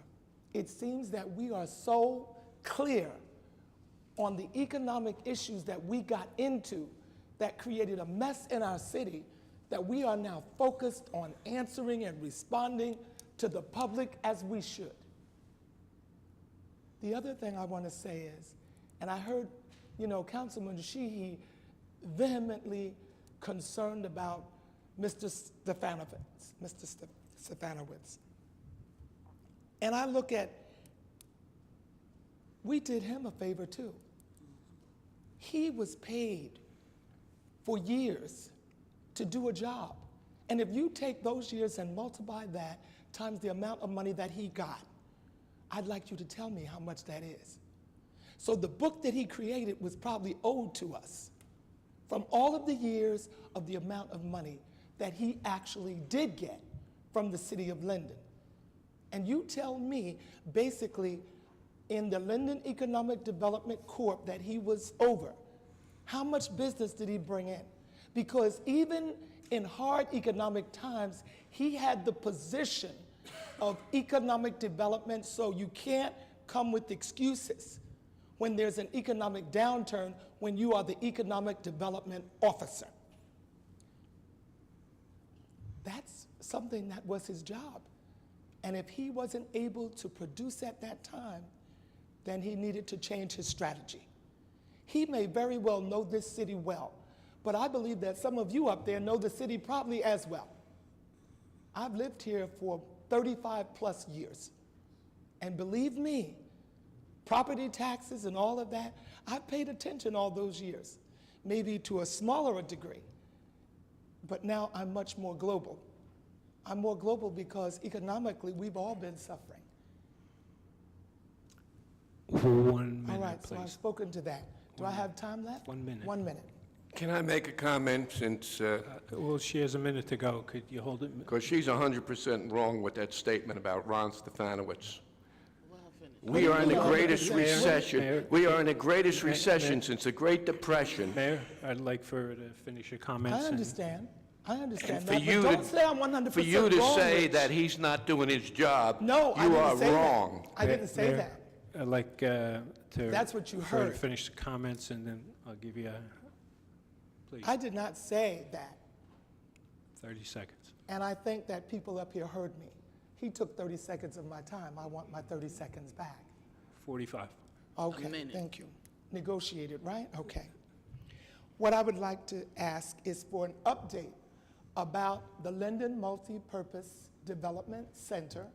It seems that we are so clear on the economic issues that we got into that created a mess in our city that we are now focused on answering and responding to the public as we should. The other thing I want to say is, and I heard, Councilman Sheehy vehemently concerned about Mr. Stefanowitz. And I look at, we did him a favor too. He was paid for years to do a job. And if you take those years and multiply that times the amount of money that he got, I'd like you to tell me how much that is. So the book that he created was probably owed to us from all of the years of the amount of money that he actually did get from the city of Linden. And you tell me, basically, in the Linden Economic Development Corp that he was over, how much business did he bring in? Because even in hard economic times, he had the position of economic development, so you can't come with excuses when there's an economic downturn when you are the economic development officer. That's something that was his job. And if he wasn't able to produce at that time, then he needed to change his strategy. He may very well know this city well, but I believe that some of you up there know the city probably as well. I've lived here for 35 plus years. And believe me, property taxes and all of that, I've paid attention all those years, maybe to a smaller degree. But now I'm much more global. I'm more global because economically we've all been suffering. For 1 minute, All right, so I've please. spoken to that. Do I have time left? 1 minute. 1 minute. Can I make a comment since, Well, she has a minute to go. Could you hold it? because she's 100% wrong with that statement about Ron Stefanowitz. What We do you are in the mean? greatest Mayor, recession. Mayor. We are in the greatest Mayor. recession since the Great Depression. Mayor, I'd like for her to finish her comments. I and- understand. I understand And for that, you but don't to- say I'm 100% For you to wrong, say Rich. that he's not doing his job, No, I you didn't are say that. wrong. I didn't say Mayor, that. I'd like to... That's what you for her to heard. finish the comments, and then I'll give you, please, I did not say that. 30 seconds. And I think that people up here heard me. He took 30 seconds of my time. I want my 30 seconds back. 45. Okay, minute. thank you. Negotiated, right? Okay. What I would like to ask is for an update about the Linden Multi-Purpose Development Center,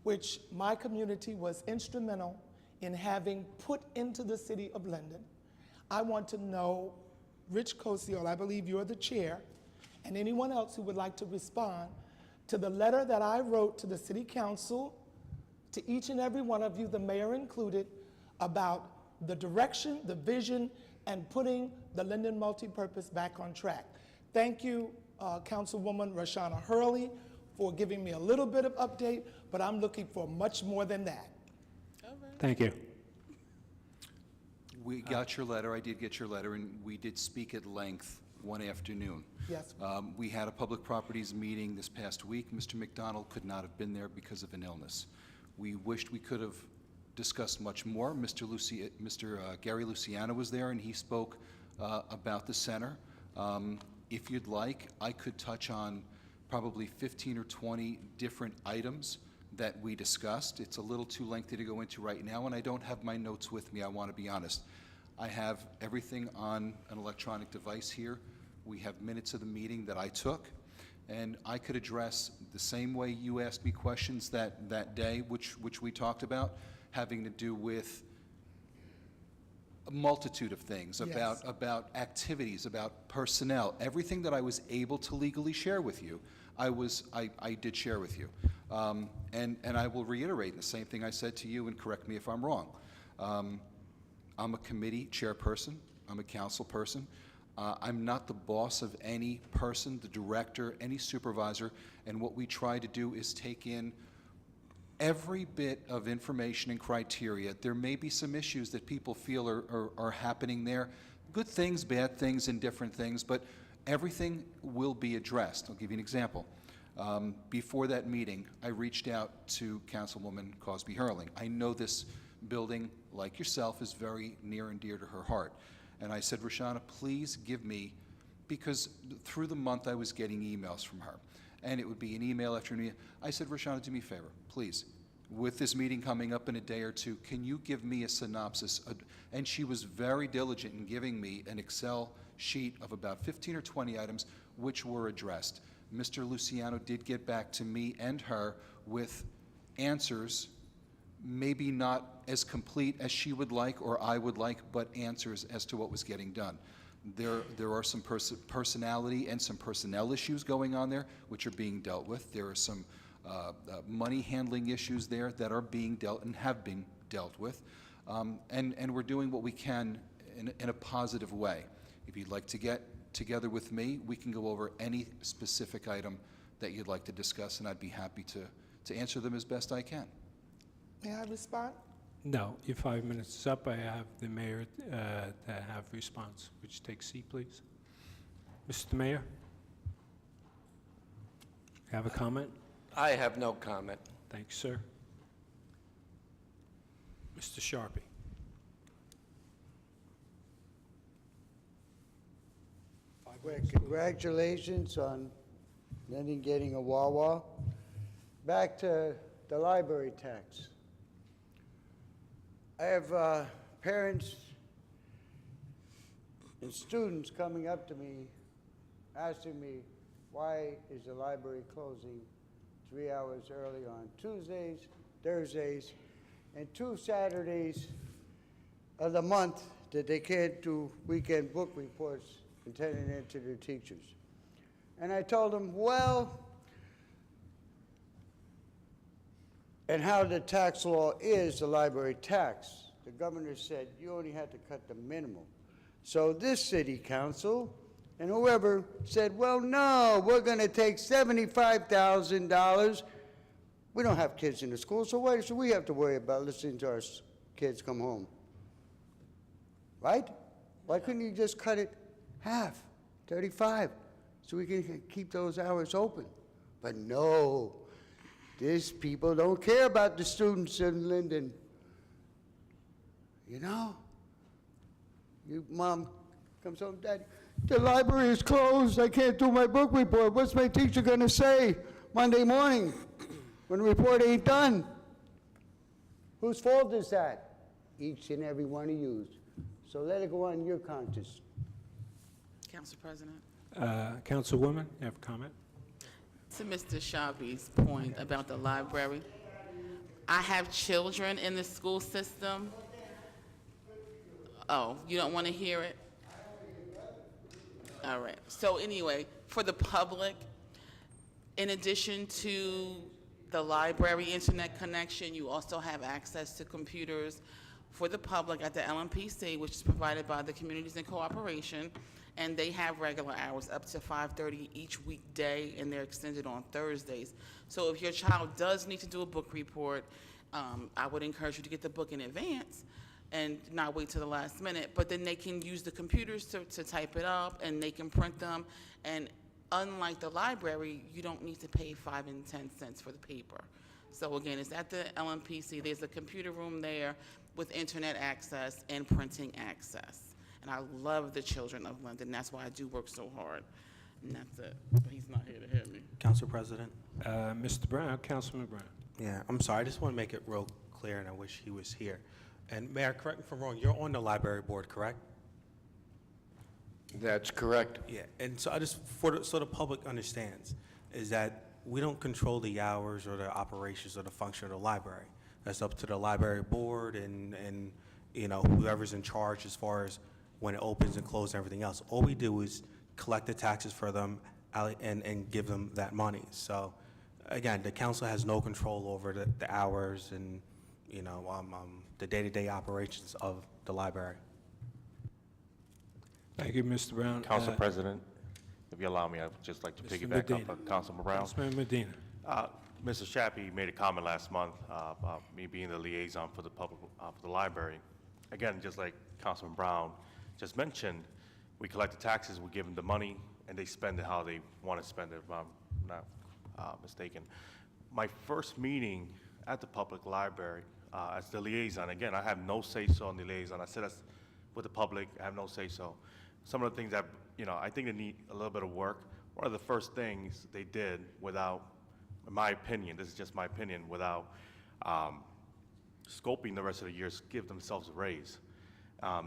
which my community was instrumental in having put into the city of Linden. I want to know, Rich Cosio, I believe you're the chair, and anyone else who would like to respond to the letter that I wrote to the city council, to each and every one of you, the mayor included, about the direction, the vision, and putting the Linden multipurpose back on track. Thank you, Councilwoman Rashana Hurley, for giving me a little bit of update, but I'm looking for much more than that. Thank you. We got your letter, I did get your letter, and we did speak at length one afternoon. Yes. We had a public properties meeting this past week. Mr. McDonald could not have been there because of an illness. We wished we could have discussed much more. Mr. Gary Luciano was there, and he spoke about the center. If you'd like, I could touch on probably 15 or 20 different items that we discussed. It's a little too lengthy to go into right now, and I don't have my notes with me, I want to be honest. I have everything on an electronic device here. We have minutes of the meeting that I took, and I could address the same way you asked me questions that day, which we talked about, having to do with a multitude of things, Yes. about activities, about personnel, everything that I was able to legally share with you, I did share with you. And I will reiterate the same thing I said to you, and correct me if I'm wrong. I'm a committee chairperson, I'm a council person. I'm not the boss of any person, the director, any supervisor, and what we try to do is take in every bit of information and criteria. There may be some issues that people feel are happening there, good things, bad things, and different things, but everything will be addressed. I'll give you an example. Before that meeting, I reached out to Councilwoman Cosby Hurling. I know this building, like yourself, is very near and dear to her heart. And I said, Roshana, please give me, because through the month I was getting emails from her, and it would be an email after an email. I said, Roshana, do me a favor, please. With this meeting coming up in a day or two, can you give me a synopsis? And she was very diligent in giving me an Excel sheet of about 15 or 20 items which were addressed. Mr. Luciano did get back to me and her with answers, maybe not as complete as she would like or I would like, but answers as to what was getting done. There are some personality and some personnel issues going on there, which are being dealt with. There are some money handling issues there that are being dealt and have been dealt with. And we're doing what we can in a positive way. If you'd like to get together with me, we can go over any specific item that you'd like to discuss, and I'd be happy to answer them as best I can. May I respond? No, your 5 minutes is up. I have the mayor to have response. Would you take a seat, please? Mr. Mayor? You have a comment? I have no comment. Thank you, sir. Mr. Sharpie? Well, congratulations on Linden getting a Wawa. Back to the library tax. I have parents and students coming up to me, asking me, why is the library closing 3 hours early on Tuesdays, Thursdays, and 2 Saturdays of the month that they can't do weekend book reports and turning it to their teachers? And I told them, well, and how the tax law is, the library tax, the governor said you only had to cut the minimum. So this city council and whoever said, well, no, we're going to take $75,000. We don't have kids in the school, so why should we have to worry about listening to our kids come home? Right? Why couldn't you just cut it half, 35, so we can keep those hours open? But no, these people don't care about the students in Linden. You know? Your mom comes home, Daddy, the library is closed. I can't do my book report. What's my teacher going to say Monday morning when the report ain't done? Whose fault is that? Each and every one of you. So let it go on your conscience. Council President. Councilwoman, you have a comment? To Mr. Shabby's point about the library, I have children in the school system. Oh, you don't want to hear it? All right. So anyway, for the public, in addition to the library internet connection, you also have access to computers for the public at the LMPC, which is provided by the Communities in Cooperation, and they have regular hours up to 5:30 each weekday, and they're extended on Thursdays. So if your child does need to do a book report, I would encourage you to get the book in advance and not wait till the last minute, but then they can use the computers to type it up, and they can print them. And unlike the library, you don't need to pay 5 and 10 cents for the paper. So again, it's at the LMPC. There's a computer room there with internet access and printing access. And I love the children of Linden. That's why I do work so hard. And that's it. But he's not here to hear me. Council President? Mr. Brown, Councilman Brown. Yeah, I'm sorry. I just want to make it real clear, and I wish he was here. And Mayor, correct me if I'm wrong, you're on the library board, correct? That's correct. Yeah, and so so the public understands, is that we don't control the hours or the operations or the function of the library. That's up to the library board and you know, whoever's in charge as far as when it opens and closes and everything else. All we do is collect the taxes for them and give them that money. So again, the council has no control over the hours and, you know, the day-to-day operations of the library. Thank you, Mr. Brown. Council President, if you allow me, I would just like to Mr. piggyback Medina. off of Councilman Brown. Councilman Medina. Mr. Shappy made a comment last month about me being the liaison for the public, for the library. Again, just like Councilman Brown just mentioned, we collect the taxes, we give them the money, and they spend it how they want to spend it, if I'm not mistaken. My first meeting at the public library as the liaison, again, I have no say-so on the liaison. I said that's with the public, I have no say-so. Some of the things that, I think they need a little bit of work. One of the first things they did without, in my opinion, this is just my opinion, without scoping the rest of the years, give themselves a raise.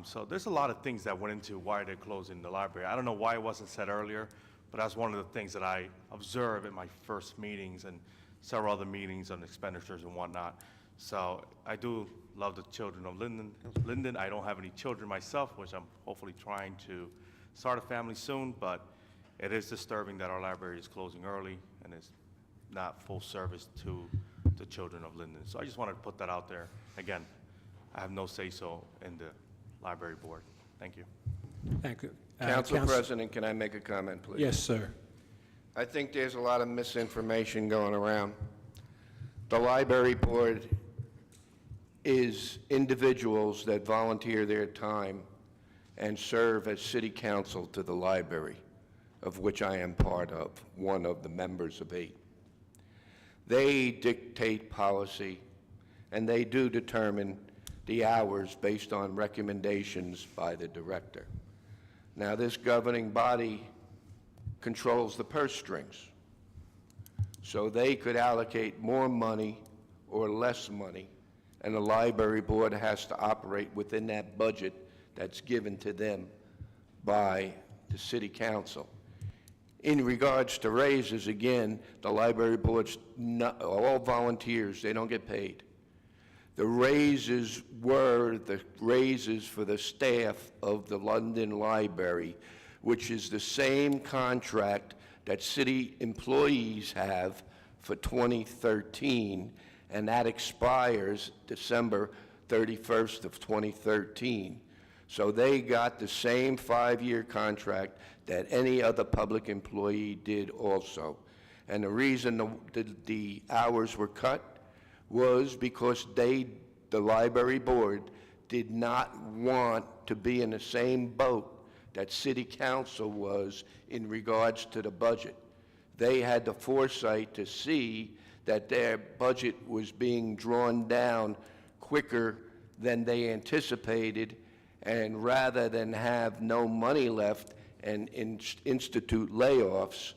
So there's a lot of things that went into why they're closing the library. I don't know why it wasn't said earlier, but that's one of the things that I observed in my first meetings and several other meetings on expenditures and whatnot. So I do love the children of Linden. I don't have any children myself, which I'm hopefully trying to start a family soon, but it is disturbing that our library is closing early and is not full service to the children of Linden. So I just wanted to put that out there. Again, I have no say-so in the library board. Thank you. Thank you. Council President, can I make a comment, please? Yes, sir. I think there's a lot of misinformation going around. The library board is individuals that volunteer their time and serve as city council to the library, of which I am part of, one of the members of 8. They dictate policy, and they do determine the hours based on recommendations by the director. Now, this governing body controls the purse strings, so they could allocate more money or less money, and the library board has to operate within that budget that's given to them by the city council. In regards to raises, again, the library board's all volunteers. They don't get paid. The raises were the raises for the staff of the London Library, which is the same contract that city employees have for 2013, and that expires December 31st of 2013. So they got the same 5-year contract that any other public employee did also. And the reason the hours were cut was because the library board did not want to be in the same boat that city council was in regards to the budget. They had the foresight to see that their budget was being drawn down quicker than they anticipated, and rather than have no money left and institute layoffs,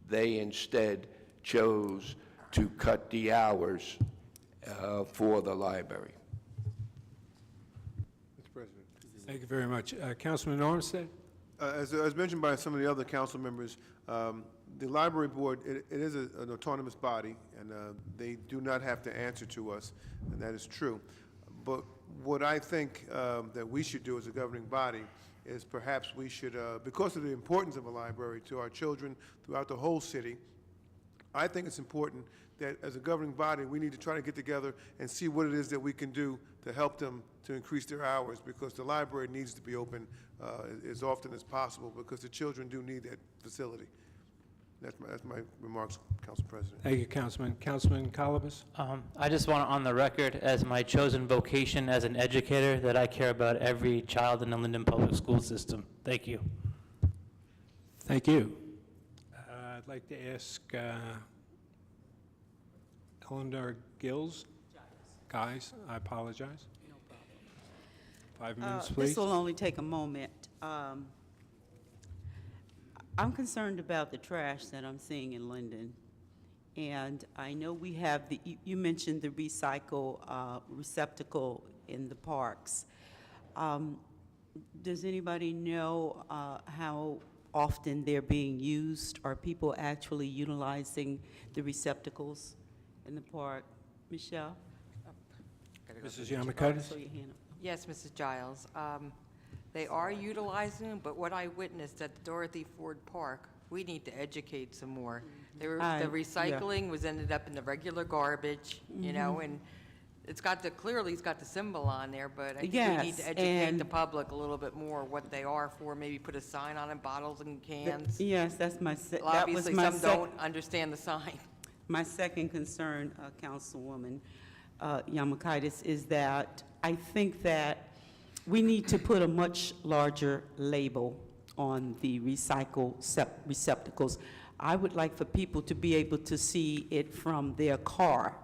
they instead chose to cut the hours for the library. Mr. President. Thank you very much. Councilman Armstead? As mentioned by some of the other council members, the library board, it is an autonomous body, and they do not have to answer to us, and that is true. But what I think that we should do as a governing body is perhaps we should, because of the importance of a library to our children throughout the whole city, I think it's important that as a governing body, we need to try to get together and see what it is that we can do to help them to increase their hours, because the library needs to be open as often as possible, because the children do need that facility. That's my remarks, Council President. Thank you, Councilman. Councilman Colibus? I just want on the record, as my chosen vocation as an educator, that I care about every child in the Linden Public School System. Thank you. Thank you. I'd like to ask Eleanor Gills. Guys, I apologize. No problem. 5 minutes, please. This will only take a moment. I'm concerned about the trash that I'm seeing in Linden. And I know we have you mentioned the recycle receptacle in the parks. Does anybody know how often they're being used? Are people actually utilizing the receptacles in the park? Michelle? Mrs. Yamakaitis? Yes, Mrs. Giles. They are utilizing them, but what I witnessed at Dorothy Ford Park, we need to educate some more. The recycling was ended up in the regular garbage, you know, and it's got clearly it's got the symbol on there, but I think we need to educate the public a little bit more what they are for, maybe put a sign on it, bottles and cans. Yes, that's my Obviously, some don't understand the sign. My second concern, Councilwoman Yamakaitis, is that I think that we need to put a much larger label on the receptacles. I would like for people to be able to see it from their car,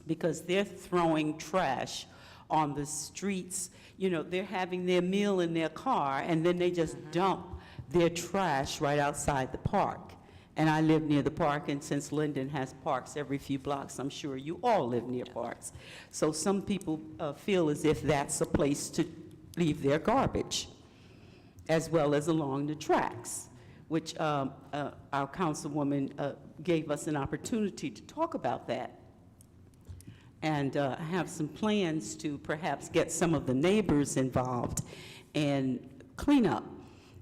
because they're throwing trash on the streets. You know, they're having their meal in their car, and then they just dump their trash right outside the park. And I live near the park, and since Linden has parks every few blocks, I'm sure you all live near parks. So some people feel as if that's a place to leave their garbage, as well as along the tracks, which our councilwoman gave us an opportunity to talk about that. And I have some plans to perhaps get some of the neighbors involved and clean up.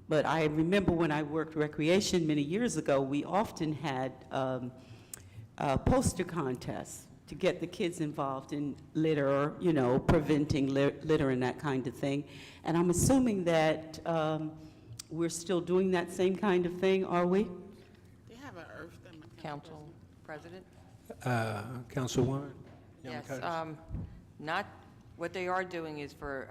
But I remember when I worked recreation many years ago, we often had poster contests to get the kids involved in litter, you know, preventing litter and that kind of thing. And I'm assuming that we're still doing that same kind of thing, are we? They have an Earth Day. Council President? Councilwoman? Yes, Yamakaitis? not, what they are doing is for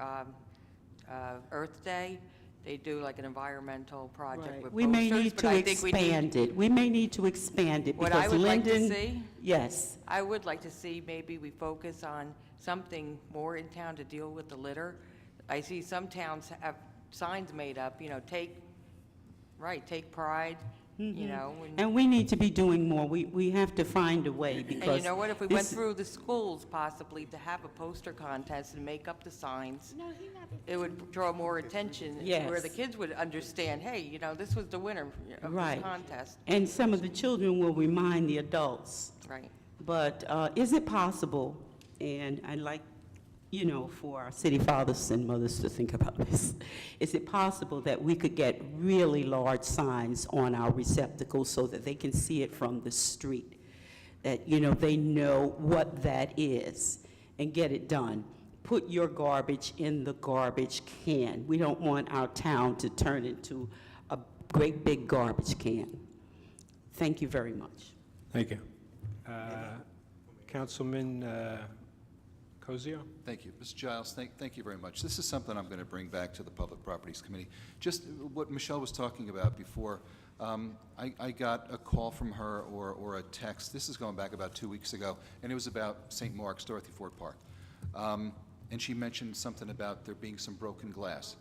Earth Day, they do like an environmental project Right. with We may posters, need but to I think we need- expand it. We may need to expand it What because I would like to Linden. see? Yes. I would like to see maybe we focus on something more in town to deal with the litter. I see some towns have signs made up, you know, take pride, you know. And we need to be doing more. We have to find a way because. And you know what, if we went this- through the schools possibly to have a poster contest and make up the signs, it would draw more attention. Yes. Where the kids would understand, hey, you know, this was the winner of Right. this contest. And some of the children will remind the adults. Right. But is it possible, and I'd like, you know, for our city fathers and mothers to think about this, is it possible that we could get really large signs on our receptacles so that they can see it from the street? That, you know, they know what that is and get it done. Put your garbage in the garbage can. We don't want our town to turn into a great big garbage can. Thank you very much. Thank you. Councilman Cosio? Thank you. Mr. Giles, thank you very much. This is something I'm going to bring back to the Public Properties Committee. Just what Michelle was talking about before, I got a call from her or a text. This is going back about 2 weeks ago, and it was about St. Mark's, Dorothy Ford Park. And she mentioned something about there being some broken glass.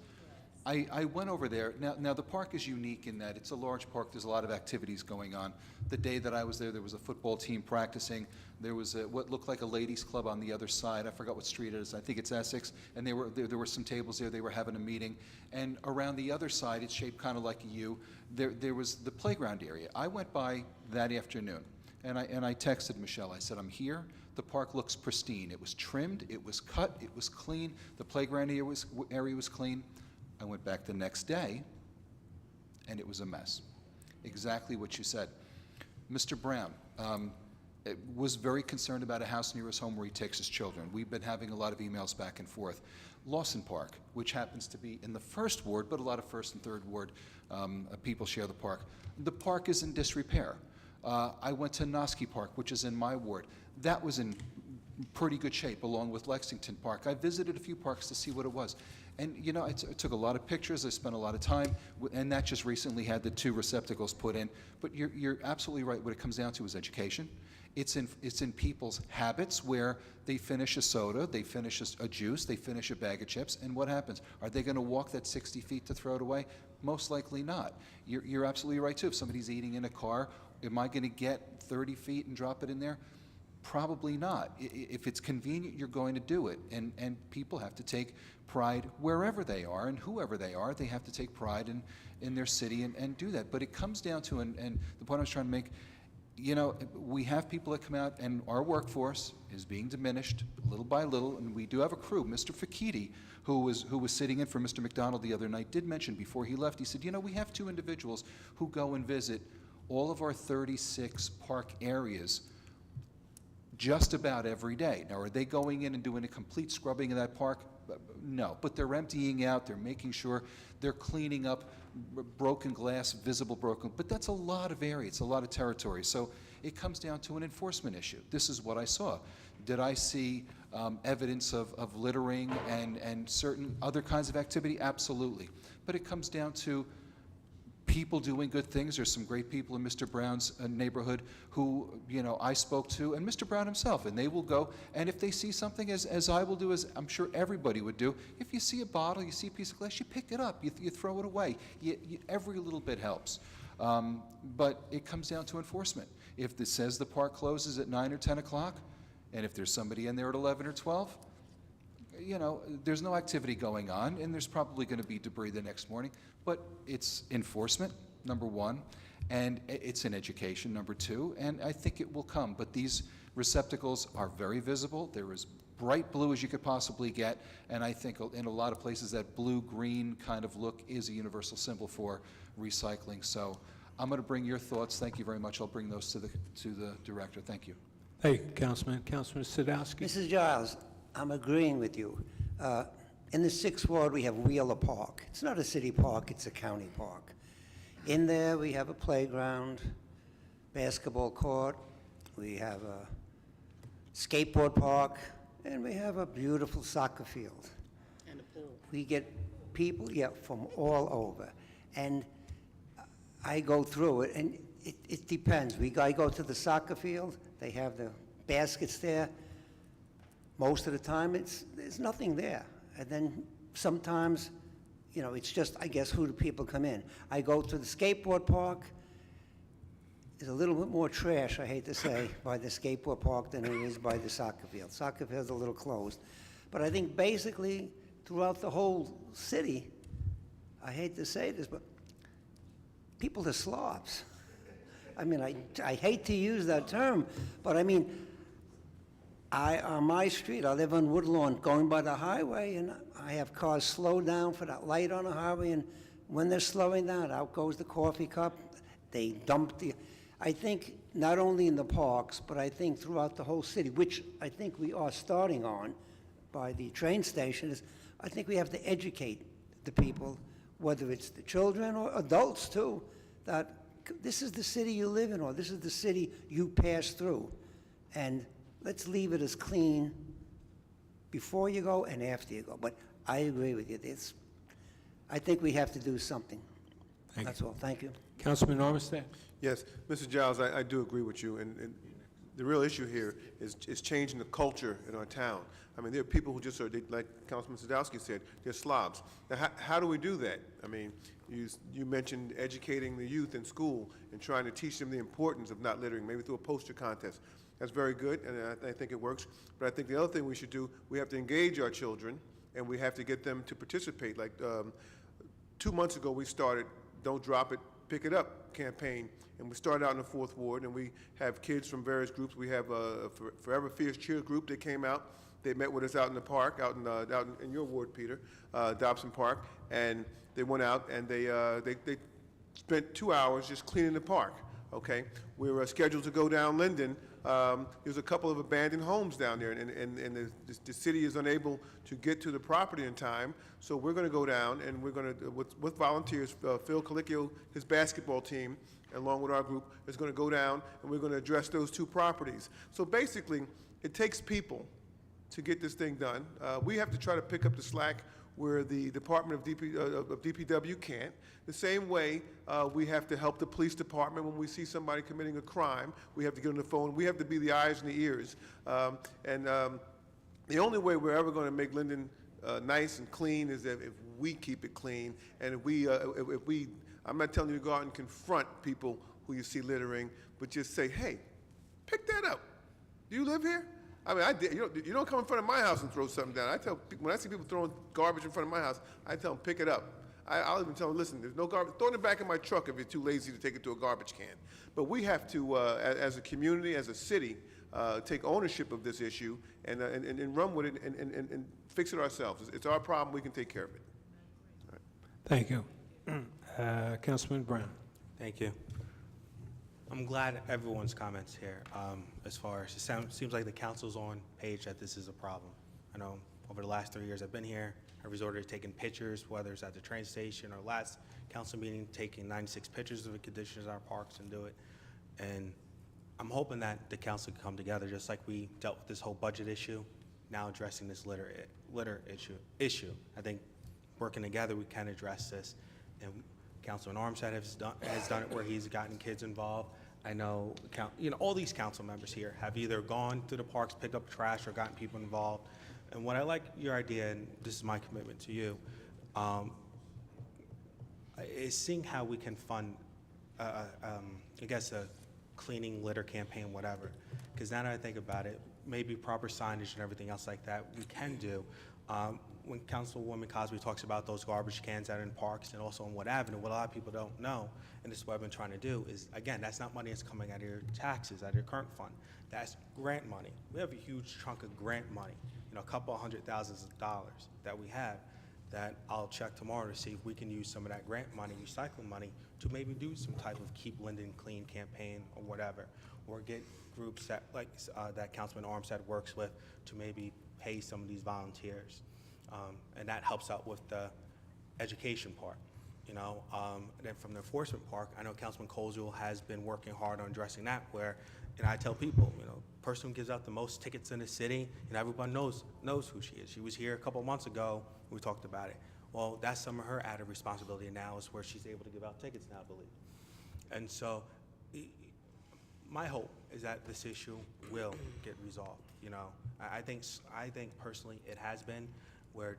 I went over there. Now, the park is unique in that it's a large park. There's a lot of activities going on. The day that I was there was a football team practicing. There was what looked like a ladies' club on the other side. I forgot what street it is. I think it's Essex. And there were some tables there. They were having a meeting. And around the other side, it's shaped kind of like a U. There was the playground area. I went by that afternoon, and I texted Michelle. I said, I'm here. The park looks pristine. It was trimmed. It was cut. It was clean. The playground area was clean. I went back the next day, and it was a mess. Exactly what you said. Mr. Brown was very concerned about a house near his home where he takes his children. We've been having a lot of emails back and forth. Lawson Park, which happens to be in the first ward, but a lot of first and third ward people share the park. The park is in disrepair. I went to Noski Park, which is in my ward. That was in pretty good shape, along with Lexington Park. I visited a few parks to see what it was. And, you know, I took a lot of pictures. I spent a lot of time, and that just recently had the 2 receptacles put in. But you're absolutely right. What it comes down to is education. It's in people's habits where they finish a soda, they finish a juice, they finish a bag of chips, and what happens? Are they going to walk that 60 feet to throw it away? Most likely not. You're absolutely right, too. If somebody's eating in a car, am I going to get 30 feet and drop it in there? Probably not. If it's convenient, you're going to do it. And people have to take pride wherever they are and whoever they are. They have to take pride in their city and do that. But it comes down to, and the point I was trying to make, you know, we have people that come out, and our workforce is being diminished little by little, and we do have a crew. Mr. Fakiti, who was sitting in for Mr. McDonald the other night, did mention before he left, he said, you know, we have 2 individuals who go and visit all of our 36 park areas just about every day. Now, are they going in and doing a complete scrubbing of that park? No, but they're emptying out, they're making sure they're cleaning up broken glass, visible broken, but that's a lot of area, it's a lot of territory. So It comes down to an enforcement issue. This is what I saw. Did I see evidence of littering and certain other kinds of activity? Absolutely. But it comes down to people doing good things. There's some great people in Mr. Brown's neighborhood who, I spoke to, and Mr. Brown himself, and they will go, and if they see something, as I will do, as I'm sure everybody would do, if you see a bottle, you see a piece of glass, you pick it up, you throw it away. Every little bit helps. But it comes down to enforcement. If it says the park closes at 9 or 10 o'clock, and if there's somebody in there at 11 or 12, there's no activity going on, and there's probably going to be debris the next morning. But it's enforcement, number one, and it's an education, number two, and I think it will come. But these receptacles are very visible. They're as bright blue as you could possibly get, and I think in a lot of places that blue-green kind of look is a universal symbol for recycling. So I'm going to bring your thoughts. Thank you very much. I'll bring those to the director. Thank you. Thank you, Councilman. Councilman Sadowski. Mrs. Giles, I'm agreeing with you. In the 6th Ward, we have Wheeler Park. It's not a city park, it's a county park. In there, we have a playground, basketball court, we have a skateboard park, and we have a beautiful soccer field. And a pool. We get people, from all over. And I go through it, and it depends. I go to the soccer field, they have the baskets there. Most of the time, there's nothing there. And then sometimes, it's just, I guess, who the people come in. I go to the skateboard park. There's a little bit more trash, I hate to say, by the skateboard park than it is by the soccer field. Soccer field's a little closed. But I think basically throughout the whole city, I hate to say this, but people are slobs. I mean, I hate to use that term, but I mean, on my street, I live on Woodlawn, going by the highway, and I have cars slow down for that light on the highway, and when they're slowing down, out goes the coffee cup. They dump I think not only in the parks, but I think throughout the whole city, which I think we are starting on by the train station, is I think we have to educate the people, whether it's the children or adults too, that this is the city you live in, or this is the city you pass through. And let's leave it as clean before you go and after you go. But I agree with you. I think we have to do something. That's all. Thank you. Councilman Armistead. Yes, Mr. Giles, I do agree with you, and the real issue here is changing the culture in our town. I mean, there are people who just are, like Councilman Sadowski said, they're slobs. Now, how do we do that? I mean, you mentioned educating the youth in school and trying to teach them the importance of not littering, maybe through a poster contest. That's very good, and I think it works. But I think the other thing we should do, we have to engage our children, and we have to get them to participate. Like 2 months ago, we started Don't Drop It, Pick It Up campaign, and we started out in the 4th Ward, and we have kids from various groups. We have a Forever Fierce Cheer group that came out. They met with us out in the park, out in your ward, Peter, Dobson Park, and they went out and they spent 2 hours just cleaning the park. Okay, we were scheduled to go down Linden. There's a couple of abandoned homes down there, and the city is unable to get to the property in time. So we're going to go down, and we're going to, with volunteers, Phil Colicchio, his basketball team, along with our group, is going to go down, and we're going to address those 2 properties. So basically, it takes people to get this thing done. We have to try to pick up the slack where the Department of DPW can't. The same way we have to help the police department when we see somebody committing a crime. We have to get on the phone. We have to be the eyes and the ears. The only way we're ever going to make Linden nice and clean is if we keep it clean, and if we, I'm not telling you to go out and confront people who you see littering, but just say, hey, pick that up. Do you live here? I mean, you don't come in front of my house and throw something down. When I see people throwing garbage in front of my house, I tell them, pick it up. I'll even tell them, listen, there's no garbage. Throw it in the back of my truck if you're too lazy to take it to a garbage can. But we have to, as a community, as a city, take ownership of this issue and run with it and fix it ourselves. It's our problem. We can take care of it. All right. Thank you. Councilman Brown. Thank you. I'm glad everyone's comments here, as far as it seems like the council's on page that this is a problem. I know over the last 3 years I've been here, I resorted to taking pictures, whether it's at the train station or last council meeting, taking 96 pictures of the conditions of our parks and do it. And I'm hoping that the council can come together, just like we dealt with this whole budget issue, now addressing this litter issue. I think working together, we can address this. And Councilman Armstead has done it where he's gotten kids involved. I know, all these council members here have either gone to the parks, picked up trash, or gotten people involved. And what I like your idea, and this is my commitment to you, is seeing how we can fund, I guess, a cleaning litter campaign, whatever. Because now that I think about it, maybe proper signage and everything else like that we can do. When Councilwoman Cosby talks about those garbage cans that are in parks and also on Wood Avenue, what a lot of people don't know, and this is what I've been trying to do, is, again, that's not money that's coming out of your taxes, out of your current fund. That's grant money. We have a huge chunk of grant money, a couple $100,000s that we have, that I'll check tomorrow to see if we can use some of that grant money, recycling money, to maybe do some type of Keep Linden Clean campaign or whatever, or get groups that, that Councilman Armstead works with, to maybe pay some of these volunteers. And that helps out with the education part, And then from the enforcement part, I know Councilman Colesville has been working hard on addressing that, where, I tell people, person who gives out the most tickets in the city, everyone knows who she is. She was here a couple of months ago, we talked about it. Well, that's some of her added responsibility now, is where she's able to give out tickets now, I believe. And so, my hope is that this issue will get resolved. I think personally it has been, where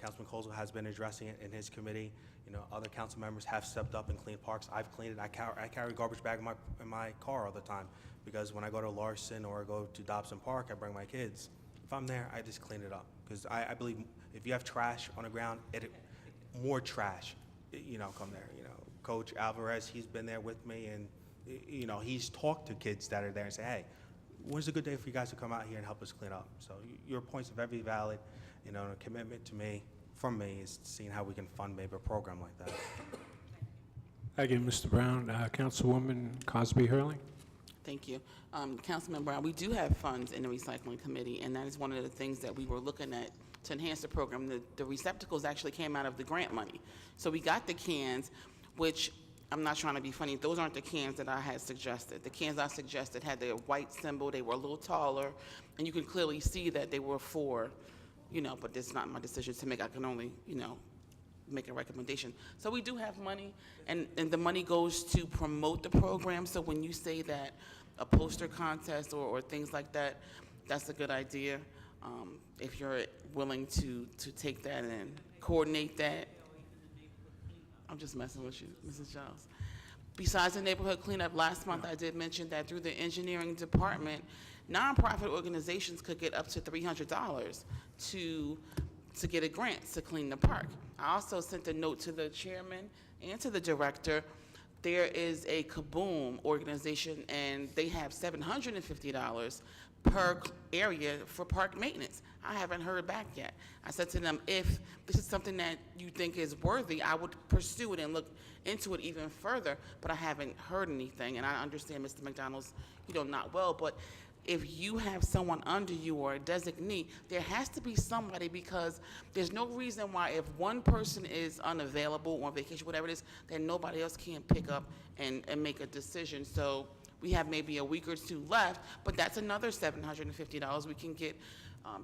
Councilman Colesville has been addressing it in his committee. Other council members have stepped up and cleaned parks. I've cleaned it. I carry a garbage bag in my car all the time, because when I go to Larson or I go to Dobson Park, I bring my kids. If I'm there, I just clean it up, because I believe if you have trash on the ground, more trash, come there. Coach Alvarez, he's been there with me, and he's talked to kids that are there and say, hey, when's a good day for you guys to come out here and help us clean up? So your points are very valid. A commitment from me is seeing how we can fund maybe a program like that. Thank you, Mr. Brown. Councilwoman Cosby Hurling. Thank you. Councilman Brown, we do have funds in the recycling committee, and that is one of the things that we were looking at to enhance the program. The receptacles actually came out of the grant money. So we got the cans, which, I'm not trying to be funny, those aren't the cans that I had suggested. The cans I suggested had the white symbol, they were a little taller, and you can clearly see that they were for, but it's not my decision to make. I can only, make a recommendation. So we do have money, and the money goes to promote the program. So when you say that a poster contest or things like that, that's a good idea. If you're willing to take that and coordinate that. I'm just messing with you, Mrs. Giles. Besides the neighborhood cleanup, last month I did mention that through the engineering department, nonprofit organizations could get up to $300 to get a grant to clean the park. I also sent a note to the chairman and to the director. There is a Kaboom organization, and they have $750 per area for park maintenance. I haven't heard back yet. I said to them, if this is something that you think is worthy, I would pursue it and look into it even further, but I haven't heard anything. And I understand, Mr. McDonald's, not well, but if you have someone under you or a designee, there has to be somebody, because there's no reason why, if one person is unavailable or on vacation, whatever it is, then nobody else can pick up and make a decision. So we have maybe a week or two left, but that's another $750 we can get.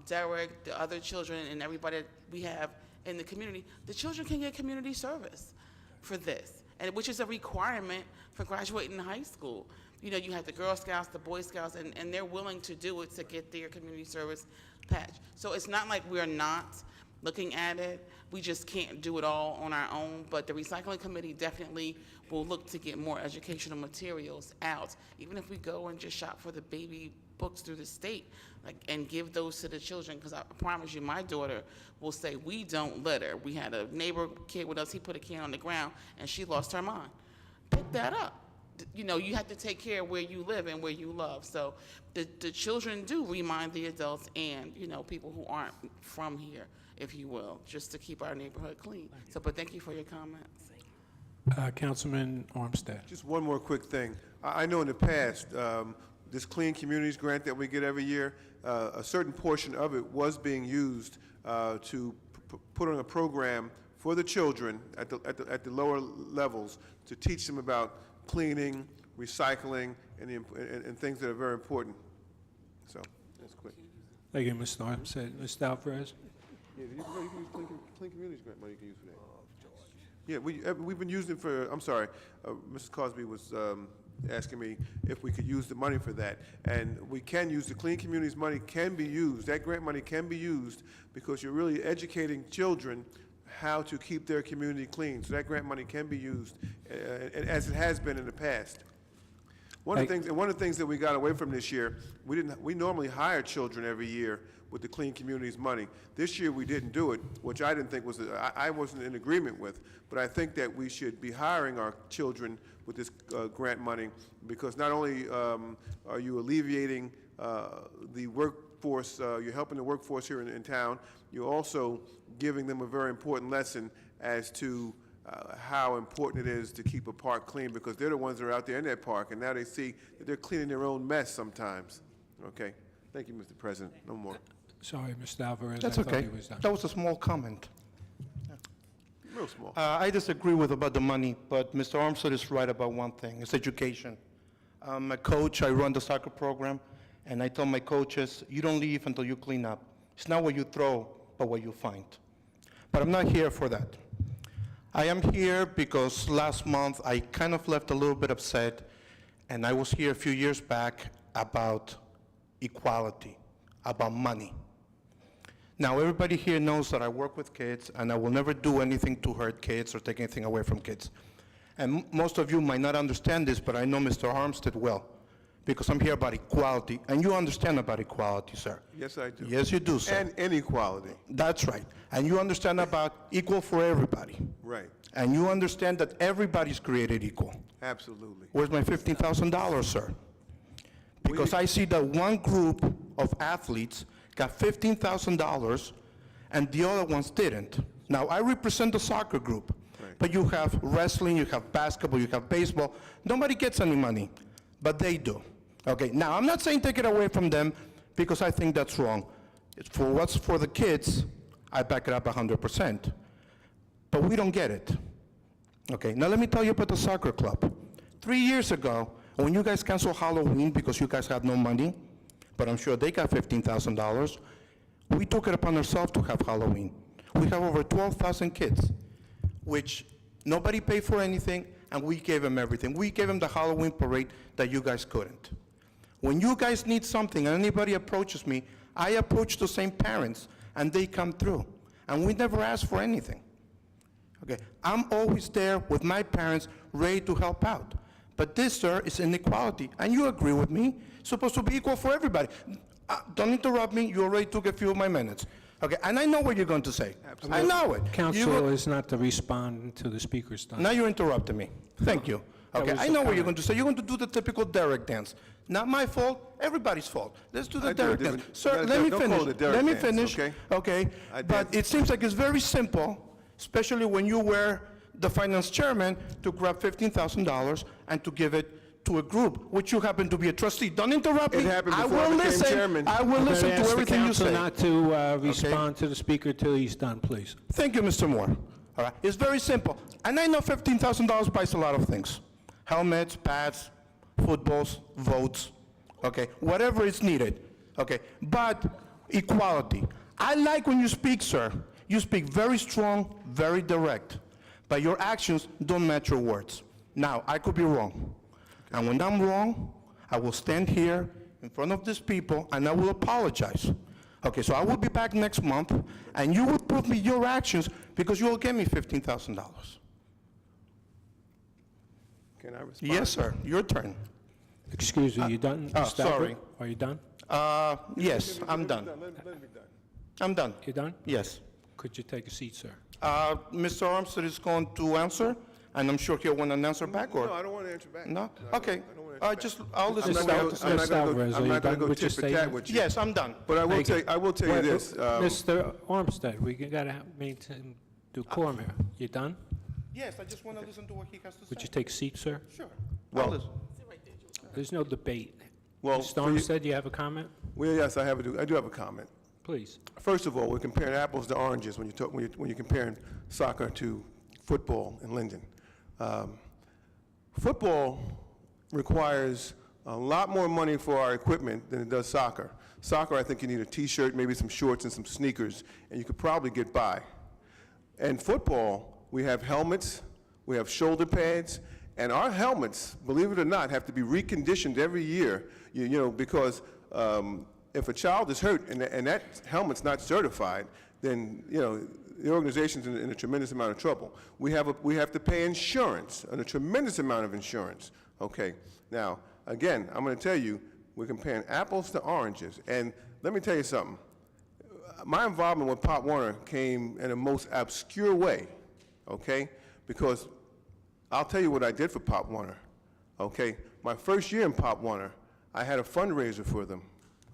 Derek, the other children, and everybody that we have in the community, the children can get community service for this, and which is a requirement for graduating high school. You have the Girl Scouts, the Boy Scouts, and they're willing to do it to get their community service patch. So it's not like we're not looking at it. We just can't do it all on our own, but the recycling committee definitely will look to get more educational materials out, even if we go and just shop for the baby books through the state, and give those to the children, because I promise you, my daughter will say, we don't litter. We had a neighbor kid with us, he put a can on the ground, and she lost her mind. Pick that up. You have to take care of where you live and where you love. So the children do remind the adults and, people who aren't from here, if you will, just to keep our neighborhood clean. So, but thank you for your comments. Councilman Armstead. Just one more quick thing. I know in the past, this Clean Communities grant that we get every year, a certain portion of it was being used to put on a program for the children at the lower levels to teach them about cleaning, recycling, and things that are very important. So, that's quick. Thank you, Mr. Armstead. Mr. Alvarez? Yeah, you can use Clean Communities grant money you can use for that. Yeah, we've been using it for, I'm sorry, Mrs. Cosby was asking me if we could use the money for that. And we can use the Clean Communities money, can be used, that grant money can be used because you're really educating children how to keep their community clean. So that grant money can be used, as it has been in the past. One of the things that we got away from this year, we normally hire children every year with the Clean Communities money. This year we didn't do it, which I didn't think was, I wasn't in agreement with, but I think that we should be hiring our children with this grant money, because not only are you alleviating the workforce, you're helping the workforce here in town, you're also giving them a very important lesson as to how important it is to keep a park clean, because they're the ones that are out there in that park, and now they see that they're cleaning their own mess sometimes. Okay? Thank you, Mr. President. No more. Sorry, Mr. Alvarez. That's I thought okay. he was done. That was a small comment. Real small. I disagree with about the money, but Mr. Armstead is right about one thing. It's education. I'm a coach. I run the soccer program, and I tell my coaches, you don't leave until you clean up. It's not what you throw, but what you find. But I'm not here for that. I am here because last month I kind of left a little bit upset, and I was here a few years back about equality, about money. Now, everybody here knows that I work with kids, and I will never do anything to hurt kids or take anything away from kids. And most of you might not understand this, but I know Mr. Armstead well, because I'm here about equality, and you understand about equality, sir. Yes, I do. Yes, you do, sir. And inequality. That's right. And you understand about equal for everybody. Right. And you understand that everybody's created equal. Absolutely. Where's my $15,000, sir? Because I see that one group of athletes got $15,000 and the other ones didn't. Now, I represent the soccer group, but you have wrestling, you have basketball, you have baseball. Nobody gets any money, but they do. Okay, now, I'm not saying take it away from them because I think that's wrong. It's for what's for the kids, I back it up 100%. But we don't get it. Okay, now let me tell you about the soccer club. 3 years ago, when you guys canceled Halloween because you guys had no money, but I'm sure they got $15,000, we took it upon ourselves to have Halloween. We have over 12,000 kids, which nobody paid for anything, and we gave them everything. We gave them the Halloween parade that you guys couldn't. When you guys need something and anybody approaches me, I approach the same parents, and they come through. And we never ask for anything. Okay, I'm always there with my parents, ready to help out. But this, sir, is inequality, and you agree with me. It's supposed to be equal for everybody. Don't interrupt me. You already took a few of my minutes. Okay, and I know what you're going to say. I know it. Council is not to respond until the speaker's done. Now you're interrupting me. Thank you. That Okay, was I the know what you're comment. going to say. You're going to do the typical Derek dance. Not my fault, everybody's fault. Let's do the I do Derek it dance. different. Sir, No, let me don't call finish. it a Derek Let me dance, finish. okay? Okay, I but did. it seems like it's very simple, especially when you were the finance chairman, to grab $15,000 and to give it to a group, which you happen to be a trustee. Don't interrupt me. It happened I before I will became listen. chairman. I will I'm listen gonna to ask the everything you council say. not to respond to the speaker till he's done, please. Thank you, Mr. Moore. All right, it's very simple. And I know $15,000 buys a lot of things. Helmets, pads, footballs, votes, okay, whatever is needed, okay? But equality. I like when you speak, sir. You speak very strong, very direct, but your actions don't match your words. Now, I could be wrong. And when I'm wrong, I will stand here in front of these people and I will apologize. Okay, so I will be back next month, and you will prove me your actions because you will get me $15,000. Can I respond? Yes, sir. Your turn. Excuse me, you done? Oh, Mr. Albert? sorry. Are you done? Yes, I'm done. Let it be done. I'm done. You done? Yes. Could you take a seat, sir? Mr. Armstead is going to answer, and I'm sure he'll want an answer back, or? No, I don't want to answer back. No? I Okay. don't want to answer back. I'll listen to I'm what you not have to say. gonna go- Mr. Alvarez, are I'm you not going done to go with your tit for tat statement? with you. Yes, I'm done. But I will Thank you. tell you this. Mr. Armstead, we gotta maintain decorum here. You done? Yes, I just want to listen to what he has to say. Would you take a seat, sir? Sure. Well- I'll listen. There's no debate. Well, Mr. for you- Armstead, you have a comment? Well, yes, I do have a comment. Please. First of all, we're comparing apples to oranges when you're comparing soccer to football in Linden. Football requires a lot more money for our equipment than it does soccer. Soccer, I think you need a T-shirt, maybe some shorts and some sneakers, and you could probably get by. And football, we have helmets, we have shoulder pads, and our helmets, believe it or not, have to be reconditioned every year, you know, because if a child is hurt and that helmet's not certified, then, you know, the organization's in a tremendous amount of trouble. We have to pay insurance, and a tremendous amount of insurance. Okay, now, again, I'm going to tell you, we're comparing apples to oranges. And let me tell you something. My involvement with Pop Warner came in a most obscure way, okay? Because I'll tell you what I did for Pop Warner, okay? My first year in Pop Warner, I had a fundraiser for them,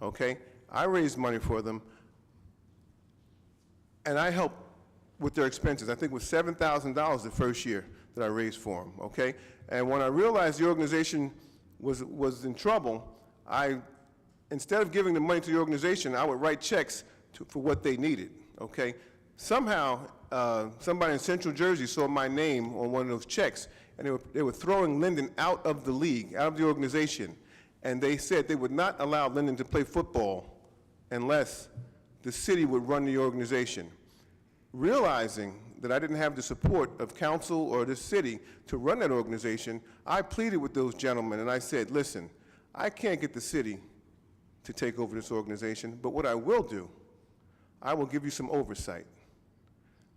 okay? I raised money for them, and I helped with their expenses. I think it was $7,000 the first year that I raised for them, okay? And when I realized the organization was in trouble, instead of giving the money to the organization, I would write checks for what they needed, okay? Somehow, somebody in Central Jersey saw my name on one of those checks, and they were throwing Linden out of the league, out of the organization, and they said they would not allow Linden to play football unless the city would run the organization. Realizing that I didn't have the support of council or the city to run that organization, I pleaded with those gentlemen, and I said, listen, I can't get the city to take over this organization, but what I will do, I will give you some oversight.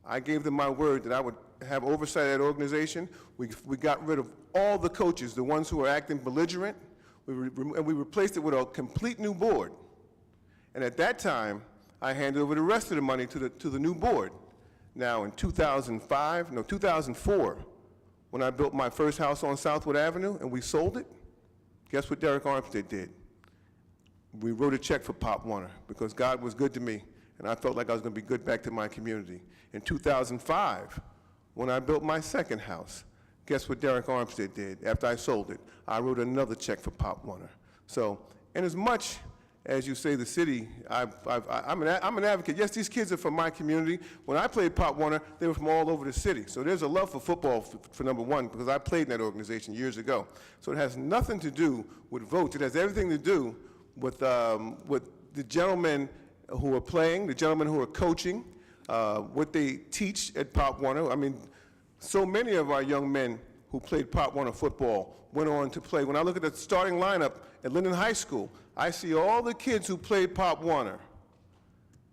I gave them my word that I would have oversight of that organization. We got rid of all the coaches, the ones who were acting belligerent, and we replaced it with a complete new board. And at that time, I handed over the rest of the money to the new board. Now, in 2004, when I built my first house on Southwood Avenue and we sold it, guess what Derek Armstead did? We wrote a check for Pop Warner because God was good to me, and I felt like I was going to be good back to my community. In 2005, when I built my second house, guess what Derek Armstead did after I sold it? I wrote another check for Pop Warner. So, and as much as you say the city, I'm an advocate. Yes, these kids are from my community. When I played Pop Warner, they were from all over the city. So there's a love for football for number one, because I played in that organization years ago. So it has nothing to do with votes. It has everything to do with the gentlemen who are playing, the gentlemen who are coaching, what they teach at Pop Warner. I mean, so many of our young men who played Pop Warner football went on to play. When I look at the starting lineup at Linden High School, I see all the kids who played Pop Warner,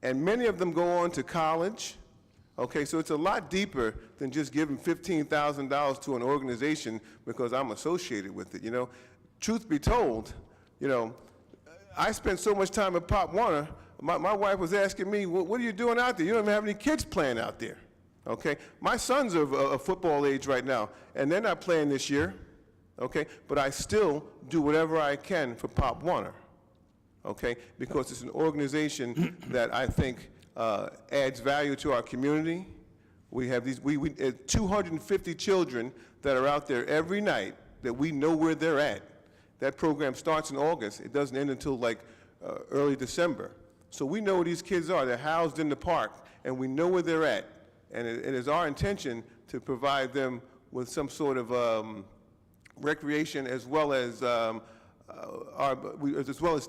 and many of them go on to college. Okay, so it's a lot deeper than just giving $15,000 to an organization because I'm associated with it, you know. Truth be told, you know, I spent so much time at Pop Warner, my wife was asking me, what are you doing out there? You don't even have any kids playing out there, okay? My sons are of football age right now, and they're not playing this year, okay? But I still do whatever I can for Pop Warner, okay? Because it's an organization that I think adds value to our community. We have these 250 children that are out there every night that we know where they're at. That program starts in August. It doesn't end until like early December. So we know where these kids are. They're housed in the park, and we know where they're at. And it is our intention to provide them with some sort of recreation as well as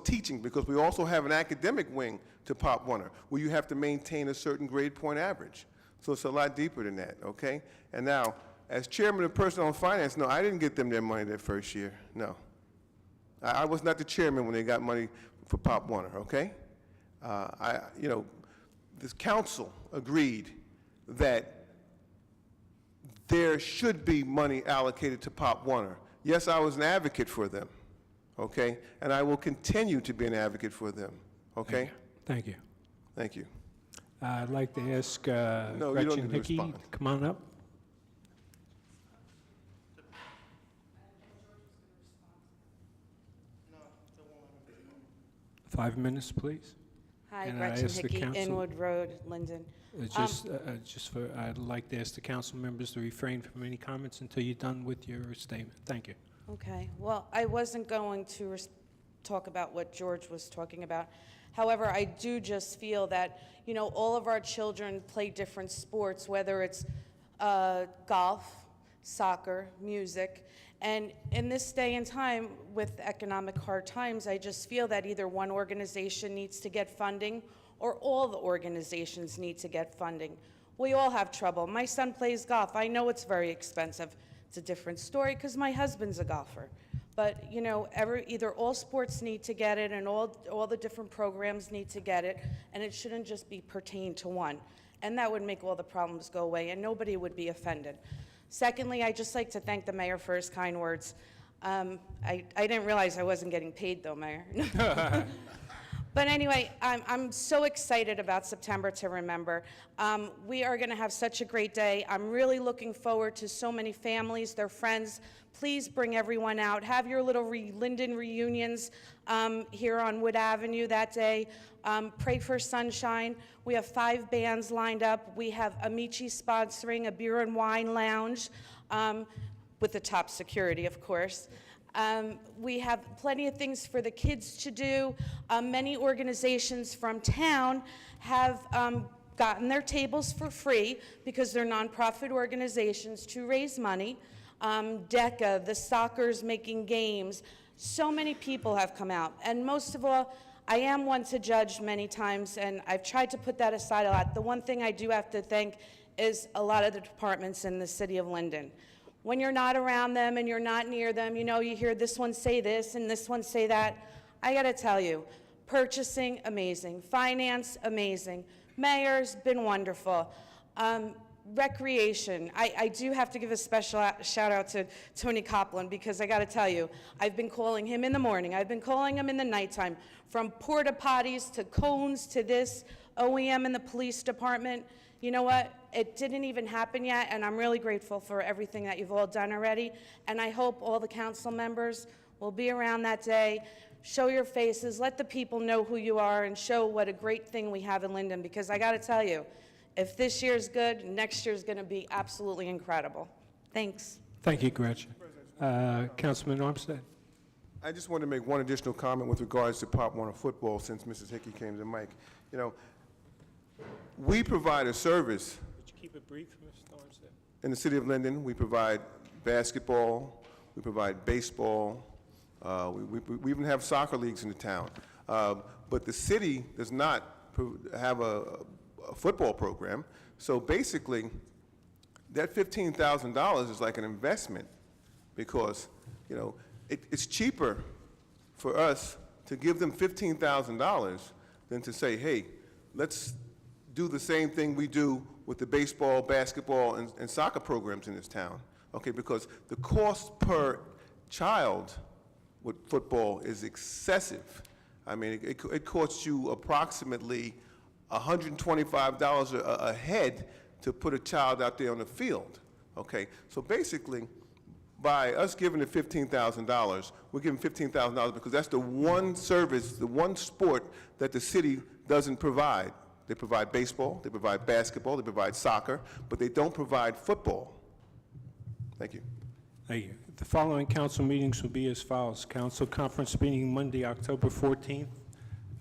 teaching, because we also have an academic wing to Pop Warner where you have to maintain a certain grade point average. So it's a lot deeper than that, okay? And now, as chairman of personnel and finance, no, I didn't get them their money that first year, no. I was not the chairman when they got money for Pop Warner, okay? You know, this council agreed that there should be money allocated to Pop Warner. Yes, I was an advocate for them, okay? And I will continue to be an advocate for them, okay? Thank you. Thank you. I'd like to ask No, you don't Gretchen need to Hickey respond. to come on up. Five minutes, please. Hi, And I Gretchen ask the Hickey, council- Inwood Road, Linden. I'd like to ask the council members to refrain from any comments until you're done with your statement. Thank you. Okay, well, I wasn't going to talk about what George was talking about. However, I do just feel that, you know, all of our children play different sports, whether it's golf, soccer, music, And in this day and time, with economic hard times, I just feel that either one organization needs to get funding or all the organizations need to get funding. We all have trouble. My son plays golf. I know it's very expensive. It's a different story because my husband's a golfer. But, you know, either all sports need to get it and all the different programs need to get it, and it shouldn't just be pertained to one. And that would make all the problems go away, and nobody would be offended. Secondly, I'd just like to thank the mayor for his kind words. I didn't realize I wasn't getting paid, though, Mayor. But anyway, I'm so excited about September to Remember. We are going to have such a great day. I'm really looking forward to so many families, their friends. Please bring everyone out. Have your little Linden reunions here on Wood Avenue that day. Pray for sunshine. We have 5 bands lined up. We have Amici sponsoring a beer and wine lounge with the top security, of course. We have plenty of things for the kids to do. Many organizations from town have gotten their tables for free because they're nonprofit organizations to raise money. DECA, the soccer's making games. So many people have come out. And most of all, I am one to judge many times, and I've tried to put that aside a lot. The one thing I do have to thank is a lot of the departments in the city of Linden. When you're not around them and you're not near them, you know, you hear this one say this and this one say that. I gotta tell you, purchasing, amazing. Finance, amazing. Mayor's been wonderful. Recreation, I do have to give a special shout out to Tony Copland because I gotta tell you, I've been calling him in the morning, I've been calling him in the nighttime, from porta potties to cones to this, OEM in the police department. You know what? It didn't even happen yet, and I'm really grateful for everything that you've all done already. And I hope all the council members will be around that day. Show your faces, let the people know who you are, and show what a great thing we have in Linden. Because I got to tell you, if this year's good, next year's going to be absolutely incredible. Thanks. Thank you, Gretchen. Councilman Armstead. I just want to make one additional comment with regards to Pop Warner football, since Mrs. Hickey came to the mic. You know, we provide a service. Would you keep it brief, Mr. Armstead? In the city of Linden, we provide basketball, we provide baseball, we even have soccer leagues in the town. But the city does not have a football program. So basically, that $15,000 is like an investment because, you know, it's cheaper for us to give them $15,000 than to say, hey, let's do the same thing we do with the baseball, basketball, and soccer programs in this town, okay? Because the cost per child with football is excessive. I mean, it costs you approximately $125 a head to put a child out there on the field, okay? So basically, by us giving it $15,000, we're giving $15,000 because that's the one service, the one sport that the city doesn't provide. They provide baseball, they provide basketball, they provide soccer, but they don't provide football. Thank you. Thank you. The following council meetings will be as follows. Council conference meeting Monday, October 14th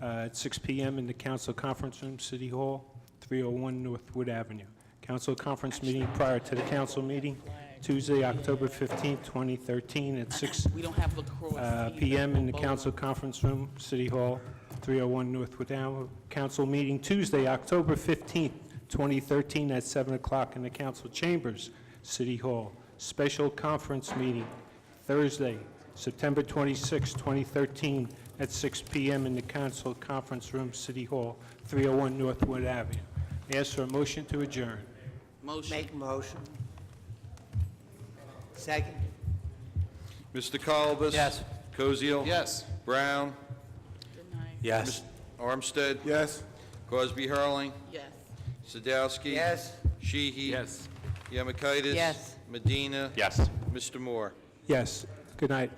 at 6 p.m. in the council conference room, City Hall, 301 North Wood Avenue. Council conference meeting prior to the council meeting, Tuesday, October 15th, 2013 at 6 We don't have lacrosse. p.m. in the council conference room, City Hall, 301 North Wood Avenue. Council meeting Tuesday, October 15th, 2013 at 7 o'clock in the council chambers, City Hall. Special conference meeting Thursday, September 26, 2013 at 6 p.m. in the council conference room, City Hall, 301 North Wood Avenue. Ask for a motion to adjourn. Motion. Make a motion. Second. Mr. Colbus? Yes. Koziel? Yes. Brown? Yes. Armstead? Yes? Crosby Hurling? Yes. Sadowski? Yes. Sheehy? Yes. Yamakaitis? Yes. Medina? Yes. Mr. Moore? Yes. Good night.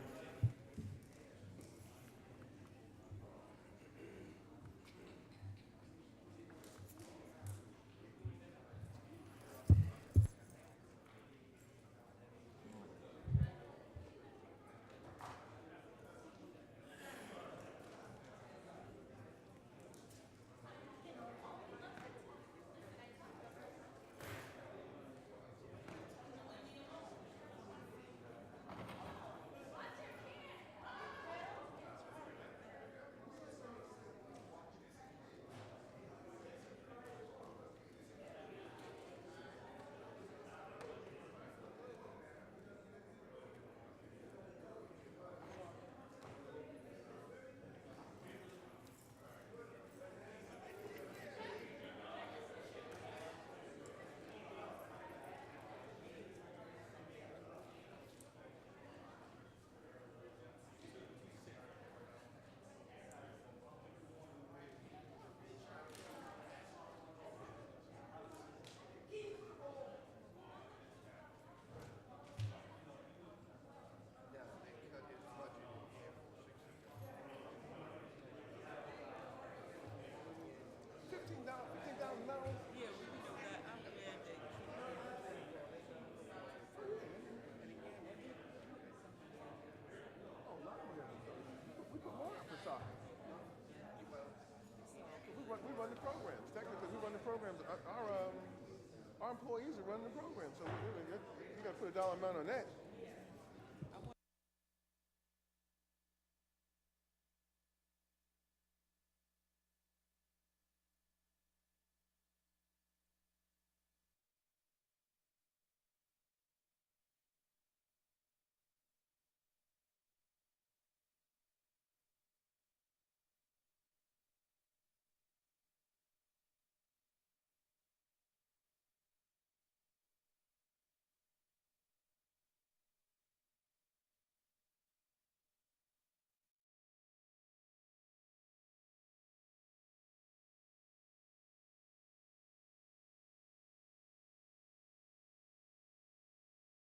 employees are running the program, so you got to put a dollar amount on that.